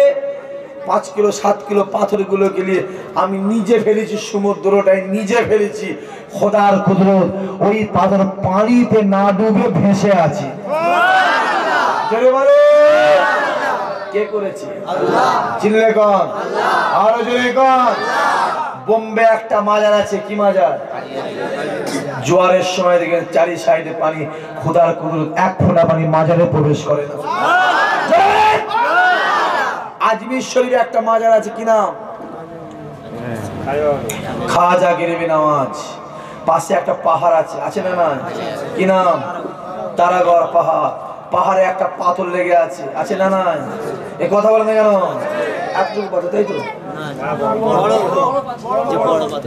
5 কিলো 7 কিলো পাথরগুলো গেলে আমি নিজে ফেলেছি, সমুদ্রটাই নিজে ফেলেছি। খোদার কুদরত, ওই পাথর পানিতে না ডুবে ভেসে আছে। কে করেছে? আল্লাহ। চিনলে কোন? আরো জোরে কোন? বোম্বে একটা মাজার আছে। কি মাজার? জোয়ারের সময় দেখেন চারি সাইডে পানি, খোদার কুদরত 1 ফোঁটা পানি মাজারে প্রবেশ করে না। আজমির শরীফে একটা মাজার আছে, কি নাম? খাজা গিরবি নওয়াজ। পাশে একটা পাহাড় আছে, আছে না? না, কি নাম? তারাগড় পাহাড়। পাহাড়ে একটা পাথর লেগে আছে, আছে না? না, এই কথা বলে না কেন? এতটুকু পাথর, তাই তো?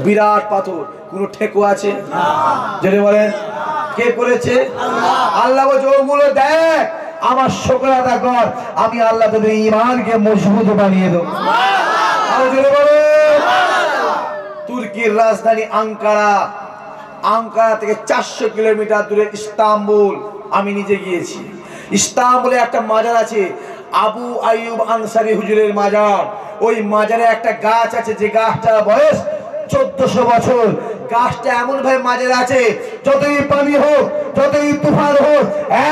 বিরাট পাথর, কোন ঠেকু আছে? যদি বলেন কে করেছে? আল্লাহ বলছে ওগুলো দেখ, আমার শুকর আদা কর, আমি আল্লাহ তোদের ঈমানকে মজবুত বানিয়ে দেব। আর যদি বলেন তুর্কির রাজধানী আঙ্কারা, আঙ্কারা থেকে 400 কিলোমিটার দূরে ইস্তাম্বুল, আমি নিজে গিয়েছি। ইস্তাম্বুলে একটা মাজার আছে, আবু আইয়ুব আনসারী হুজুরের মাজার। ওই মাজারে একটা গাছ আছে, যে গাছটার বয়স 1400 বছর। গাছটা এমন ভাবে মাজারে আছে, যতই পানি হোক, যতই তুফান হোক,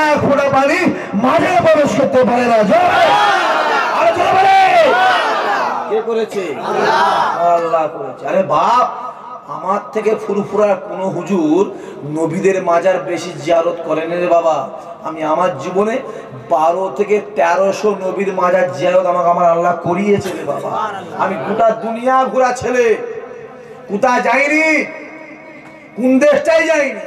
1 ফোঁটা পানি মাজারে প্রবেশ করতে পারে না। কে করেছে? আল্লাহ করেছে। আরে বাপ, আমার থেকে ফুরফুরা কোন হুজুর নবীদের মাজার বেশি জিয়ারত করেন রে বাবা। আমি আমার জীবনে 12 থেকে 1300 নবীর মাজার জিয়ারত আমার আল্লাহ করিয়েছে রে বাবা। আমি গোটা দুনিয়া ঘোরা ছেলে, কোথায় যাইনি, কোন দেশটাই যাইনি।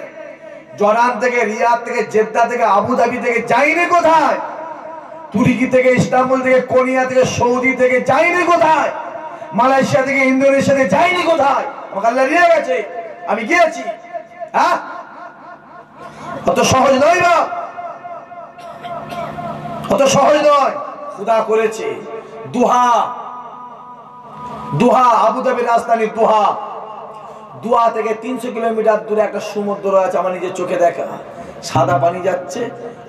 জর্ডান থেকে, রিয়াদ থেকে, জেদ্দা থেকে, আবুধাবি থেকে যাইনি কোথায়, তুর্কি থেকে, ইস্তাম্বুল থেকে, কোরিয়া থেকে, সৌদি থেকে যাইনি কোথায়, মালয়েশিয়া থেকে, ইন্দোনেশিয়া থেকে যাইনি কোথায়। আমাকে আল্লাহ নিয়ে গেছে, আমি গিয়েছি। হ্যাঁ, অত সহজ নয় না, অত সহজ নয়। খোদা করেছে। দোহা, দোহা আবুধাবির রাজধানী দোহা। দোহা থেকে 300 কিলোমিটার দূরে একটা সমুদ্র আছে, আমার নিজের চোখে দেখা। সাদা পানি যাচ্ছে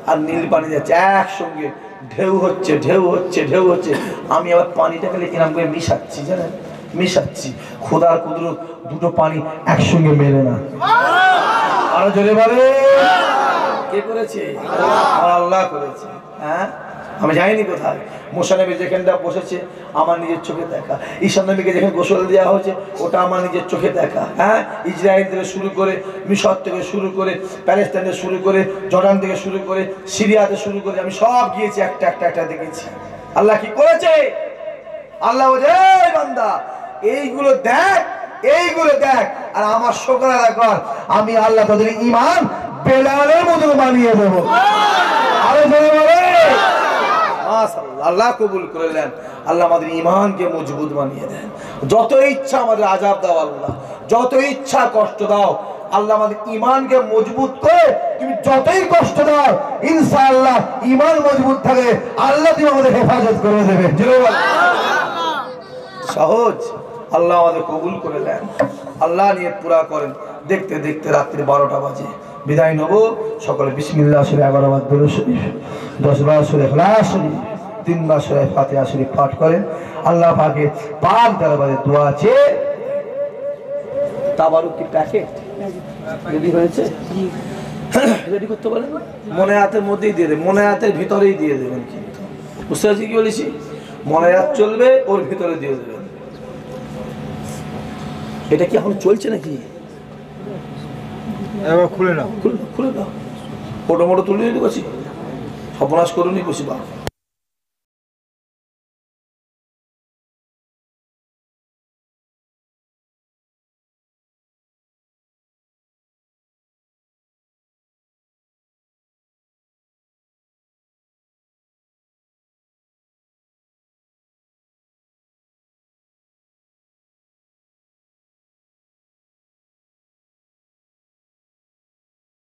আর নীল পানি যাচ্ছে একসঙ্গে, ঢেউ হচ্ছে, ঢেউ হচ্ছে, ঢেউ হচ্ছে। আমি আবার পানিটা খালি কিরাম করে মিশাচ্ছি, জানেন, মিশাচ্ছি। খোদার কুদরত, দুটো পানি একসঙ্গে মেলে না। আরো জোরে বলে কে করেছে? আল্লাহ করেছে। হ্যাঁ, আমি যাইনি কোথায়। মুসা নবী যেখানটা বসেছে আমার নিজের চোখে দেখা। ঈসা নবীকে যেখানে গোসল দেওয়া হয়েছে ওটা আমার নিজের চোখে দেখা। হ্যাঁ, ইসরায়েল থেকে শুরু করে, মিশর থেকে শুরু করে, প্যালেস্টাইন থেকে শুরু করে, জর্ডান থেকে শুরু করে, সিরিয়াতে শুরু করে, আমি সব গিয়েছি, একটা একটা একটা দেখেছি। আল্লাহ কি করেছে? আল্লাহ বলছে এই বান্দা এইগুলো দেখ, এইগুলো দেখ, আর আমার শুকর আদায় কর, আমি আল্লাহ তোদের ঈমান বেলালের মতো বানিয়ে দেবো। আরো জোরে বলে মাশাআল্লাহ। আল্লাহ কবুল করলেন, আল্লাহ আমাদের ঈমানকে মজবুত বানিয়ে দেন। যত ইচ্ছা আমাদের আযাব দাও আল্লাহ, যত ইচ্ছা কষ্ট দাও আল্লাহ, আমাদের ঈমানকে মজবুত করে তুমি যতই কষ্ট দাও ইনশাআল্লাহ ঈমান মজবুত থাকে, আল্লাহ তুমি আমাদের হেফাজত করে দেবে। সহজ। আল্লাহ আমাদের কবুল করে নেন, আল্লাহ নিয়ত পুরা করেন। দেখতে দেখতে রাত্রি 12টা বাজে। বিদায় নেব। সকলে বিসমিল্লাহ শরীফ 11 বার দরুদ শরীফ, 10 বার সূরা ইখলাস শরীফ, 3 বার সূরা ফাতিহা শরীফ পাঠ করেন। আল্লাহ পাকে পাক দরবারে দোয়া আছে। তাবারুক কি প্যাকেট রেডি হয়েছে? রেডি করতে বলেন, মনে হাতের মধ্যেই দিয়ে দেবেন, মনে হাতের ভিতরেই দিয়ে দেবেন। কিন্তু বুঝতে পারছি কি বলেছি? মনে হাত চলবে, ওর ভিতরে দিয়ে দেবেন। এটা কি এখন চলছে নাকি? খুলে নাও, খুলে দাও। ফটো মোটো তুলে নিতে বসি, সর্বনাশ করুনি বসি বা